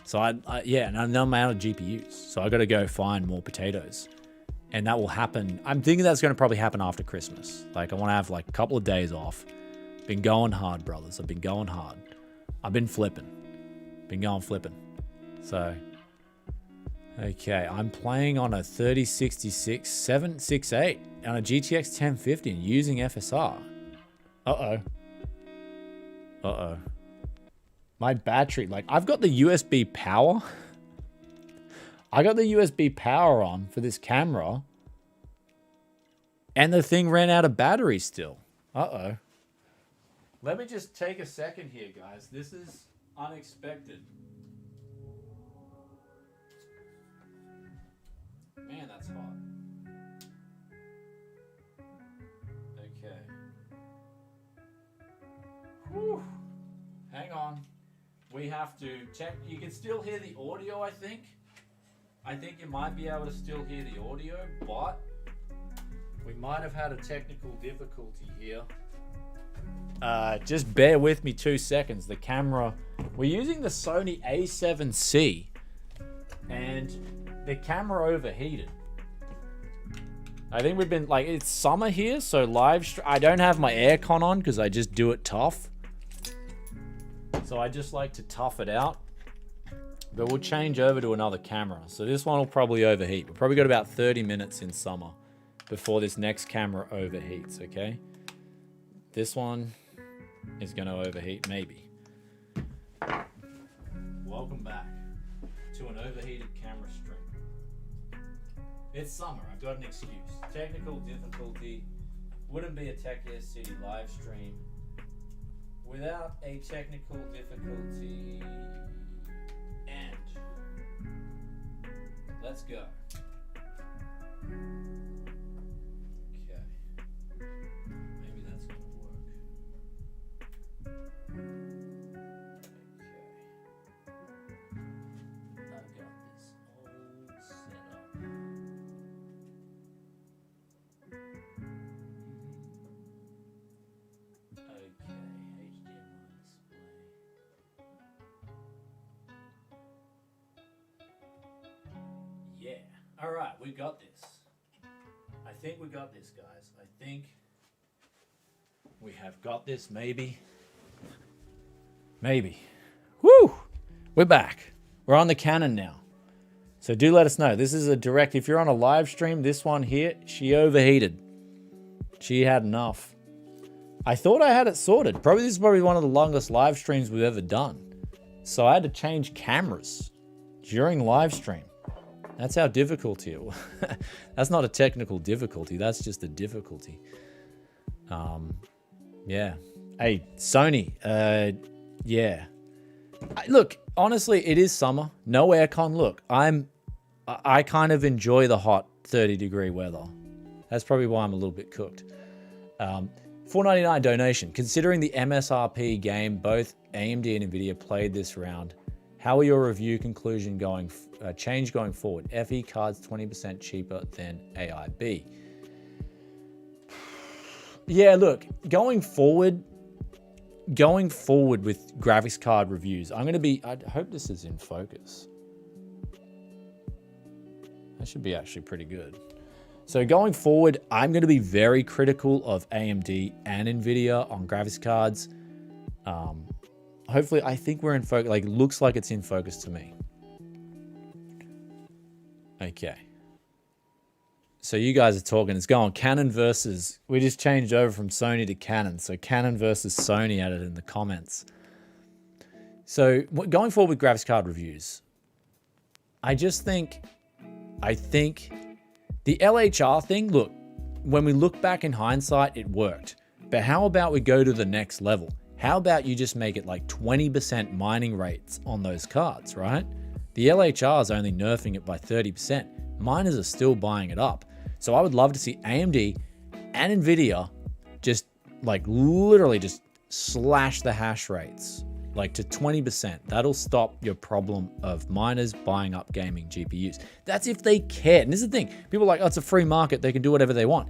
So and I'm out of GPUs. So I got to go find more potatoes. And that will happen. I'm thinking that's going to probably happen after Christmas. I want to have a couple of days off. Been going hard, brothers. I've been going hard. I've been flipping. Been going flipping. So... okay, I'm playing on a 3066 768 on a GTX 1050 and using FSR. Uh-oh. My battery, I've got the USB power. I got the USB power on for this camera. And the thing ran out of battery still. Uh-oh. Let me just take a second here, guys. This is unexpected. Man, that's hot. Okay. Whew. Hang on. We have to check. You can still hear the audio, I think. I think you might be able to still hear the audio, but we might have had a technical difficulty here. Just bear with me 2 seconds. The camera, we're using the Sony A7C, and the camera overheated. I think we've been it's summer here, so I don't have my aircon on because I just do it tough. So I just like to tough it out. But we'll change over to another camera. So this one will probably overheat. We've probably got about 30 minutes in summer before this next camera overheats, okay? This one is going to overheat, maybe. Welcome back to an overheated camera stream. It's summer. I've got an excuse. Technical difficulty. Wouldn't be a Tech City live stream without a technical difficulty. And let's go. Okay. Maybe that's going to work. Okay. I've got this all set up. Okay, HDMI display. Yeah. All right, we got this. I think we got this, guys. I think we have got this, maybe. Maybe. Woo! We're back. We're on the Canon now. So do let us know. This is a direct, if you're on a live stream, this one here, she overheated. She had enough. I thought I had it sorted. This is probably one of the longest live streams we've ever done. So I had to change cameras during live stream. That's how difficult it was. That's not a technical difficulty. That's just a difficulty. Yeah. Hey, Sony. Yeah. Look, honestly, it is summer. No aircon. Look, I kind of enjoy the hot 30-degree weather. That's probably why I'm a little bit cooked. $4.99 donation. Considering the MSRP game both AMD and Nvidia played this round, how are your review conclusion change going forward? FE cards 20% cheaper than AIB. Yeah, look, going forward with graphics card reviews, I hope this is in focus. That should be actually pretty good. So going forward, I'm going to be very critical of AMD and Nvidia on graphics cards. Hopefully, I think we're in focus. Like, looks like it's in focus to me. Okay. So you guys are talking. It's going Canon versus. We just changed over from Sony to Canon. So Canon versus Sony added in the comments. So going forward with graphics card reviews, I think the LHR thing, look, when we look back in hindsight, it worked. But how about we go to the next level? How about you just make it like 20% mining rates on those cards, right? The LHR is only nerfing it by 30%. Miners are still buying it up. So I would love to see AMD and Nvidia just like literally just slash the hash rates like to 20%. That'll stop your problem of miners buying up gaming GPUs. That's if they care. And this is the thing. People are like, oh, it's a free market. They can do whatever they want.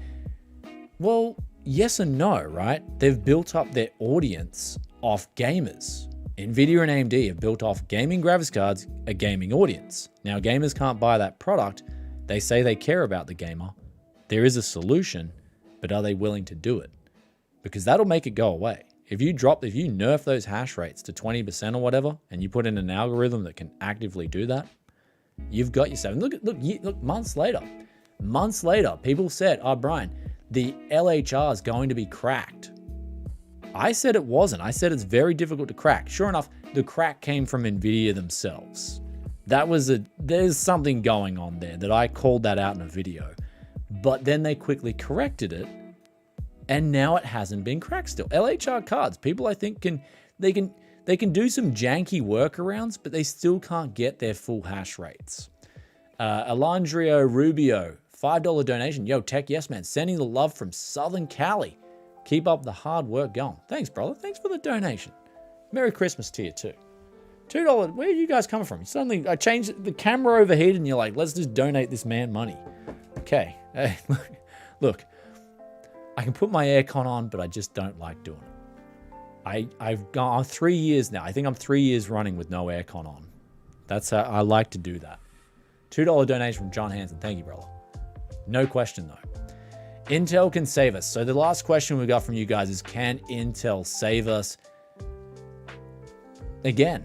Well, yes and no, right? They've built up their audience off gamers. Nvidia and AMD have built off gaming graphics cards, a gaming audience. Now, gamers can't buy that product. They say they care about the gamer. There is a solution, but are they willing to do it? Because that'll make it go away. If you nerf those hash rates to 20% or whatever, and you put in an algorithm that can actively do that, you've got yourself. And look, months later, people said, oh, Brian, the LHR is going to be cracked. I said it wasn't. I said it's very difficult to crack. Sure enough, the crack came from Nvidia themselves. There's something going on there that I called that out in a video. But then they quickly corrected it, and now it hasn't been cracked still. LHR cards, people I think can do some janky workarounds, but they still can't get their full hash rates. Alandrio Rubio, $5 donation. Yo, Tech Yes Man, sending the love from Southern Cali. Keep up the hard work going. Thanks, brother. Thanks for the donation. Merry Christmas to you, too. $2. Where are you guys coming from? Suddenly, I changed the camera overheated, and you're like, let's just donate this man money. Okay. Hey, look. I can put my aircon on, but I just don't like doing it. I've gone 3 years now. I think I'm 3 years running with no aircon on. That's how I like to do that. $2 donation from John Hansen. Thank you, brother. No question, though. Intel can save us. So the last question we got from you guys is, can Intel save us? Again,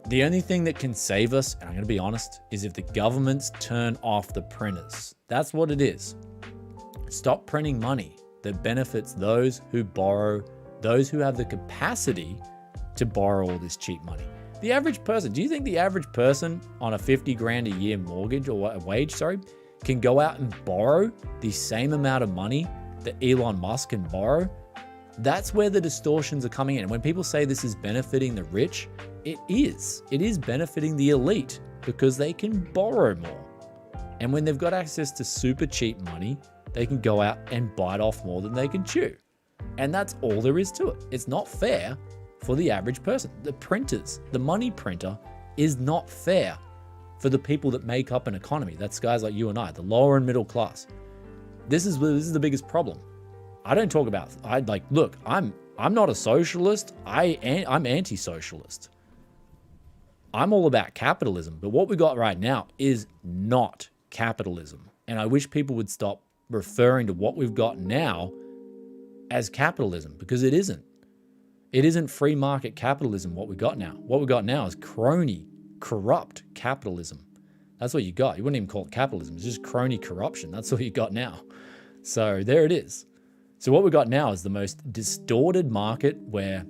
the only thing that can save us, and I'm going to be honest, is if the governments turn off the printers. That's what it is. Stop printing money that benefits those who borrow, those who have the capacity to borrow all this cheap money. The average person, do you think the average person on a 50 grand a year mortgage or a wage, can go out and borrow the same amount of money that Elon Musk can borrow? That's where the distortions are coming in. When people say this is benefiting the rich, it is. It is benefiting the elite because they can borrow more. And when they've got access to super cheap money, they can go out and bite off more than they can chew. And that's all there is to it. It's not fair for the average person. The printers, the money printer is not fair for the people that make up an economy. That's guys like you and I, the lower and middle class. This is the biggest problem. I don't talk about, look, I'm not a socialist. I'm anti-socialist. I'm all about capitalism, but what we got right now is not capitalism. And I wish people would stop referring to what we've got now as capitalism, because it isn't. It isn't free market capitalism, what we got now. What we got now is crony, corrupt capitalism. That's what you got. You wouldn't even call it capitalism. It's just crony corruption. That's what you got now. So there it is. So what we've got now is the most distorted market where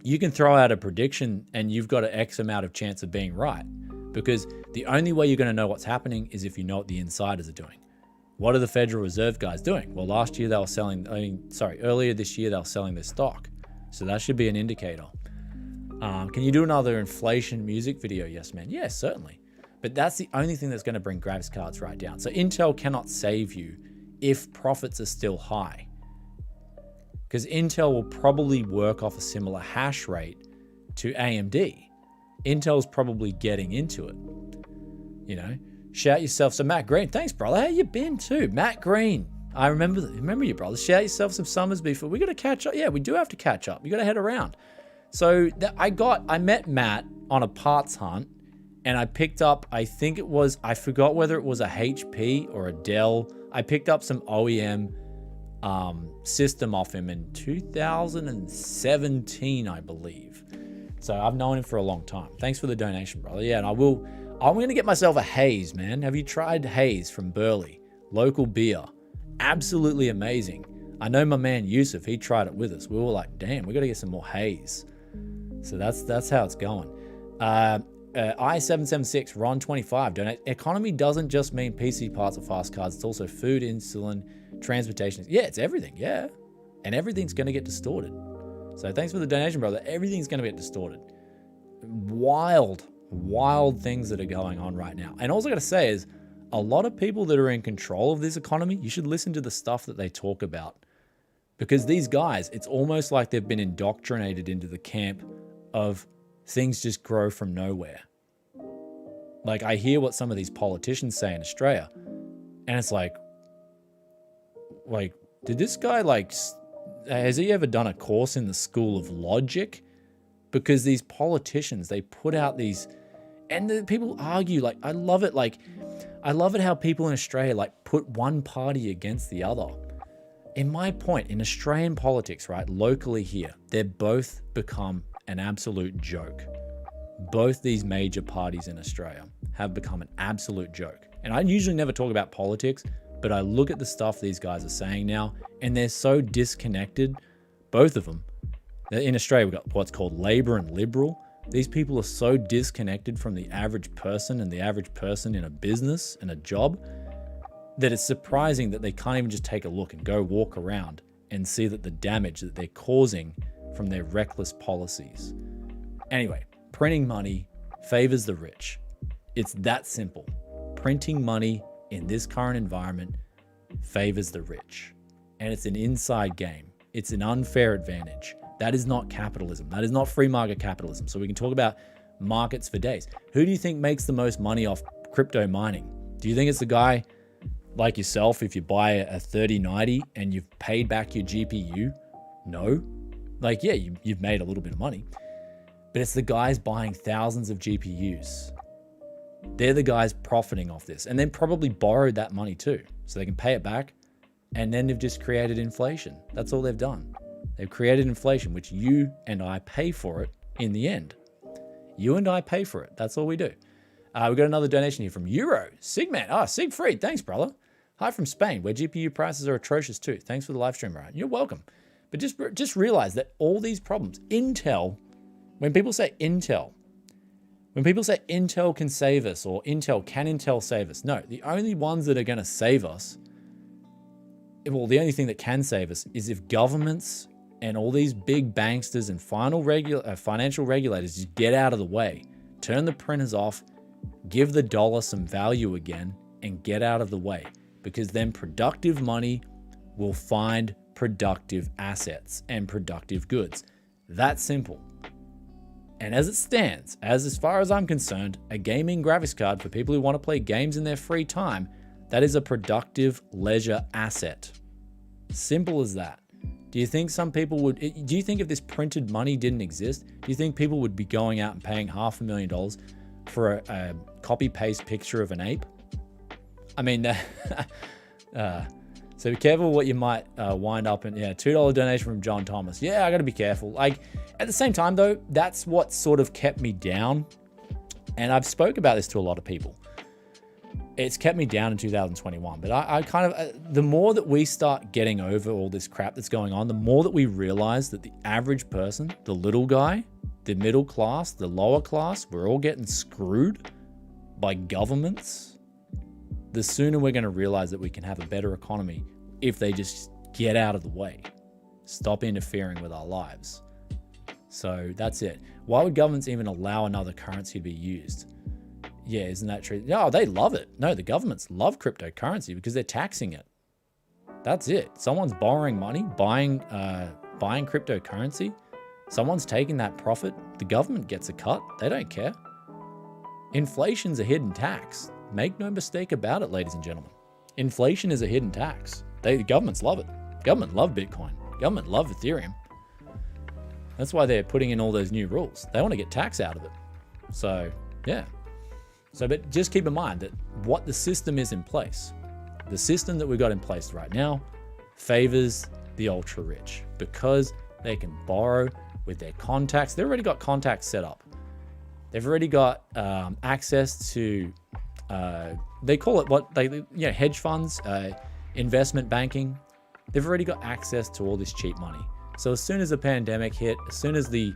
you can throw out a prediction and you've got an X amount of chance of being right, because the only way you're going to know what's happening is if you know what the insiders are doing. What are the Federal Reserve guys doing? Well, earlier this year, they were selling their stock. So that should be an indicator. Can you do another inflation music video? Yes, man. Yes, certainly. But that's the only thing that's going to bring graphics cards right down. So Intel cannot save you if profits are still high, because Intel will probably work off a similar hash rate to AMD. Intel's probably getting into it. You know, shout yourself. So Matt Green, thanks, brother. How you been too? Matt Green. I remember you, brother. Shout yourself some summers before. We got to catch up. Yeah, we do have to catch up. You got to head around. So I met Matt on a parts hunt, and I picked up, I forgot whether it was a HP or a Dell. I picked up some OEM system off him in 2017, I believe. So I've known him for a long time. Thanks for the donation, brother. Yeah, and I'm going to get myself a Haze, man. Have you tried Haze from Burley? Local beer. Absolutely amazing. I know my man Yusuf, he tried it with us. We were like, damn, we got to get some more Haze. So that's how it's going. I776, Ron25, donate. Economy doesn't just mean PC parts or fast cards. It's also food, insulin, transportation. Yeah, it's everything. Yeah. And everything's going to get distorted. So thanks for the donation, brother. Everything's going to get distorted. Wild things that are going on right now. And all I got to say is a lot of people that are in control of this economy, you should listen to the stuff that they talk about. Because these guys, it's almost like they've been indoctrinated into the camp of things just grow from nowhere. Like I hear what some of these politicians say in Australia, and it's like, did this guy has he ever done a course in the School of Logic? Because these politicians, they put out these, and the people argue, I love it. I love it how people in Australia put one party against the other. In my point, in Australian politics, right, locally here, they've both become an absolute joke. Both these major parties in Australia have become an absolute joke. And I usually never talk about politics, but I look at the stuff these guys are saying now, and they're so disconnected, both of them. In Australia, we've got what's called Labor and Liberal. These people are so disconnected from the average person and the average person in a business and a job that it's surprising that they can't even just take a look and go walk around and see that the damage that they're causing from their reckless policies. Anyway, printing money favors the rich. It's that simple. Printing money in this current environment favors the rich. And it's an inside game. It's an unfair advantage. That is not capitalism. That is not free market capitalism. So we can talk about markets for days. Who do you think makes the most money off crypto mining? Do you think it's the guy like yourself if you buy a 3090 and you've paid back your GPU? No. Yeah, you've made a little bit of money. But it's the guys buying thousands of GPUs. They're the guys profiting off this, and then probably borrowed that money too, so they can pay it back, and then they've just created inflation. That's all they've done. They've created inflation, which you and I pay for it in the end. You and I pay for it. That's all we do. We've got another donation here from Euro. Sigman. Siegfried. Thanks, brother. Hi from Spain, where GPU prices are atrocious too. Thanks for the live stream, Ryan. You're welcome. But just realize that all these problems, Intel, when people say Intel can save us, or can Intel save us? No, the only ones that are going to save us, well, the only thing that can save us is if governments and all these big banksters and financial regulators just get out of the way, turn the printers off, give the dollar some value again, and get out of the way. Because then productive money will find productive assets and productive goods. That simple. And as it stands, as far as I'm concerned, a gaming graphics card for people who want to play games in their free time, that is a productive leisure asset. Simple as that. Do you think if this printed money didn't exist, do you think people would be going out and paying $500,000 for a copy-paste picture of an ape? I mean, so be careful what you might wind up in. Yeah, $2 donation from John Thomas. Yeah, I got to be careful. At the same time, though, that's what sort of kept me down. And I've spoke about this to a lot of people. it's kept me down in 2021. But I kind of, the more that we start getting over all this crap that's going on, the more that we realize that the average person, the little guy, the middle class, the lower class, we're all getting screwed by governments, the sooner we're going to realize that we can have a better economy if they just get out of the way, stop interfering with our lives. So that's it. Why would governments even allow another currency to be used? Yeah, isn't that true? No, they love it. No, the governments love cryptocurrency because they're taxing it. That's it. Someone's borrowing money, buying cryptocurrency. Someone's taking that profit. The government gets a cut. They don't care. Inflation's a hidden tax. Make no mistake about it, ladies and gentlemen. Inflation is a hidden tax. The governments love it. Government love Bitcoin. Government love Ethereum. That's why they're putting in all those new rules. They want to get tax out of it. So, yeah. So, but just keep in mind that what the system is in place, the system that we've got in place right now favors the ultra rich because they can borrow with their contacts. They've already got contacts set up. They've already got access to, they call it hedge funds, investment banking. They've already got access to all this cheap money. So as soon as the pandemic hit, as soon as the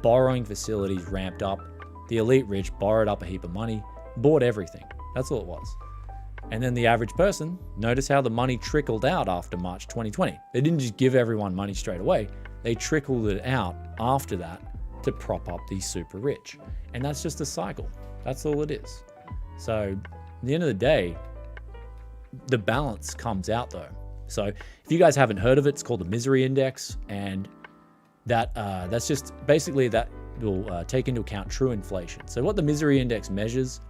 borrowing facilities ramped up, the elite rich borrowed up a heap of money, bought everything. That's all it was. And then the average person, notice how the money trickled out after March 2020. They didn't just give everyone money straight away. They trickled it out after that to prop up the super rich. And that's just a cycle. That's all it is. So at the end of the day, the balance comes out though. So if you guys haven't heard of it, it's called the misery index. And that's just basically that will take into account true inflation. So what the misery index measures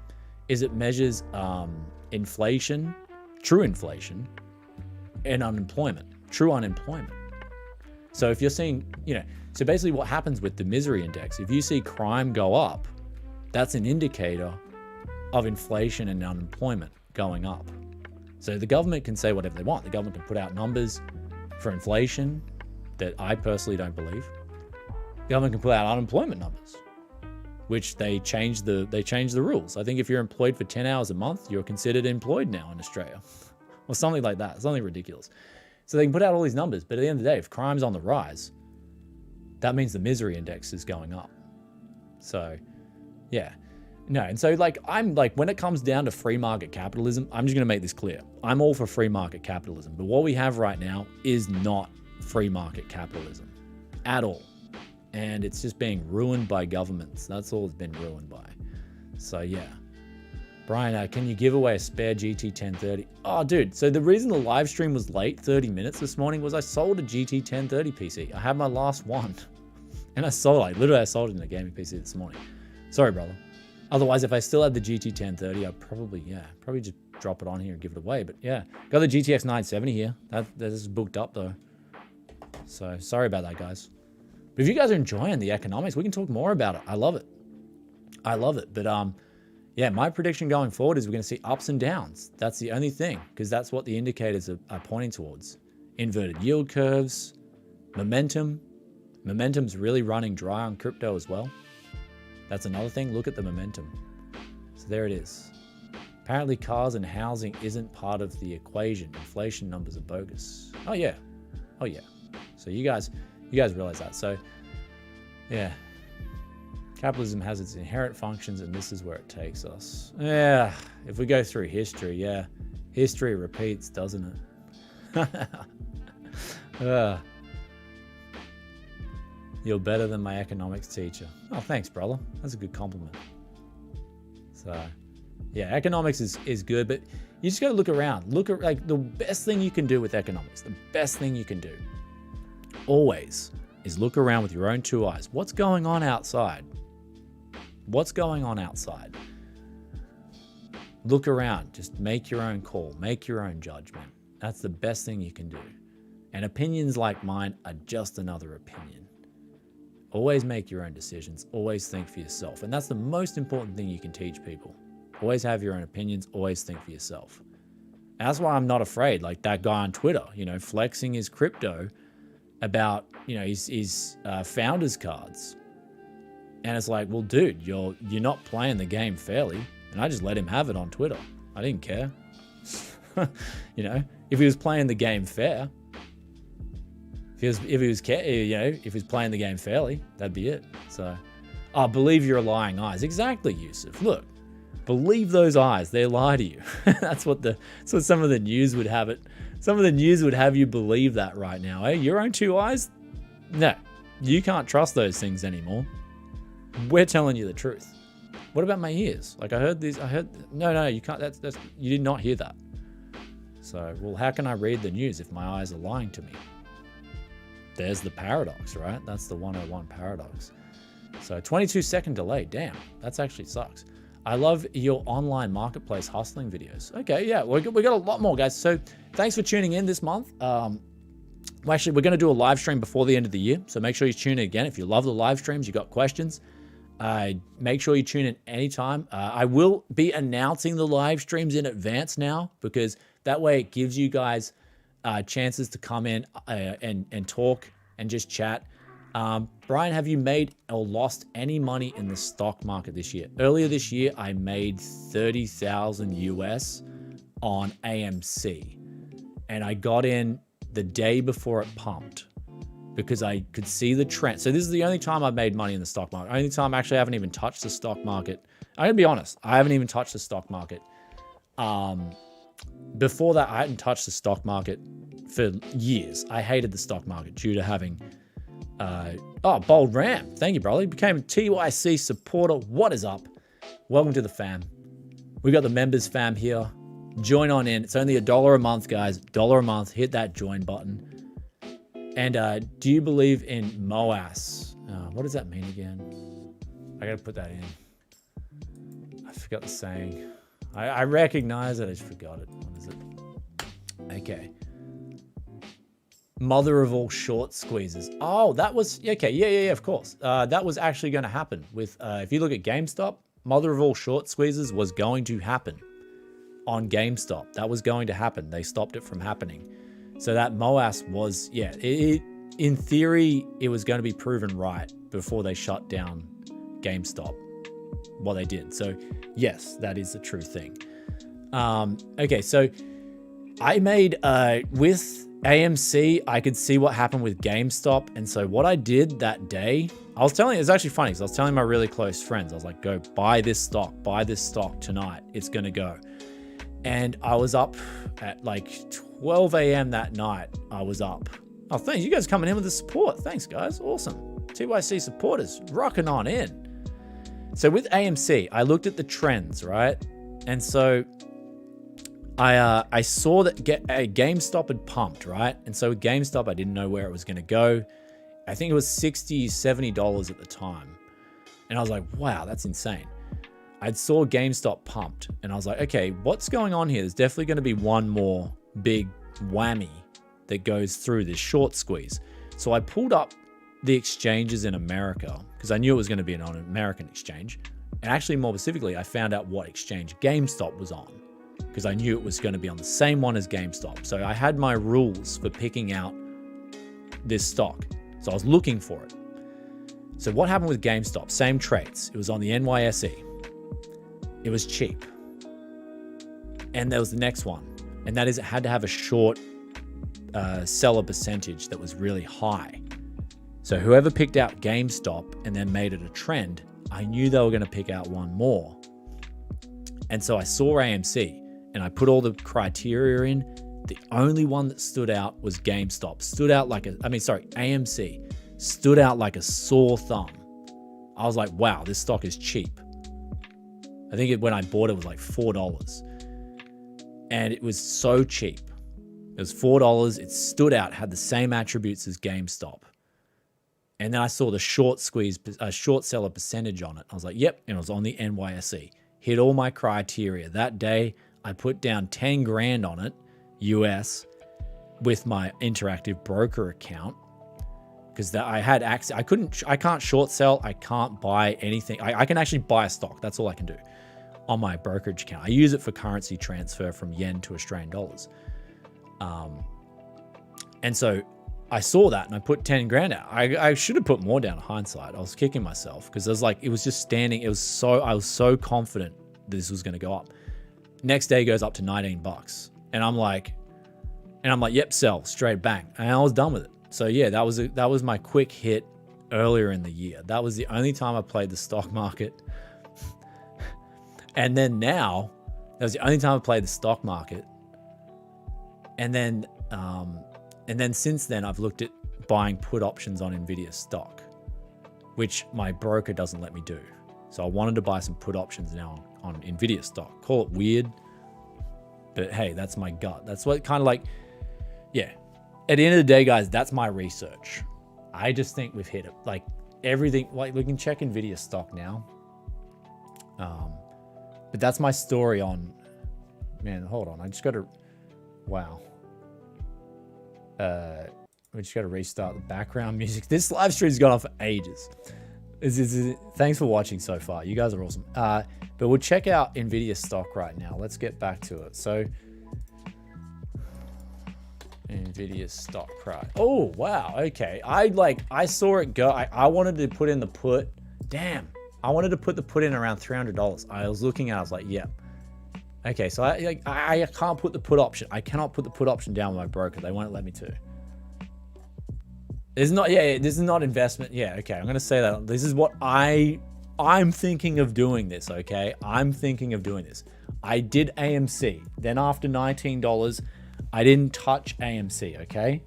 is it measures inflation, true inflation, and unemployment, true unemployment. So if you're seeing, so basically what happens with the misery index, if you see crime go up, that's an indicator of inflation and unemployment going up. So the government can say whatever they want. The government can put out numbers for inflation that I personally don't believe. The government can put out unemployment numbers, which they change the rules. I think if you're employed for 10 hours a month, you're considered employed now in Australia, or something like that, something ridiculous. So they can put out all these numbers, but at the end of the day, if crime's on the rise, that means the misery index is going up. So, yeah. No, and so I'm when it comes down to free market capitalism, I'm just going to make this clear. I'm all for free market capitalism, but what we have right now is not free market capitalism at all. And it's just being ruined by governments. That's all it's been ruined by. So, yeah. Brian, can you give away a spare GT 1030? Oh, dude. So the reason the live stream was late, 30 minutes this morning, was I sold a GT 1030 PC. I had my last one. And I sold it in a gaming PC this morning. Sorry, brother. Otherwise, if I still had the GT 1030, I'd probably just drop it on here and give it away. But yeah, got the GTX 970 here. That is booked up though. So sorry about that, guys. But if you guys are enjoying the economics, we can talk more about it. I love it. But yeah, my prediction going forward is we're going to see ups and downs. That's the only thing, because that's what the indicators are pointing towards. Inverted yield curves, momentum. Momentum's really running dry on crypto as well. That's another thing. Look at the momentum. So there it is. Apparently cars and housing isn't part of the equation. Inflation numbers are bogus. Oh yeah. So you guys realize that. So yeah. Capitalism has its inherent functions and this is where it takes us. Yeah. If we go through history, yeah. History repeats, doesn't it? You're better than my economics teacher. Oh, thanks, brother. That's a good compliment. So, yeah, economics is good, but you just got to look around. Look at the best thing you can do with economics. The best thing you can do always is look around with your own two eyes. What's going on outside? What's going on outside? Look around. Just make your own call. Make your own judgment. That's the best thing you can do. And opinions like mine are just another opinion. Always make your own decisions. Always think for yourself. And that's the most important thing you can teach people. Always have your own opinions. Always think for yourself. And that's why I'm not afraid, like that guy on Twitter, flexing his crypto about, his founders cards. And it's like, well, dude, you're not playing the game fairly. And I just let him have it on Twitter. I didn't care. You know, if he was playing the game fair, if he was playing the game fairly, that'd be it. So, believe your lying eyes. Exactly, Yusuf. Look, believe those eyes. They lie to you. That's what some of the news would have it. Some of the news would have you believe that right now. Eh? Your own two eyes? No, you can't trust those things anymore. We're telling you the truth. What about my ears? Like I heard, no, you can't. That's you did not hear that. So, well, how can I read the news if my eyes are lying to me? There's the paradox, right? That's the 101 paradox. So 22-second delay. Damn, that's actually sucks. I love your online marketplace hustling videos. Okay, yeah, we got a lot more, guys. So thanks for tuning in this month. Actually, we're going to do a live stream before the end of the year. So make sure you tune in again. If you love the live streams, you got questions, make sure you tune in anytime. I will be announcing the live streams in advance now because that way it gives you guys chances to come in and talk and just chat. Brian, have you made or lost any money in the stock market this year? Earlier this year, I made 30,000 US on AMC, and I got in the day before it pumped because I could see the trend. So this is the only time I've made money in the stock market. Only time actually I haven't even touched the stock market. I'm gonna be honest, I haven't even touched the stock market. Before that, I hadn't touched the stock market for years. I hated the stock market due to having, Bold Ram. Thank you, brother. He became a TYC supporter. What is up? Welcome to the fam. We got the members fam here. Join on in. It's only $1 a month, guys. $1 a month. Hit that join button. And do you believe in MOAS? What does that mean again? I got to put that in. I forgot the saying. I recognize it. I just forgot it. What is it? Okay. Mother of all short squeezes. Oh, that was... Okay, yeah, of course. That was actually going to happen with... if you look at GameStop, mother of all short squeezes was going to happen on GameStop. That was going to happen. They stopped it from happening. So that MOAS was... Yeah, in theory, it was going to be proven right before they shut down GameStop. What they did. So, yes, that is a true thing. Okay, so I made... with... AMC, I could see what happened with GameStop. And so what I did that day, it's actually funny because I was telling my really close friends, I was like, go buy this stock tonight. It's going to go. And I was up at like 12 a.m. that night. I was up. Oh, thanks. You guys coming in with the support. Thanks, guys. Awesome. TYC supporters rocking on in. So with AMC, I looked at the trends, right? And so I saw that GameStop had pumped, right? And so with GameStop, I didn't know where it was going to go. I think it was $60, $70 at the time. And I was like, wow, that's insane. I saw GameStop pumped and I was like, okay, what's going on here? There's definitely going to be one more big whammy that goes through this short squeeze. So I pulled up the exchanges in America because I knew it was going to be an American exchange. And actually, more specifically, I found out what exchange GameStop was on, because I knew it was going to be on the same one as GameStop. So I had my rules for picking out this stock. So I was looking for it. So what happened with GameStop? Same traits. It was on the NYSE. It was cheap. And there was the next one. And that is it had to have a short seller percentage that was really high. So whoever picked out GameStop and then made it a trend, I knew they were going to pick out one more. And so I saw AMC. And I put all the criteria in. The only one that stood out was GameStop. AMC stood out like a sore thumb. I was like, wow, this stock is cheap. I think when I bought it was like $4. And it was so cheap. It was $4. It stood out, had the same attributes as GameStop. And then I saw the short seller percentage on it. I was like, yep. And it was on the NYSE. Hit all my criteria. That day, I put down 10 grand on it, US, with my Interactive Broker account, because I had access. I can't short sell. I can't buy anything. I can actually buy a stock. That's all I can do on my brokerage account. I use it for currency transfer from yen to Australian dollars. And so I saw that and I put 10 grand out. I should have put more down in hindsight. I was kicking myself because I was like, it was just standing. I was so confident this was going to go up. Next day goes up to 19 bucks. And I'm like, yep, sell, straight bang. And I was done with it. So yeah, that was my quick hit earlier in the year. That was the only time I played the stock market. And then now, that was the only time I played the stock market. And then since then, I've looked at buying put options on Nvidia stock, which my broker doesn't let me do. So I wanted to buy some put options now on Nvidia stock. Call it weird, but hey, that's my gut. That's what kind of like, yeah. At the end of the day, guys, that's my research. I just think we've hit it. Like everything, like we can check Nvidia stock now. But that's my story on, man, hold on. I just got to, wow. We just got to restart the background music. This live stream's gone on for ages. Thanks for watching so far. You guys are awesome. But we'll check out Nvidia stock right now. Let's get back to it. So Nvidia stock price. Oh, wow. Okay. I saw it go. I wanted to put in the put. Damn. I wanted to put the put in around $300. I was looking at it. I was like, yeah. Okay. So I can't put the put option. I cannot put the put option down with my broker. They won't let me to. This is not investment. Yeah, okay. I'm going to say that. This is what I'm thinking of doing this, okay? I'm thinking of doing this. I did AMC. Then after $19, I didn't touch AMC, okay?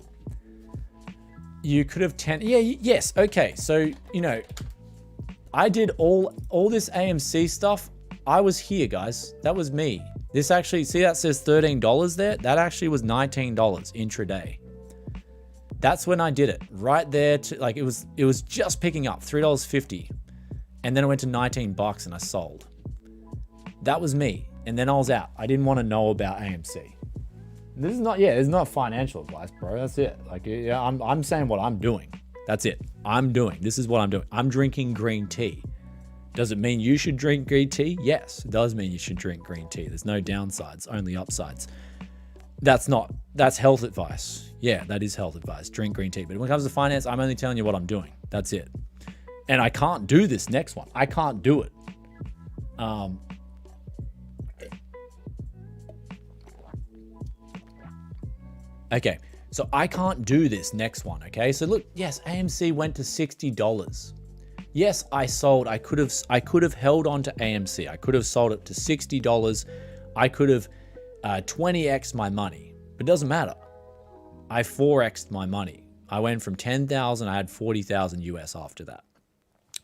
You could have yes, okay. So, you know, I did all this AMC stuff. I was here, guys. That was me. This actually, see that says $13 there? That actually was $19 intraday. That's when I did it right there. It was just picking up $3.50, and then it went to 19 bucks and I sold. That was me. And then I was out. I didn't want to know about AMC. This is not financial advice, bro. That's it. Like, yeah, I'm saying what I'm doing. That's it. This is what I'm doing. I'm drinking green tea. Does it mean you should drink green tea? Yes, it does mean you should drink green tea. There's no downsides, only upsides. That's health advice. Yeah, that is health advice. Drink green tea. But when it comes to finance, I'm only telling you what I'm doing. That's it. And I can't do this next one. I can't do it. Okay, so I can't do this next one, okay? So look, yes, AMC went to $60. Yes, I sold. I could have held on to AMC. I could have sold it to $60. I could have 20x my money, but it doesn't matter. I 4x'd my money. I went from 10,000, I had 40,000 US after that.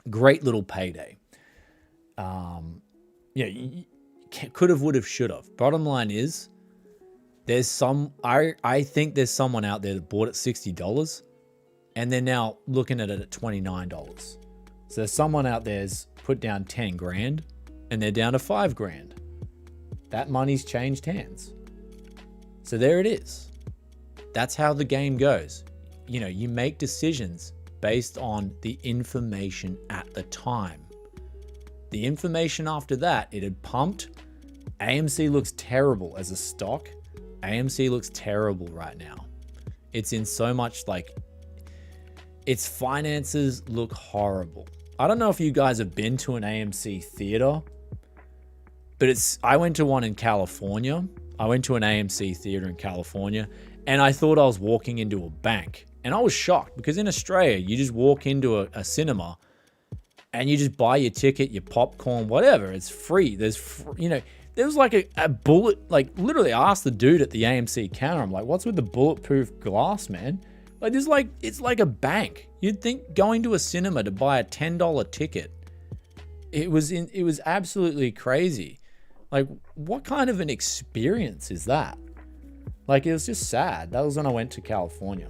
Great little payday. Could have, would have, should have. Bottom line is, I think there's someone out there that bought it $60 and they're now looking at it at $29. So someone out there's put down 10 grand and they're down to 5 grand. That money's changed hands. So there it is. That's how the game goes. You know, you make decisions based on the information at the time. The information after that, it had pumped. AMC looks terrible as a stock. AMC looks terrible right now. It's in so much its finances look horrible. I don't know if you guys have been to an AMC theater, but I went to one in California. I went to an AMC theater in California and I thought I was walking into a bank. And I was shocked because in Australia, you just walk into a cinema and you just buy your ticket, your popcorn, whatever. It's free. There was a bullet, literally I asked the dude at the AMC counter, I'm like, what's with the bulletproof glass, man? It's like a bank. You'd think going to a cinema to buy a $10 ticket, it was absolutely crazy. What kind of an experience is that? It was just sad. That was when I went to California.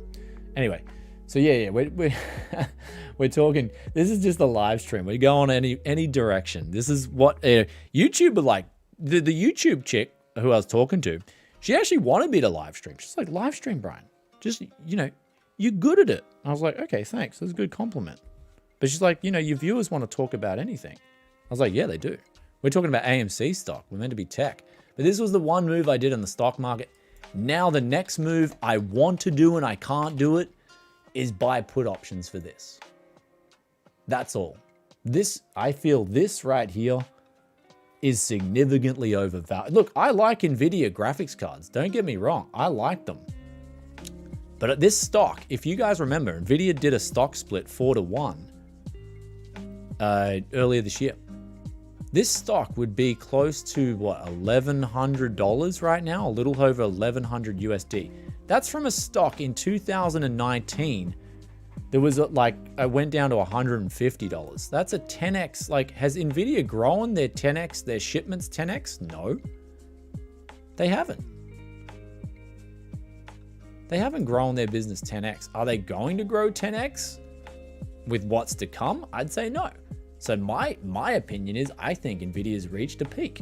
Anyway, so yeah, we're talking. This is just a live stream. We go on any direction. This is what YouTube would like. The YouTube chick who I was talking to, she actually wanted me to live stream. She's like, live stream, Brian. Just, you're good at it. I was like, okay, thanks. That's a good compliment. But she's like, your viewers want to talk about anything. I was like, yeah, they do. We're talking about AMC stock. We're meant to be tech. But this was the one move I did in the stock market. Now the next move I want to do and I can't do it is buy put options for this. That's all. I feel this right here is significantly overvalued. Look, I like NVIDIA graphics cards. Don't get me wrong. I like them. But at this stock, if you guys remember, NVIDIA did a stock split 4-to-1 earlier this year. This stock would be close to, what, $1,100 right now? A little over 1,100 USD. That's from a stock in 2019 that was like, it went down to $150. That's a 10x. Like, has NVIDIA grown their 10x, their shipments 10x? No, they haven't. They haven't grown their business 10x. Are they going to grow 10x with what's to come? I'd say no. So my opinion is I think NVIDIA's reached a peak.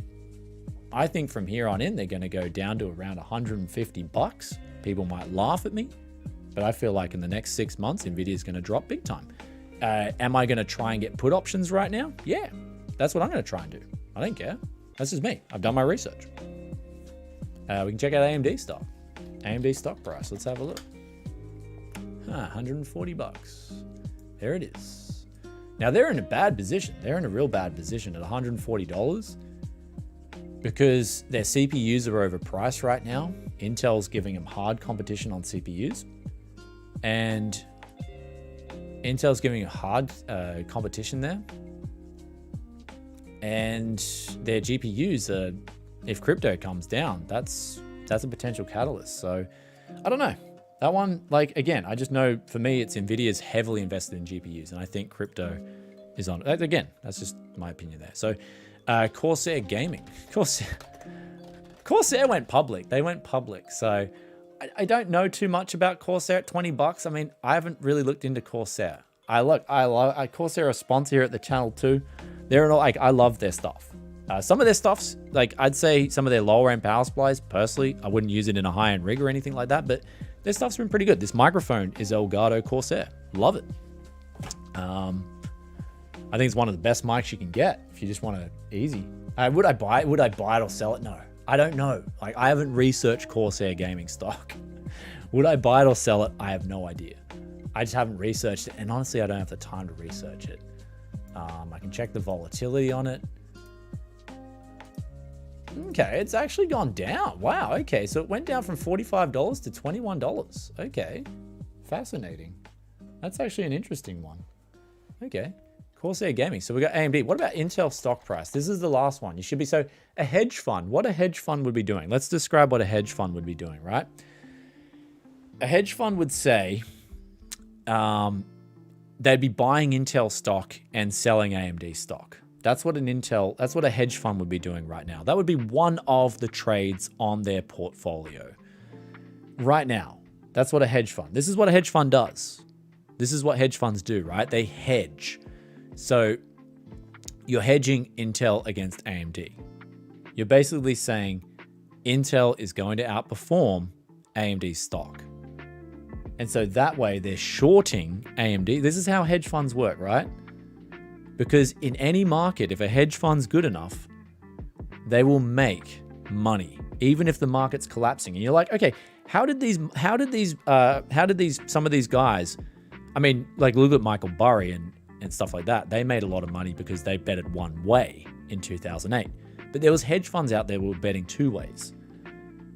I think from here on in, they're going to go down to around 150 bucks. People might laugh at me, but I feel like in the next 6 months, NVIDIA's going to drop big time. Am I going to try and get put options right now? Yeah, that's what I'm going to try and do. I don't care. That's just me. I've done my research. We can check out AMD stock. AMD stock price. Let's have a look. 140 bucks. There it is. Now they're in a bad position. They're in a real bad position at $140 because their CPUs are overpriced right now. Intel's giving them hard competition on CPUs, and Intel's giving a hard competition there. And their GPUs are, if crypto comes down, that's a potential catalyst. So I don't know. That one, like, again, I just know for me, it's NVIDIA's heavily invested in GPUs, and I think crypto is on. Again, that's just my opinion there. So Corsair Gaming. Corsair went public. They went public. So I don't know too much about Corsair at 20 bucks. I mean, I haven't really looked into Corsair. Corsair are a sponsor here at the channel too. I love their stuff. Some of their stuff's, like, I'd say some of their lower end power supplies, personally, I wouldn't use it in a high end rig or anything like that, but their stuff's been pretty good. This microphone is Elgato Corsair. Love it. I think it's one of the best mics you can get if you just want it easy. Would I buy it or sell it? No, I don't know. Like, I haven't researched Corsair gaming stock. Would I buy it or sell it? I have no idea. I just haven't researched it. And honestly, I don't have the time to research it. I can check the volatility on it. Okay, it's actually gone down. Wow, okay, so it went down from $45 to $21. Okay, fascinating. That's actually an interesting one. Okay, Corsair Gaming. So we got AMD. What about Intel stock price? This is the last one. You should be, so a hedge fund. What a hedge fund would be doing. Let's describe what a hedge fund would be doing, right? A hedge fund would say they'd be buying Intel stock and selling AMD stock. That's what a hedge fund would be doing right now. That would be one of the trades on their portfolio right now. That's what a hedge fund. This is what a hedge fund does. This is what hedge funds do, right? They hedge. So you're hedging Intel against AMD. You're basically saying Intel is going to outperform AMD stock. And so that way they're shorting AMD. This is how hedge funds work, right? Because in any market, if a hedge fund's good enough, they will make money, even if the market's collapsing. And you're like, okay, how did some of these guys, I mean, like, look at Michael Burry and stuff like that. They made a lot of money because they betted one way in 2008. But there was hedge funds out there who were betting two ways.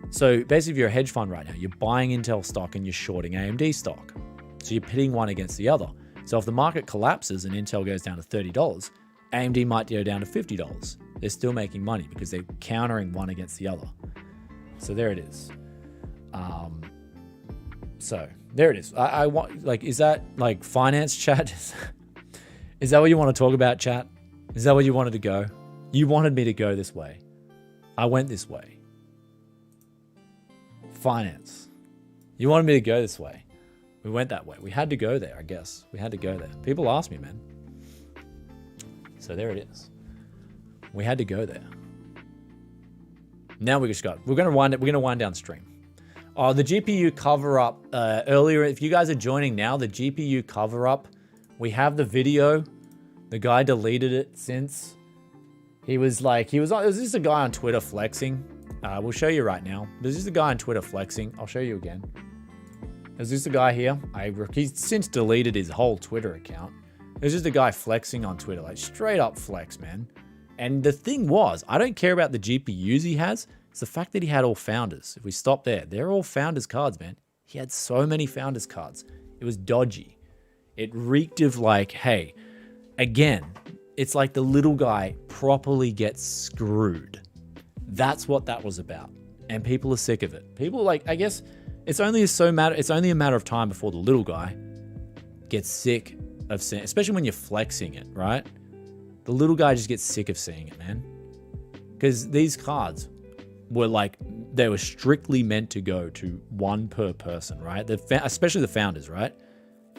So basically, if you're a hedge fund right now, you're buying Intel stock and you're shorting AMD stock. So you're pitting one against the other. So if the market collapses and Intel goes down to $30, AMD might go down to $50. They're still making money because they're countering one against the other. So there it is. So there it is. I want, like, is that like finance chat? Is that what you want to talk about, chat? Is that where you wanted to go? You wanted me to go this way. I went this way. Finance. You wanted me to go this way. We went that way. We had to go there, I guess. We had to go there. People ask me, man. So there it is. We had to go there. Now we just got. We're gonna wind down stream. Oh, the GPU cover up earlier. If you guys are joining now, the GPU cover up. We have the video. The guy deleted it since. It was just a guy on Twitter flexing. We'll show you right now. There's just a guy on Twitter flexing. I'll show you again. There's just a guy here. He's since deleted his whole Twitter account. There's just a guy flexing on Twitter, like straight up flex, man. And the thing was, I don't care about the GPUs he has. It's the fact that he had all founders. If we stop there, they're all founders cards, man. He had so many founders cards. It was dodgy. It reeked of like, hey, again, it's like the little guy properly gets screwed. That's what that was about. And people are sick of it. People like, I guess it's only a matter of time before the little guy gets sick of seeing, especially when you're flexing it, right? The little guy just gets sick of seeing it, man. Because these cards were like, they were strictly meant to go to one per person, right? Especially the founders, right?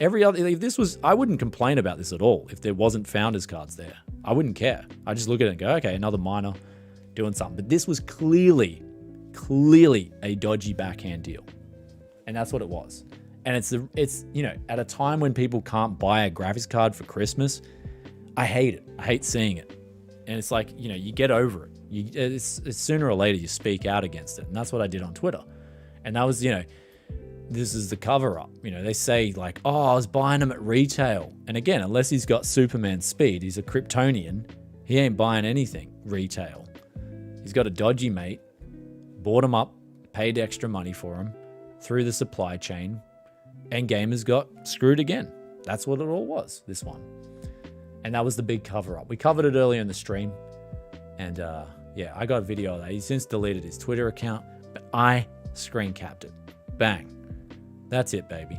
Every other, if this was, I wouldn't complain about this at all if there wasn't founders cards there. I wouldn't care. I just look at it and go, okay, another miner doing something. But this was clearly a dodgy backhand deal. And that's what it was. And it's you know, at a time when people can't buy a graphics card for Christmas, I hate it. I hate seeing it. And it's like, you know, you get over it. It's sooner or later you speak out against it. And that's what I did on Twitter. And that was, you know, this is the cover up. You know, they say like, oh, I was buying them at retail. And again, unless he's got Superman speed, he's a Kryptonian. He ain't buying anything retail. He's got a dodgy mate, bought him up, paid extra money for him through the supply chain, and gamers got screwed again. That's what it all was, this one. And that was the big cover up. We covered it earlier in the stream. And yeah, I got a video of that. He's since deleted his Twitter account, but I screen capped it. Bang. That's it, baby.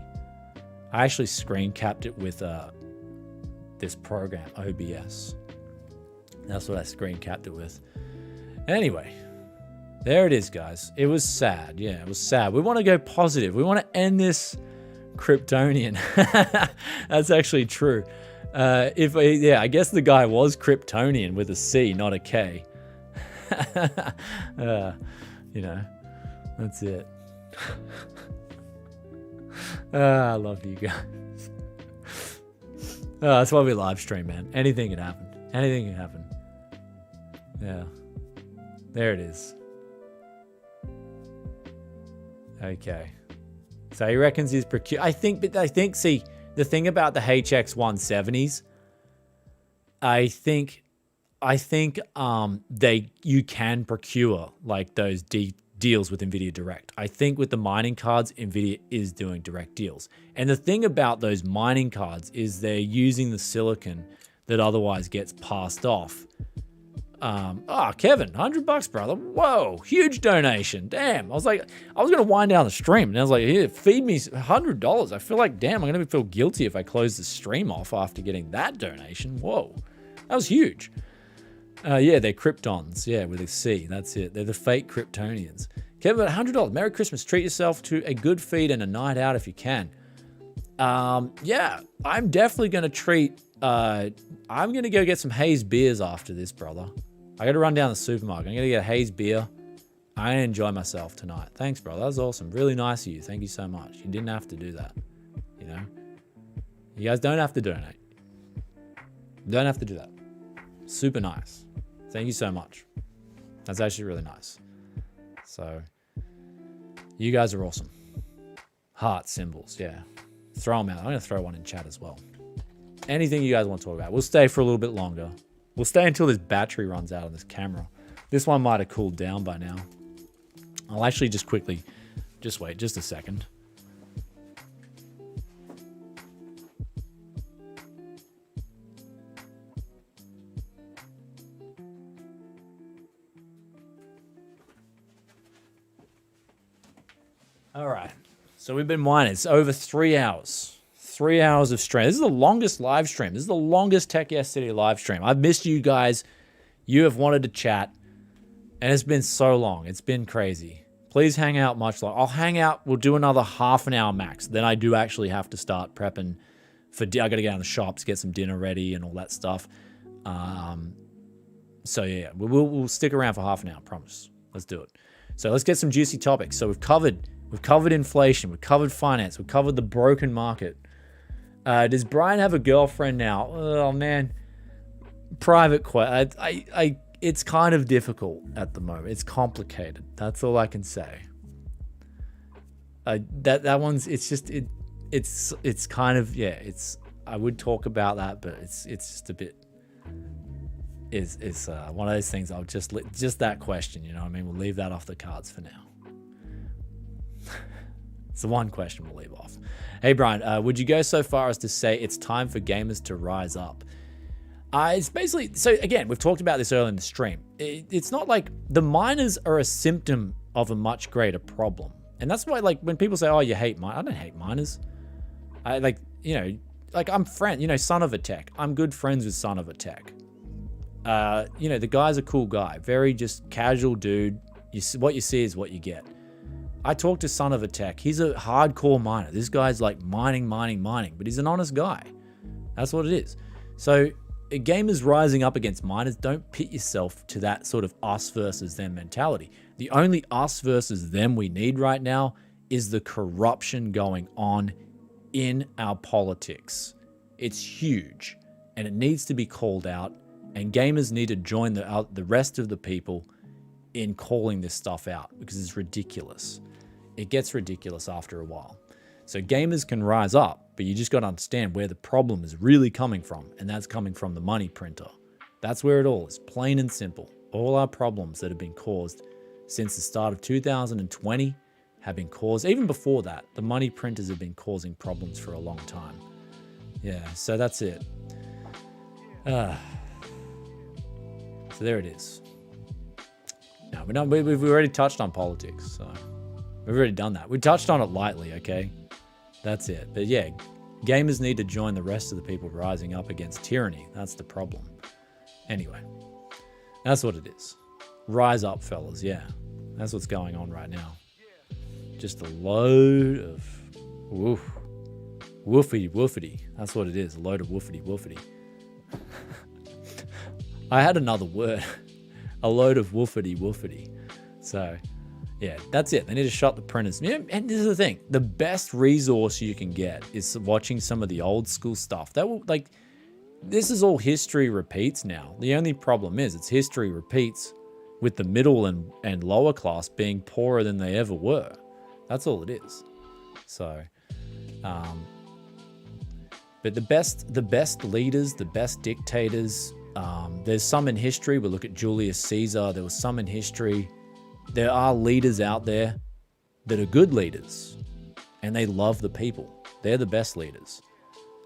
I actually screen capped it with this program, OBS. That's what I screen capped it with. Anyway, there it is, guys. It was sad. Yeah, it was sad. We want to go positive. We want to end this Kryptonian. That's actually true. I guess the guy was Kryptonian with a C, not a K. You know, that's it. I love you guys. That's why we live stream, man. Anything can happen. Anything can happen. Yeah. There it is. Okay. So he reckons he's I think, see, the thing about the HX 170s, I think you can procure like those deals with NVIDIA Direct. I think with the mining cards, NVIDIA is doing direct deals. And the thing about those mining cards is they're using the silicon that otherwise gets passed off. Kevin, $100, brother. Whoa, huge donation. Damn. I was going to wind down the stream. And I was like, here, feed me $100. I feel like, damn, I'm going to feel guilty if I close the stream off after getting that donation. Whoa, that was huge. Yeah, they're Kryptons. Yeah, with a C. That's it. They're the fake Kryptonians. Kevin, $100. Merry Christmas. Treat yourself to a good feed and a night out if you can. Yeah, I'm definitely going to treat... I'm going to go get some Hayes beers after this, brother. I got to run down the supermarket. I'm going to get a Hayes beer. I'm going to enjoy myself tonight. Thanks, brother. That was awesome. Really nice of you. Thank you so much. You didn't have to do that. You know? You guys don't have to donate. Don't have to do that. Super nice. Thank you so much. That's actually really nice. So, you guys are awesome. Heart symbols, yeah. Throw them out. I'm going to throw one in chat as well. Anything you guys want to talk about. We'll stay for a little bit longer. We'll stay until this battery runs out on this camera. This one might have cooled down by now. I'll actually just quickly, just wait just a second. All right. So we've been mining. It's over 3 hours. 3 hours of stream. This is the longest live stream. This is the longest Tech Yesterday live stream. I've missed you guys. You have wanted to chat. And it's been so long. It's been crazy. Please hang out much longer. I'll hang out. We'll do another half an hour max. Then I do actually have to start prepping for... I got to get out of the shops, get some dinner ready and all that stuff. So yeah, we'll stick around for half an hour. Promise. Let's do it. So let's get some juicy topics. So we've covered inflation. We've covered finance. We've covered the broken market. Does Brian have a girlfriend now? Oh man, private question. It's kind of difficult at the moment. It's complicated. That's all I can say. That one's. It's kind of, yeah. It's. I would talk about that, but it's just a bit. is one of those things. I'll just that question, you know what I mean? We'll leave that off the cards for now. It's the one question we'll leave off. Hey, Brian, would you go so far as to say it's time for gamers to rise up? It's basically, so again, we've talked about this earlier in the stream. It's not like the miners are a symptom of a much greater problem. And that's why, like, when people say, oh, you hate miners, I don't hate miners. I like, you know, like I'm Son of a Tech. I'm good friends with Son of a Tech. You know, the guy's a cool guy, very just casual dude. What you see is what you get. I talked to Son of a Tech. He's a hardcore miner. This guy's like mining, but he's an honest guy. That's what it is. So gamers rising up against miners, don't pit yourself to that sort of us versus them mentality. The only us versus them we need right now is the corruption going on in our politics. It's huge and it needs to be called out, and gamers need to join the rest of the people in calling this stuff out because it's ridiculous. It gets ridiculous after a while. So gamers can rise up, but you just got to understand where the problem is really coming from, and that's coming from the money printer. That's where it all is, plain and simple. All our problems that have been caused since the start of 2020 have been caused, even before that, the money printers have been causing problems for a long time. Yeah, so that's it. So there it is. No, we've already touched on politics, so we've already done that. We touched on it lightly, okay? That's it. But yeah, gamers need to join the rest of the people rising up against tyranny. That's the problem. Anyway, that's what it is. Rise up, fellas. Yeah, that's what's going on right now. Just a load of woofity. That's what it is. A load of woofity. I had another word. A load of woofity. So yeah, that's it. They need to shut the printers. Yeah, and this is the thing. The best resource you can get is watching some of the old school stuff. That will, like, this is all history repeats now. The only problem is it's history repeats with the middle and lower class being poorer than they ever were. That's all it is. So, but the best leaders, the best dictators, there's some in history. We look at Julius Caesar. There was some in history. There are leaders out there that are good leaders and they love the people. They're the best leaders.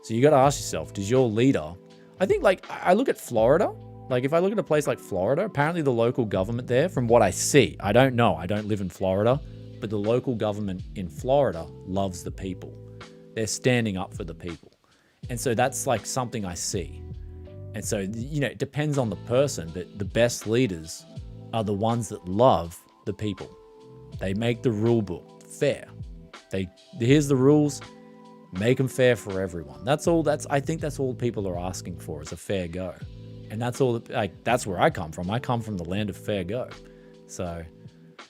So you got to ask yourself, does your leader, I think, like, I look at Florida. Like, if I look at a place like Florida, apparently the local government there, from what I see, I don't know, I don't live in Florida, but the local government in Florida loves the people. They're standing up for the people. And so that's like something I see. And so, you know, it depends on the person, but the best leaders are the ones that love the people. They make the rule book fair. Here's the rules, make them fair for everyone. I think that's all people are asking for, is a fair go. And that's all, that's where I come from. I come from the land of fair go. So,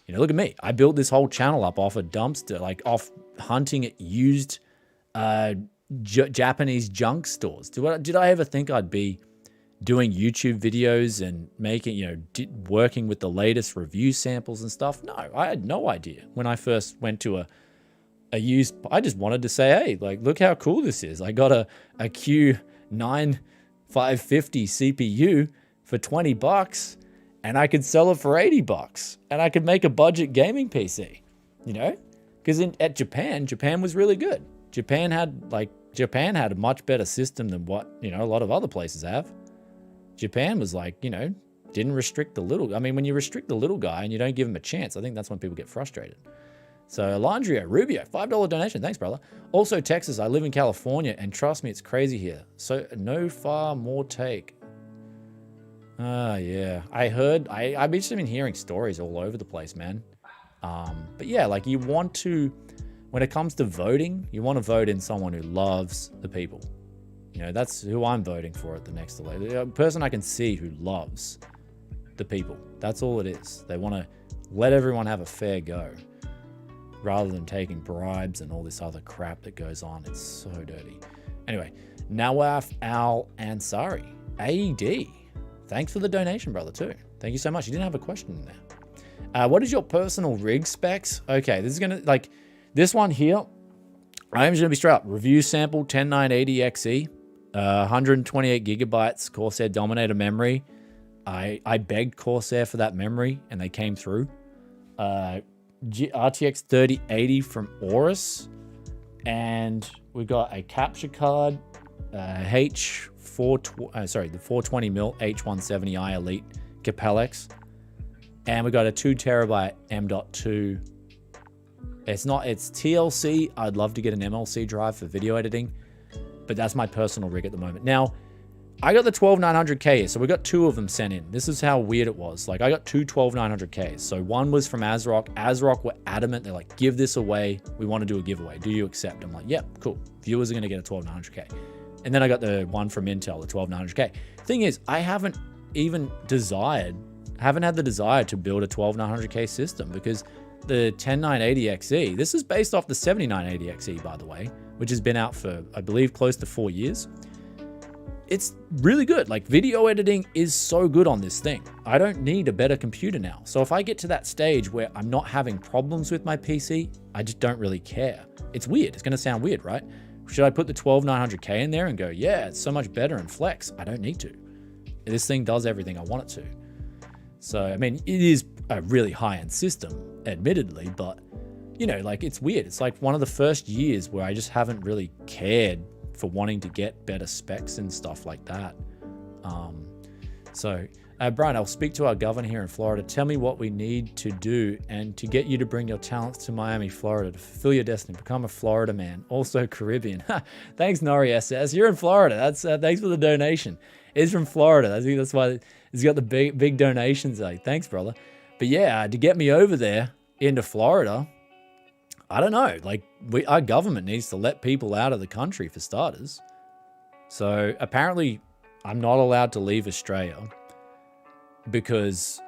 you know, look at me. I built this whole channel up off a dumpster, like off hunting at used Japanese junk stores. Did I ever think I'd be doing YouTube videos and making, you know, working with the latest review samples and stuff? No, I had no idea. When I first went to a used, I just wanted to say, hey, like, look how cool this is. I got a Q9 550 CPU for $20 and I could sell it for $80 and I could make a budget gaming PC, you know, because at Japan was really good. Japan had a much better system than what, you know, a lot of other places have. Japan was like, you know, didn't restrict the little. I mean, when you restrict the little guy and you don't give him a chance, I think that's when people get frustrated. So Landrio, Rubio, $5 donation. Thanks, brother. Also, Texas. I live in California, and trust me, it's crazy here. So no far more take. Yeah. I heard. I've just been hearing stories all over the place, man. But yeah, like, you want to, when it comes to voting, you want to vote in someone who loves the people. You know, that's who I'm voting for at the next election. A person I can see who loves the people. That's all it is. They want to let everyone have a fair go, rather than taking bribes and all this other crap that goes on. It's so dirty. Anyway, Nawaf Al Ansari, AED. Thanks for the donation, brother, too. Thank you so much. You didn't have a question in there. What is your personal rig specs? Okay, this is going to, like, this one here, I'm just going to be straight up. Review sample 10980XE, 128 gigabytes Corsair Dominator memory, I begged Corsair for that memory, and they came through. RTX 3080 from Aorus, and we got a capture card, the 420mm H170i Elite Capellex, and we got a 2TB M.2. It's TLC. I'd love to get an MLC drive for video editing, but that's my personal rig at the moment. Now, I got the 12900K, so we got 2 of them sent in. This is how weird it was. Like, I got 2 12900Ks. So one was from ASRock. ASRock were adamant. They're like, give this away. We want to do a giveaway. Do you accept? I'm like, yep, cool. Viewers are going to get a 12900K. And then I got the one from Intel, the 12900K. Thing is, I haven't had the desire to build a 12900K system, because the 10980XE, this is based off the 7980XE, by the way, which has been out for, I believe, close to 4 years. It's really good. Like, video editing is so good on this thing. I don't need a better computer now. So if I get to that stage where I'm not having problems with my PC, I just don't really care. It's weird. It's going to sound weird, right? Should I put the 12900K in there and go, yeah, it's so much better and flex? I don't need to. This thing does everything I want it to. So, I mean, it is a really high-end system, admittedly, but, you know, like, it's weird. It's like one of the first years where I just haven't really cared for wanting to get better specs and stuff like that. Brian, I'll speak to our governor here in Florida. Tell me what we need to do and to get you to bring your talents to Miami, Florida, to fulfill your destiny. Become a Florida man, also Caribbean. Thanks, Nori SS. You're in Florida. That's thanks for the donation. It's from Florida. I think that's why it's got the big donations. Like, thanks, brother. But yeah, to get me over there into Florida, I don't know. Like, our government needs to let people out of the country, for starters. So apparently, I'm not allowed to leave Australia because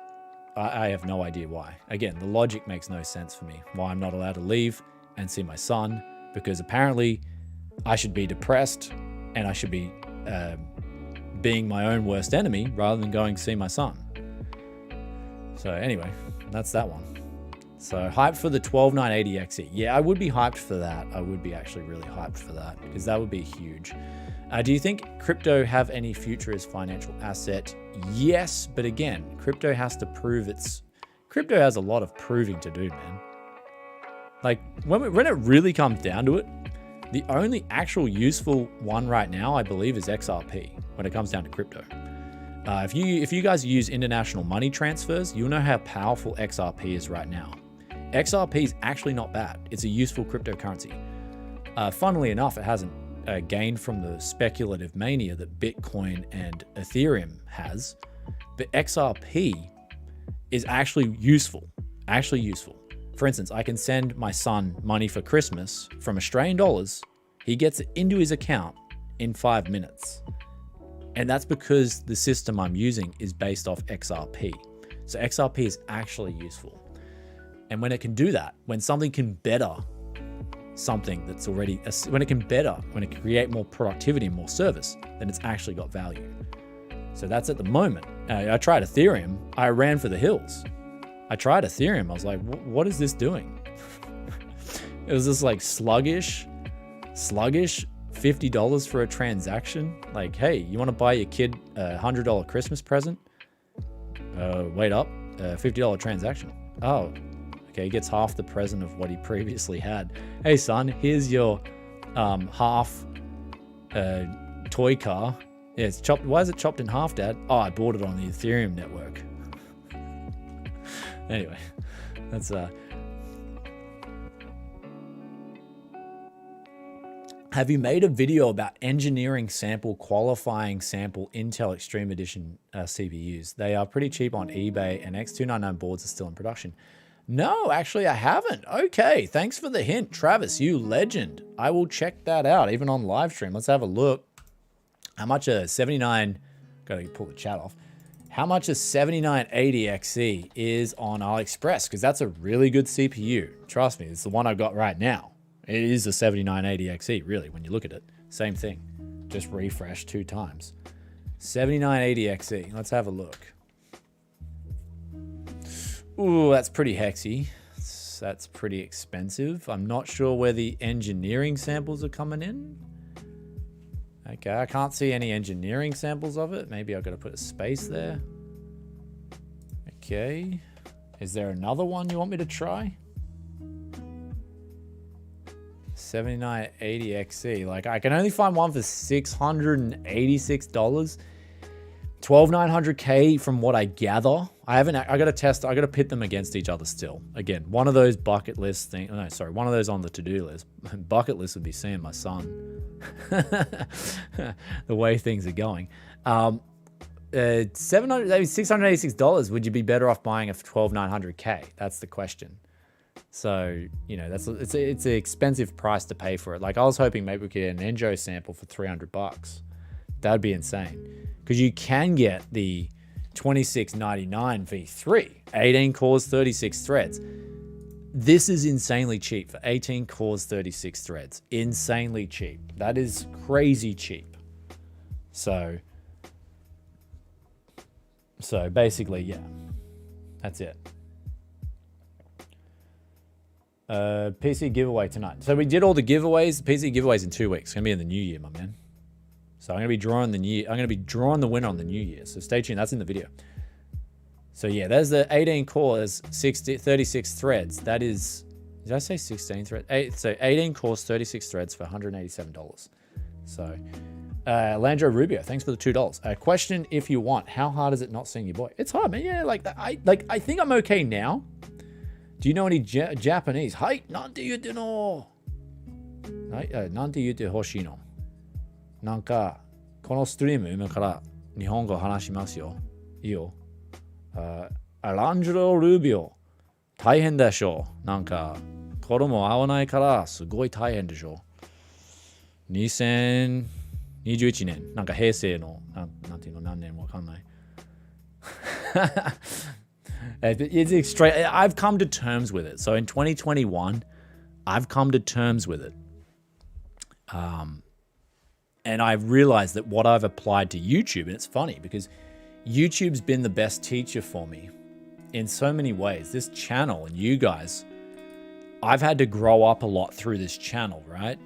I have no idea why. Again, the logic makes no sense for me. Why I'm not allowed to leave and see my son, because apparently I should be depressed and I should be being my own worst enemy rather than going to see my son. So anyway, that's that one. So hyped for the 12980XE. Yeah, I would be hyped for that. I would be actually really hyped for that, because that would be huge. Do you think crypto have any future as financial asset? Yes, but again, crypto has to prove crypto has a lot of proving to do, man. Like, when it really comes down to it, the only actual useful one right now, I believe, is XRP when it comes down to crypto. If you guys use international money transfers, you'll know how powerful XRP is right now. XRP is actually not bad. It's a useful cryptocurrency. Funnily enough, it hasn't gained from the speculative mania that Bitcoin and Ethereum has, but XRP is actually useful. For instance, I can send my son money for Christmas from Australian dollars. He gets it into his account in 5 minutes. And that's because the system I'm using is based off XRP. So XRP is actually useful. And when it can do that, when something can better something that's already, when it can create more productivity and more service, then it's actually got value. So that's at the moment. I tried Ethereum. I ran for the hills. I tried Ethereum. I was like, what is this doing? It was just like sluggish, $50 for a transaction. Like, hey, you want to buy your kid a $100 Christmas present? Wait up, $50 transaction. Oh, okay, he gets half the present of what he previously had. Hey son, here's your half toy car. Yeah, it's chopped. Why is it chopped in half, Dad? Oh, I bought it on the Ethereum network. Anyway, that's Have you made a video about engineering sample qualifying sample Intel Extreme Edition CPUs? They are pretty cheap on eBay, and X299 boards are still in production. No, actually I haven't. Okay, thanks for the hint, Travis, you legend. I will check that out, even on live stream. Let's have a look. How much a 79, gotta pull the chat off. How much a 7980XE is on AliExpress? Because that's a really good CPU. Trust me, it's the one I've got right now. It is a 7980XE, really, when you look at it. Same thing, just refreshed 2 times. 7980XE, let's have a look. Ooh, that's pretty hexy. That's pretty expensive. I'm not sure where the engineering samples are coming in. Okay, I can't see any engineering samples of it. Maybe I've got to put a space there. Okay. Is there another one you want me to try? 7980 XE. Like, I can only find one for $686. 12900K from what I gather. I gotta test, I gotta pit them against each other still. Again, one of those bucket list things, no, sorry, one of those on the to-do list. Bucket list would be seeing my son. The way things are going. $686, would you be better off buying a 12900K? That's the question. So, you know, it's an expensive price to pay for it. Like, I was hoping maybe we could get an Enjo sample for $300. That'd be insane. Because you can get the 2699 V3, 18 cores, 36 threads. This is insanely cheap for 18 cores, 36 threads. Insanely cheap. That is crazy cheap. So basically, yeah, that's it. PC giveaway tonight. So we did all the giveaways. PC giveaways in 2 weeks. It's gonna be in the new year, my man. So I'm gonna be drawing the winner on the new year. So stay tuned. That's in the video. So yeah, there's the 18 cores, 36 threads. That is, did I say 16 threads? So 18 cores, 36 threads for $187. So Landro Rubio, thanks for the $2. Question if you want, how hard is it not seeing your boy? It's hard, man. Yeah, I think I'm okay now. Do you know any Japanese? Hai, nante yute no. Nante yute hoshii no. なんかこのストリーム今から日本語話しますよ。いいよ。アランジェロ・ルービオ大変でしょ。なんか子供会わないからすごい大変でしょ。2021年なんか平成のなんていうの何年もわかんない。It's extreme. I've come to terms with it. So in 2021, I've come to terms with it. And I've realized that what I've applied to YouTube, and it's funny because YouTube's been the best teacher for me in so many ways. This channel and you guys, I've had to grow up a lot through this channel, right?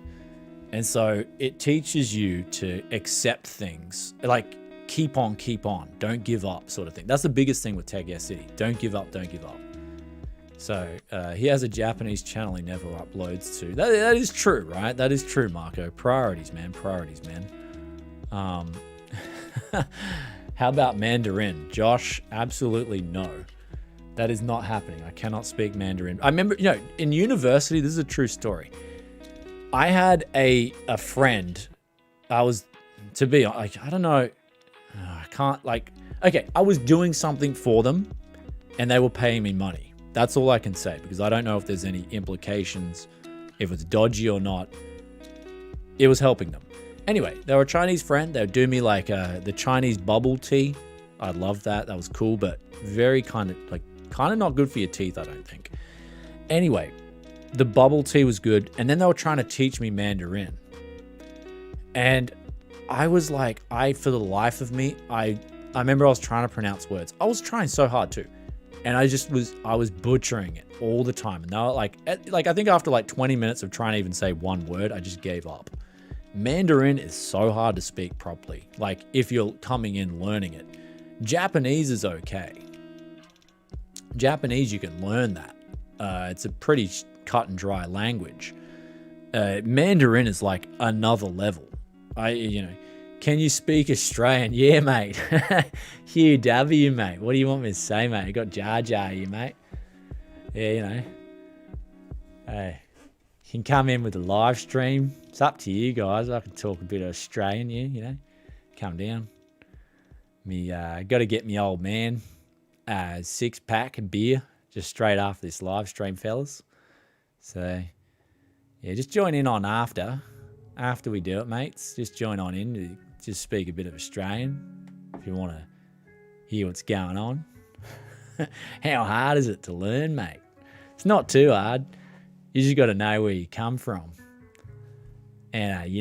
And so it teaches you to accept things, like keep on, don't give up sort of thing. That's the biggest thing with Tech City. Don't give up. So he has a Japanese channel he never uploads to. That is true, right? That is true, Marco. Priorities, man. How about Mandarin? Josh, absolutely no. That is not happening. I cannot speak Mandarin. I remember, in university, this is a true story. I had a friend. I was doing something for them and they were paying me money. That's all I can say because I don't know if there's any implications, if it's dodgy or not. It was helping them. Anyway, they were a Chinese friend. They would do me like the Chinese bubble tea. I love that. That was cool, but very kind of not good for your teeth, I don't think. Anyway, the bubble tea was good. And then they were trying to teach me Mandarin. And I was like, for the life of me, I remember I was trying to pronounce words. I was trying so hard too. And I was butchering it all the time. And they were like I think after 20 minutes of trying to even say one word, I just gave up. Mandarin is so hard to speak properly. Like if you're coming in learning it. Japanese is okay. Japanese, you can learn that. It's a pretty cut and dry language. Mandarin is like another level. Can you speak Australian? Yeah, mate. Hugh W, mate. What do you want me to say, mate? You got Jar Jar here, mate. Yeah, Hey, you can come in with a live stream. It's up to you guys. I can talk a bit of Australian, yeah, Come down. Got to get me old man 6-pack of beer just straight after this live stream, fellas. So, yeah, just join in on after we do it, mates. Just join on in. Just speak a bit of Australian if you want to hear what's going on. How hard is it to learn, mate? It's not too hard. You just got to know where you come from. And,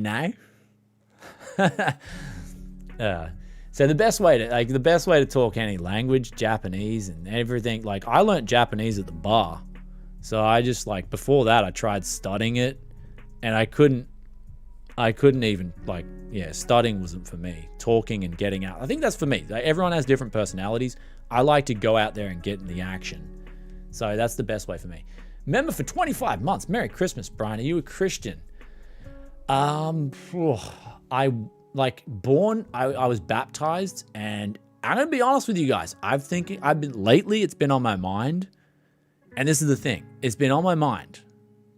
so the best way to talk any language, Japanese and everything, I learned Japanese at the bar. So I just before that I tried studying it and I couldn't I couldn't even, like, yeah, studying wasn't for me. Talking and getting out. I think that's for me. Like, everyone has different personalities. I like to go out there and get in the action. So that's the best way for me. Member for 25 months. Merry Christmas, Brian. Are you a Christian? I was baptized, and I'm gonna be honest with you guys. Lately it's been on my mind, and this is the thing. It's been on my mind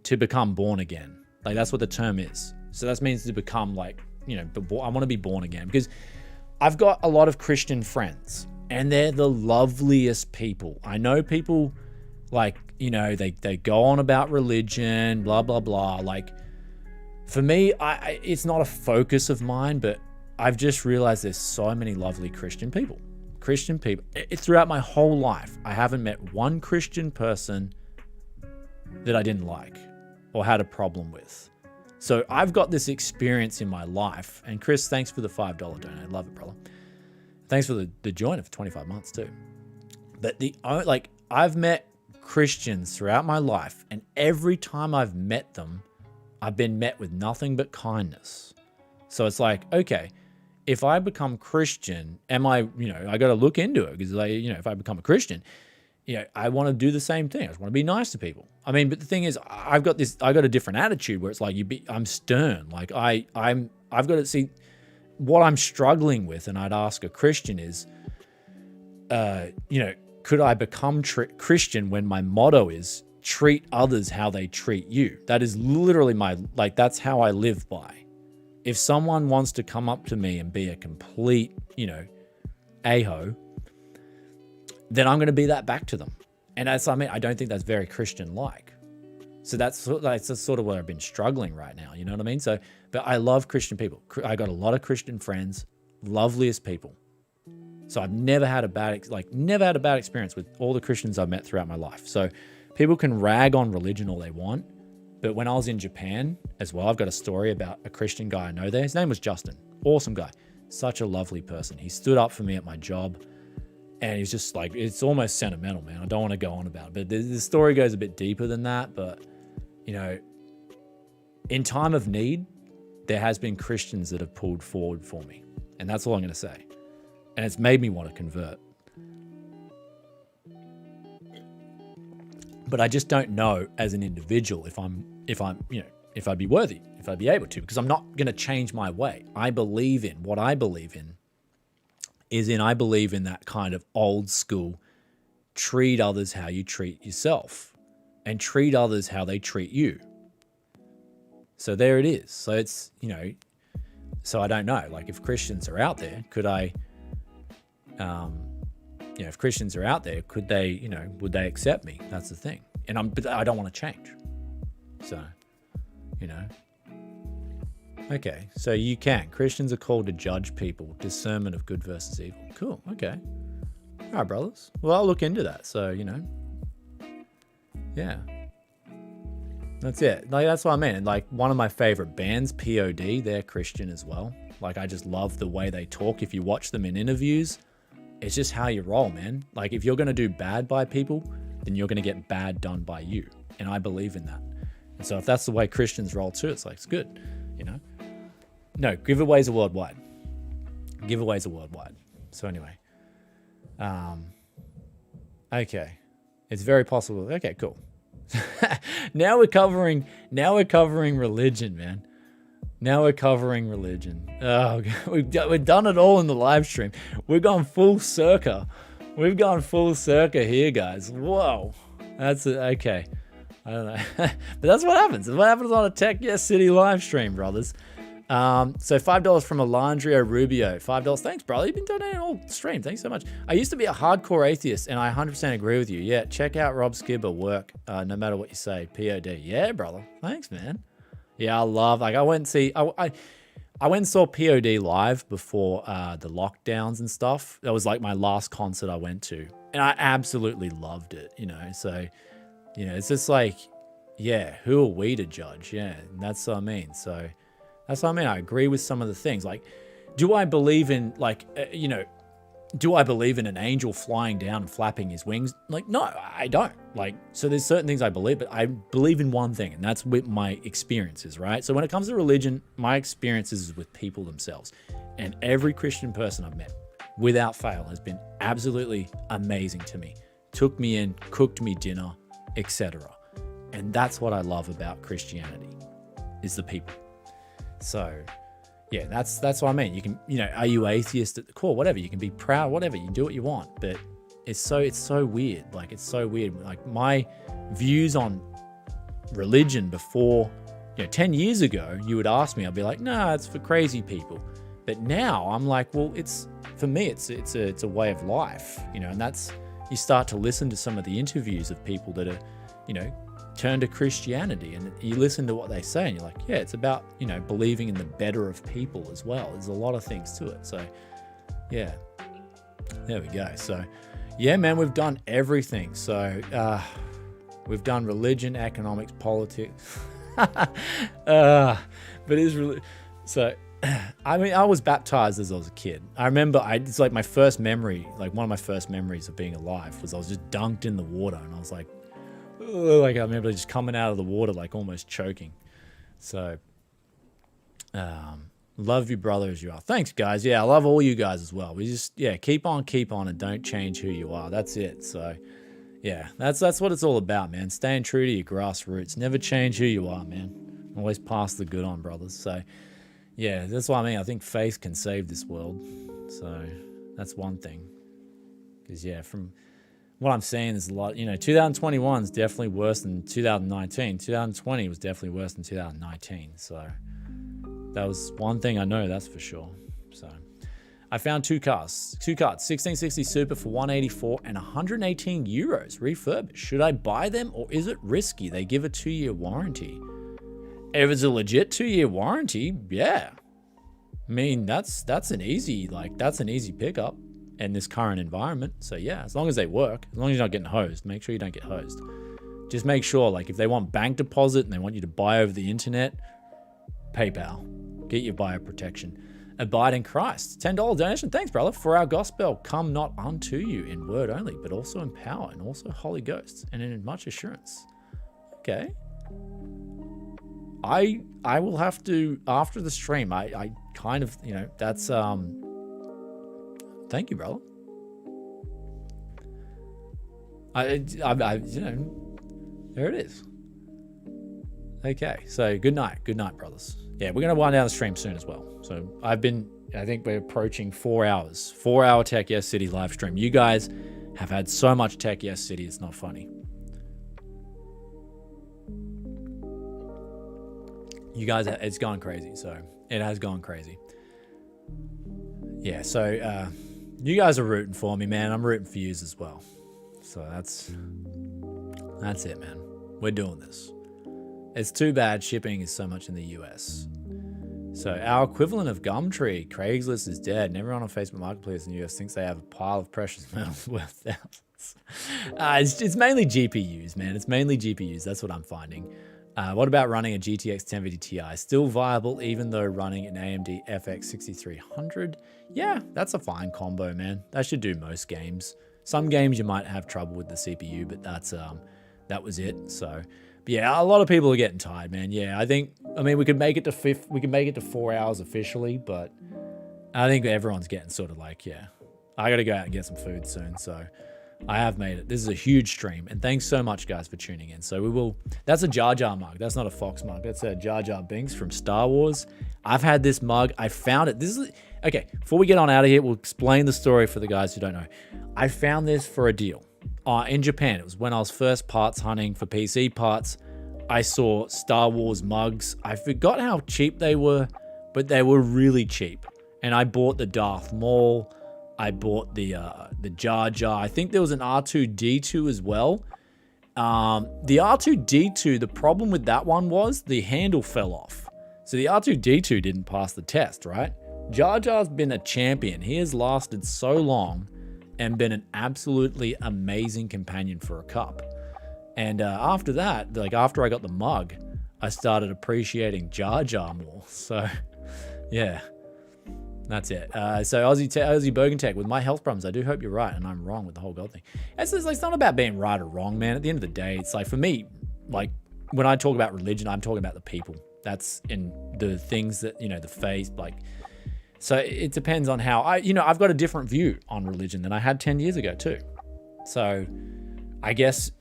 to become born again. Like, that's what the term is. So that means to become, like, I want to be born again, because I've got a lot of Christian friends, and they're the loveliest people. I know people, like, they go on about religion, blah, blah, blah. Like, for me, it's not a focus of mine, but I've just realized there's so many lovely Christian people. Throughout my whole life, I haven't met one Christian person that I didn't like or had a problem with. So I've got this experience in my life. And Chris, thanks for the $5 donate. Love it, brother. Thanks for the join for 25 months too. But I've met Christians throughout my life, and every time I've met them, I've been met with nothing but kindness. So it's like, okay, if I become Christian, I got to look into it, because if I become a Christian, I want to do the same thing. I just want to be nice to people. I mean, but the thing is, I got a different attitude where it's like, I'm stern. Like I've got to see what I'm struggling with. And I'd ask a Christian is, could I become Christian when my motto is treat others how they treat you? That is literally that's how I live by. If someone wants to come up to me and be a complete, a-ho, then I'm going to be that back to them. And I don't think that's very Christian-like. So that's sort of where I've been struggling right now. You know what I mean? So, but I love Christian people. I got a lot of Christian friends, loveliest people. So I've never had a bad experience with all the Christians I've met throughout my life. So people can rag on religion all they want. But when I was in Japan as well, I've got a story about a Christian guy I know there. His name was Justin. Awesome guy. Such a lovely person. He stood up for me at my job. And he's just like, it's almost sentimental, man. I don't want to go on about it. But the story goes a bit deeper than that. But, in time of need, there has been Christians that have pulled forward for me. And that's all I'm going to say. And it's made me want to convert. But I just don't know as an individual if I'd be worthy, if I'd be able to, because I'm not going to change my way. I believe in what I believe in I believe in that kind of old school, treat others how you treat yourself, and treat others how they treat you. So there it is. So it's, so I don't know, like, if Christians are out there, could I, if Christians are out there, could they, would they accept me? That's the thing. But I don't want to change. So, okay. So you can. Christians are called to judge people. Discernment of good versus evil. Cool. Okay. All right, brothers. Well, I'll look into that. So, yeah. That's it. Like, that's what I mean. Like, one of my favorite bands, POD, they're Christian as well. Like, I just love the way they talk. If you watch them in interviews, it's just how you roll, man. Like, if you're going to do bad by people, then you're going to get bad done by you. And I believe in that. And so if that's the way Christians roll too, it's like, it's good, No, giveaways are worldwide. So anyway. Okay. It's very possible. Okay, cool. Now we're covering religion, man. Oh, we've done it all in the live stream. We've gone full circle. Here, guys. Whoa. Okay. I don't know. But that's what happens. That's what happens on a Tech Yes City live stream, brothers. So $5 from Alandrio Rubio. $5. Thanks, brother. You've been donating all stream. Thanks so much. I used to be a hardcore atheist, and I 100% agree with you. Yeah, check out Rob Skibber work, no matter what you say. POD. Yeah, brother. Thanks, man. Yeah, I went and saw POD live before the lockdowns and stuff. That was like my last concert I went to, and I absolutely loved it. So, it's just like, yeah, who are we to judge? Yeah, and that's what I mean. So. That's what I mean. I agree with some of the things. Like, do I believe in, like, do I believe in an angel flying down and flapping his wings? Like, no, I don't. Like, so there's certain things I believe, but I believe in one thing, and that's with my experiences, right? So when it comes to religion, my experiences is with people themselves. And every Christian person I've met, without fail, has been absolutely amazing to me. Took me in, cooked me dinner, etc. And that's what I love about Christianity, is the people. So yeah, that's what I mean. You can, are you atheist at the core? Whatever. You can be proud, whatever. You can do what you want. But it's so weird. Like, it's so weird. Like, my views on religion before, 10 years ago, you would ask me, I'd be like, nah, it's for crazy people. But now I'm like, well, for me, it's a way of life, and that's, you start to listen to some of the interviews of people that are, turn to Christianity, and you listen to what they say and you're like, yeah, it's about, believing in the better of people as well. There's a lot of things to it. So yeah, there we go. So yeah, man, we've done everything. So we've done religion, economics, politics, but it's really, so I mean, I was baptized as I was a kid. I remember it's like my first memory, like one of my first memories of being alive was I was just dunked in the water, and I was like, I remember just coming out of the water, like almost choking. So, love you, brother, as you are. Thanks, guys. Yeah, I love all you guys as well. We just, keep on, and don't change who you are. That's it. So, yeah, that's what it's all about, man. Staying true to your grassroots. Never change who you are, man. Always pass the good on, brothers. So, yeah, that's what I mean. I think faith can save this world. So, that's one thing. Because, from what I'm seeing is a lot, 2021 is definitely worse than 2019. 2020 was definitely worse than 2019. So that was one thing I know, that's for sure. So I found two cards, 1660 Super for 184 and 118 euros refurbished. Should I buy them, or is it risky? They give a 2-year warranty. If it's a legit 2-year warranty, yeah. I mean, that's an easy pickup in this current environment. So yeah, as long as they work, as long as you're not getting hosed, make sure you don't get hosed. Just make sure, like, if they want bank deposit and they want you to buy over the internet, PayPal, get your buyer protection. Abide in Christ, $10 donation. Thanks, brother. For our gospel, come not unto you in word only, but also in power, and also Holy Ghost, and in much assurance. Okay. I will have to, after the stream, I kind of, that's, thank you, brother. There it is. Okay, so good night, brothers. Yeah, we're gonna wind down the stream soon as well. So I think we're approaching 4 hours, 4-hour Tech Yes City live stream. You guys have had so much Tech Yes City, it's not funny. You guys, it's gone crazy. So it has gone crazy. Yeah, so you guys are rooting for me, man. I'm rooting for you as well. So that's it, man. We're doing this. It's too bad shipping is so much in the US. So our equivalent of Gumtree, Craigslist, is dead, and everyone on Facebook Marketplace in the US thinks they have a pile of precious metals worth thousands. It's mainly GPUs, man. It's mainly GPUs. That's what I'm finding. What about running a GTX 1050 Ti? Still viable even though running an AMD FX 6300? Yeah, that's a fine combo, man. That should do most games. Some games you might have trouble with the CPU, but that was it. So, but yeah, a lot of people are getting tired, man. Yeah, I mean, we could make it to 4 hours officially, but I think everyone's getting sort of like, yeah, I got to go out and get some food soon. So I have made it. This is a huge stream, and thanks so much, guys, for tuning in. So that's a Jar Jar mug. That's not a Fox mug. That's a Jar Jar Binks from Star Wars. I've had this mug. I found it. Okay, before we get on out of here, we'll explain the story for the guys who don't know. I found this for a deal in Japan. It was when I was first parts hunting for PC parts. I saw Star Wars mugs. I forgot how cheap they were, but they were really cheap. And I bought the Darth Maul. I bought the Jar Jar. I think there was an R2-D2 as well. The R2-D2, the problem with that one was the handle fell off. So the R2-D2 didn't pass the test, right? Jar Jar's been a champion. He has lasted so long and been an absolutely amazing companion for a cup. And after that, like after I got the mug, I started appreciating Jar Jar more. So, yeah. That's it. So Aussie Bogan Tech, with my health problems, I do hope you're right and I'm wrong with the whole God thing. It's not about being right or wrong, man. At the end of the day, it's like, for me, like when I talk about religion, I'm talking about the people. That's in the things that, you know, the faith, like, so it depends on how I've got a different view on religion than I had 10 years ago too. So I guess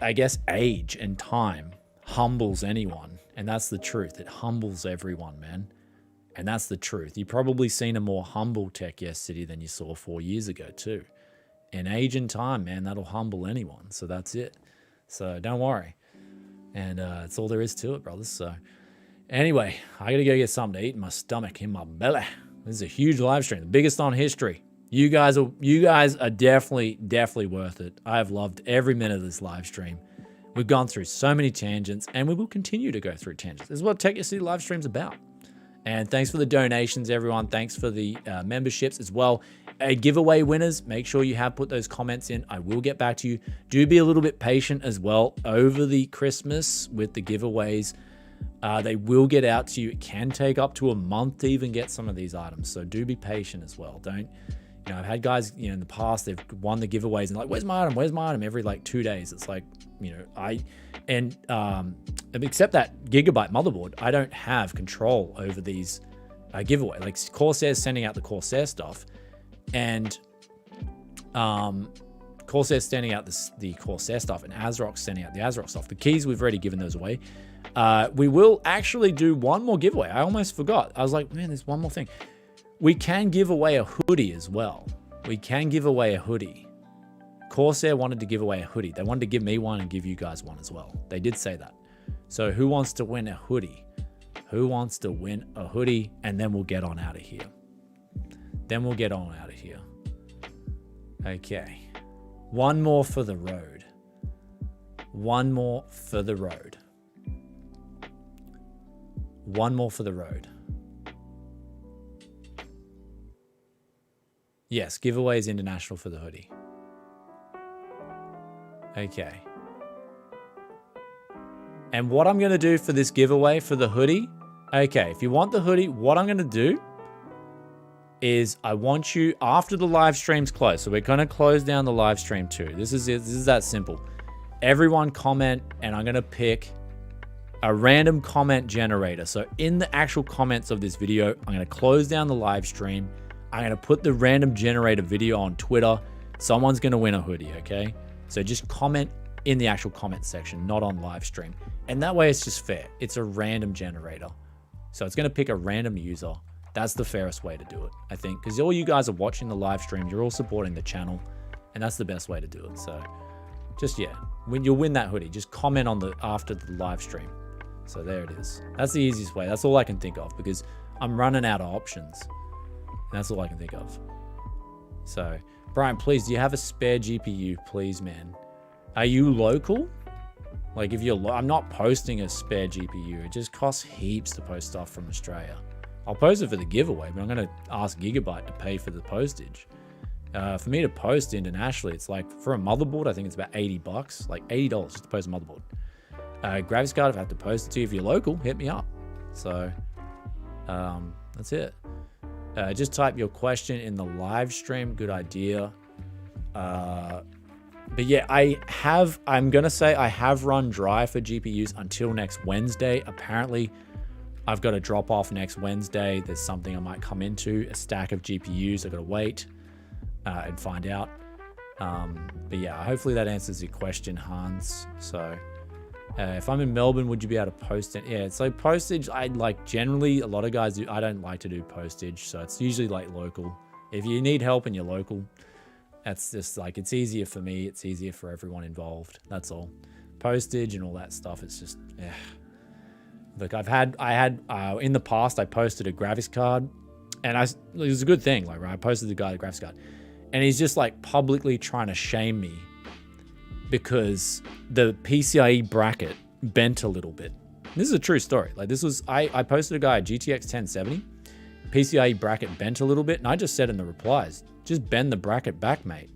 age and time humbles anyone. And that's the truth. It humbles everyone, man. And that's the truth. You've probably seen a more humble Tech Yes City than you saw 4 years ago too. And age and time, man, that'll humble anyone. So that's it. So don't worry. And that's all there is to it, brothers. So anyway, I got to go get something to eat in my stomach, in my belly. This is a huge live stream, the biggest on history. You guys are definitely worth it. I have loved every minute of this live stream. We've gone through so many tangents, and we will continue to go through tangents. This is what Tech Yes City live stream's about. And thanks for the donations, everyone. Thanks for the memberships as well. Giveaway winners, make sure you have put those comments in. I will get back to you. Do be a little bit patient as well over the Christmas with the giveaways. They will get out to you. It can take up to a month to even get some of these items. So do be patient as well. Don't, I've had guys, in the past, they've won the giveaways and like, where's my item? Where's my item? Every like 2 days. It's like, except that Gigabyte motherboard, I don't have control over these giveaway. Like Corsair's sending out the Corsair stuff, and Corsair's sending out the Corsair stuff, and ASRock's sending out the ASRock stuff. The keys, we've already given those away. We will actually do one more giveaway. I almost forgot. I was like, man, there's one more thing. We can give away a hoodie as well. We can give away a hoodie. Corsair wanted to give away a hoodie. They wanted to give me one and give you guys one as well. They did say that. So who wants to win a hoodie? Who wants to win a hoodie? And then we'll get on out of here. Okay. One more for the road. One more for the road. One more for the road. Yes, giveaway is international for the hoodie. Okay. And what I'm going to do for this giveaway for the hoodie, okay, if you want the hoodie, what I'm going to do is I want you, after the live stream's closed, so we're going to close down the live stream too. This is that simple. Everyone comment, and I'm going to pick a random comment generator. So in the actual comments of this video, I'm going to close down the live stream. I'm going to put the random generator video on Twitter. Someone's going to win a hoodie, okay? So just comment in the actual comment section, not on live stream. And that way it's just fair. It's a random generator. So it's going to pick a random user. That's the fairest way to do it, I think. Because all you guys are watching the live stream. You're all supporting the channel. And that's the best way to do it. So just, yeah, you'll win that hoodie. Just comment on after the live stream. So there it is. That's the easiest way. That's all I can think of because I'm running out of options. And that's all I can think of. So, Brian, please, do you have a spare GPU? Please, man. Are you local? Like, if you're I'm not posting a spare GPU. It just costs heaps to post stuff from Australia. I'll post it for the giveaway, but I'm going to ask Gigabyte to pay for the postage. For me to post internationally, it's like, for a motherboard, I think it's about $80. Like, $80 just to post a motherboard. Graphics card, if I have to post it to you, if you're local, hit me up. So, that's it. Just type your question in the live stream. Good idea. But yeah, I'm going to say I have run dry for GPUs until next Wednesday. Apparently, I've got to drop off next Wednesday. There's something I might come into, a stack of GPUs. I've got to wait and find out. But yeah, hopefully that answers your question, Hans. So if I'm in Melbourne, would you be able to post it? Yeah, so postage, I like generally, a lot of guys do. I don't like to do postage. So it's usually like local. If you need help and you're local, that's just like, it's easier for me. It's easier for everyone involved. That's all. Postage and all that stuff. It's just, yeah. Look, I had in the past, I posted a graphics card and it was a good thing. Like, right, I posted the guy the graphics card and he's just like publicly trying to shame me because the PCIe bracket bent a little bit. This is a true story. Like, this was, I posted a guy, a GTX 1070, PCIe bracket bent a little bit. And I just said in the replies, just bend the bracket back, mate.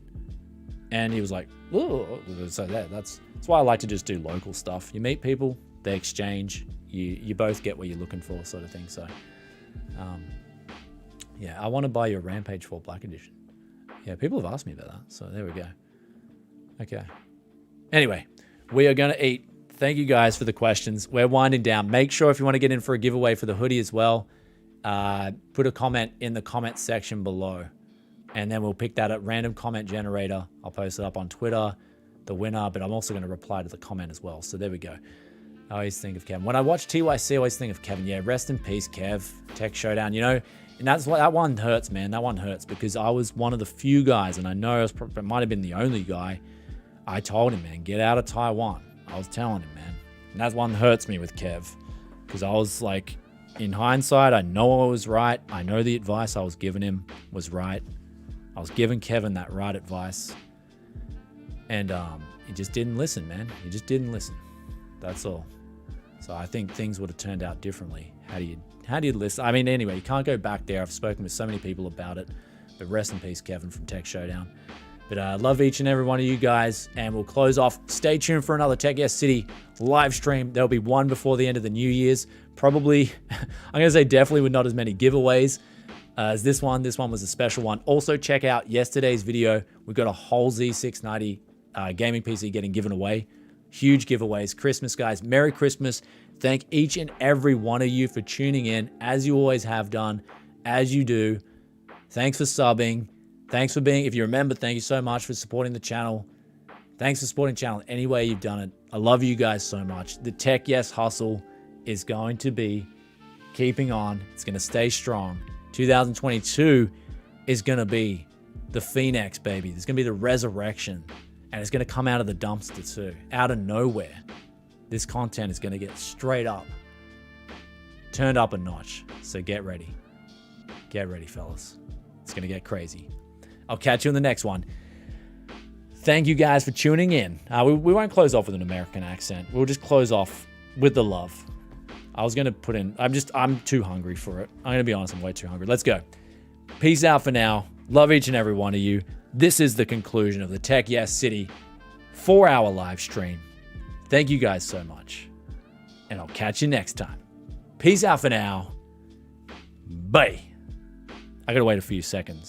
And he was like, oh, so that's why I like to just do local stuff. You meet people, they exchange, you both get what you're looking for, sort of thing. So, Yeah, I want to buy your Rampage 4 Black Edition. Yeah, people have asked me about that, so there we go. Okay. Anyway, we are going to eat. Thank you guys for the questions. We're winding down. Make sure if you want to get in for a giveaway for the hoodie as well, put a comment in the comment section below. And then we'll pick that at random comment generator. I'll post it up on Twitter, the winner, but I'm also going to reply to the comment as well. So there we go. I always think of Kevin. When I watch TYC, I always think of Kevin. Yeah, rest in peace, Kev. Tech Showdown, you know, and that's what that one hurts, man. That one hurts because I was one of the few guys, and I know it might have been the only guy. I told him, man, get out of Taiwan. I was telling him, man. And that one hurts me with Kev because I was like, in hindsight, I know I was right. I know the advice I was giving him was right. I was giving Kevin that right advice. And he just didn't listen, man. He just didn't listen. That's all. So I think things would have turned out differently. How do you listen? I mean, anyway, you can't go back there. I've spoken with so many people about it. But rest in peace, Kevin from Tech Showdown. But I love each and every one of you guys. And we'll close off. Stay tuned for another Tech Yes City live stream. There'll be one before the end of the New Year's. Probably, I'm going to say definitely with not as many giveaways as this one. This one was a special one. Also, check out yesterday's video. We've got a whole Z690 gaming PC getting given away. Huge giveaways. Christmas, guys. Merry Christmas. Thank each and every one of you for tuning in, as you always have done, as you do. Thanks for subbing. Thanks for being, if you remember, thank you so much for supporting the channel. Thanks for supporting the channel any way you've done it. I love you guys so much. The Tech Yes hustle is going to be keeping on. It's going to stay strong. 2022 is going to be the Phoenix, baby. There's going to be the resurrection. And it's going to come out of the dumpster too. Out of nowhere. This content is going to get straight up. Turned up a notch. So get ready. Get ready, fellas. It's going to get crazy. I'll catch you in the next one. Thank you guys for tuning in. We won't close off with an American accent. We'll just close off with the love. I was going to put in... I'm too hungry for it. I'm going to be honest. I'm way too hungry. Let's go. Peace out for now. Love each and every one of you. This is the conclusion of the Tech Yes City 4-hour live stream. Thank you guys so much. And I'll catch you next time. Peace out for now. Bye. I gotta wait a few seconds.